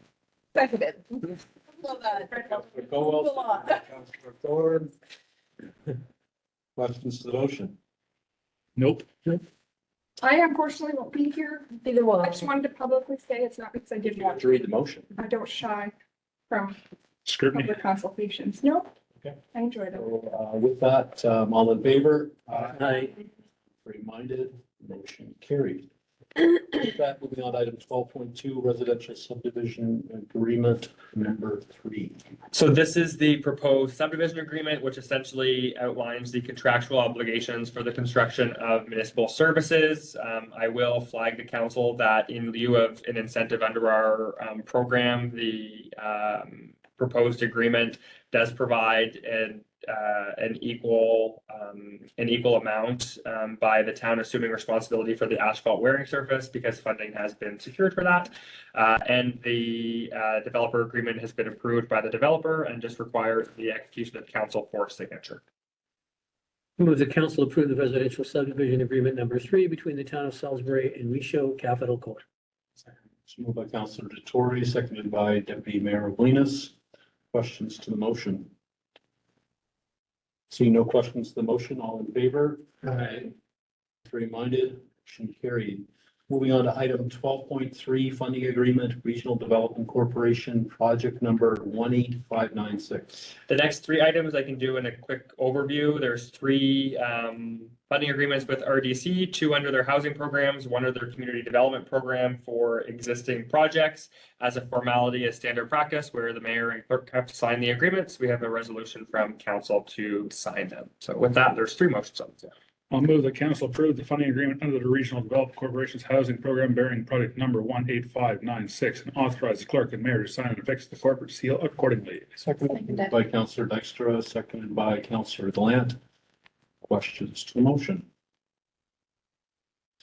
Seconded. Love that. Councilor Thorne. Questions to the motion? Nope. I unfortunately won't be here. Either I just wanted to publicly say it's not because I didn't You have want to read the motion. I don't shy from Scrutiny. public consultations. No. Okay. I enjoyed it. So, with that, all in favor? Aye. Reminded, motion carried. With that, moving on to item 12.2, residential subdivision agreement number 3. So this is the proposed subdivision agreement, which essentially outlines the contractual obligations for the construction of municipal services. I will flag the council that in lieu of an incentive under our program, the proposed agreement does provide an equal amount by the town assuming responsibility for the asphalt wearing surface because funding has been secured for that. And the developer agreement has been approved by the developer and just requires the execution of council for signature. Move the council approve the residential subdivision agreement number 3 between the town of Salisbury and Wisho Capital Corp. It's moved by Councilor Detour, seconded by Deputy Mayor Oblinus. Questions to the motion? Seeing no questions to the motion, all in favor? Aye. Reminded, motion carried. Moving on to item 12.3, funding agreement, Regional Development Corporation, project number 18596. The next 3 items I can do in a quick overview. There's 3 funding agreements with RDC, 2 under their housing programs, 1 under their community development program for existing projects. As a formality, as standard practice, where the mayor and clerk have to sign the agreements, we have a resolution from council to sign them. So with that, there's 3 motions on the table. I'll move the council approve the funding agreement under the Regional Development Corporation's housing program bearing project number 18596 and authorize the clerk and mayor to sign and affix the corporate seal accordingly. Moved by Councilor Dykstra, seconded by Councilor Glant. Questions to the motion?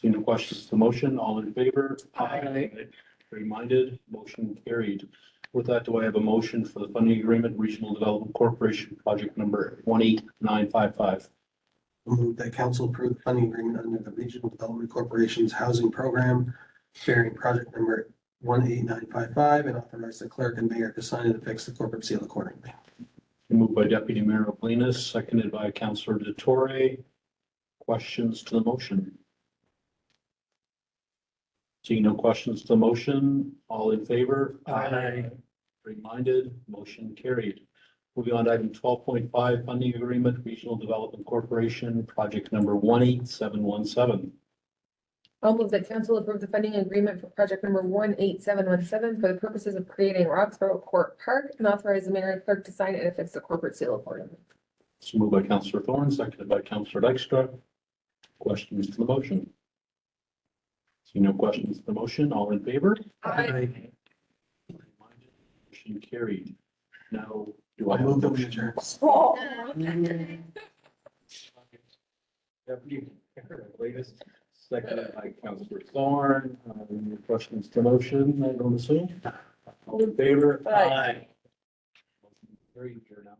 Seeing no questions to the motion, all in favor? Aye. Reminded, motion carried. With that, do I have a motion for the funding agreement, Regional Development Corporation, project number 18955? Move that council approve the funding agreement under the Regional Development Corporation's housing program bearing project number 18955 and authorize the clerk and mayor to sign and affix the corporate seal accordingly. Moved by Deputy Mayor Oblinus, seconded by Councillor DeTore. Questions to the motion? Seeing no questions to the motion, all in favor? Aye. Reminded, motion carried. Moving on to item 12.5, funding agreement, Regional Development Corporation, project number 18717. I'll move that council approve the funding agreement for project number 18717 for the purposes of creating Roxborough Court Park and authorize the mayor and clerk to sign it and affix the corporate seal accordingly. So moved by Councillor Thorne, seconded by Councillor Dykstra. Questions to the motion? Seeing no questions to the motion, all in favor? Aye. Motion carried. Now, do I I have a move that we motion? adjourn. Deputy Mayor Oblinus, seconded by Councillor Thorne. Any questions to the motion, I don't assume? All in favor? Aye. Motion carried. Adjourn now.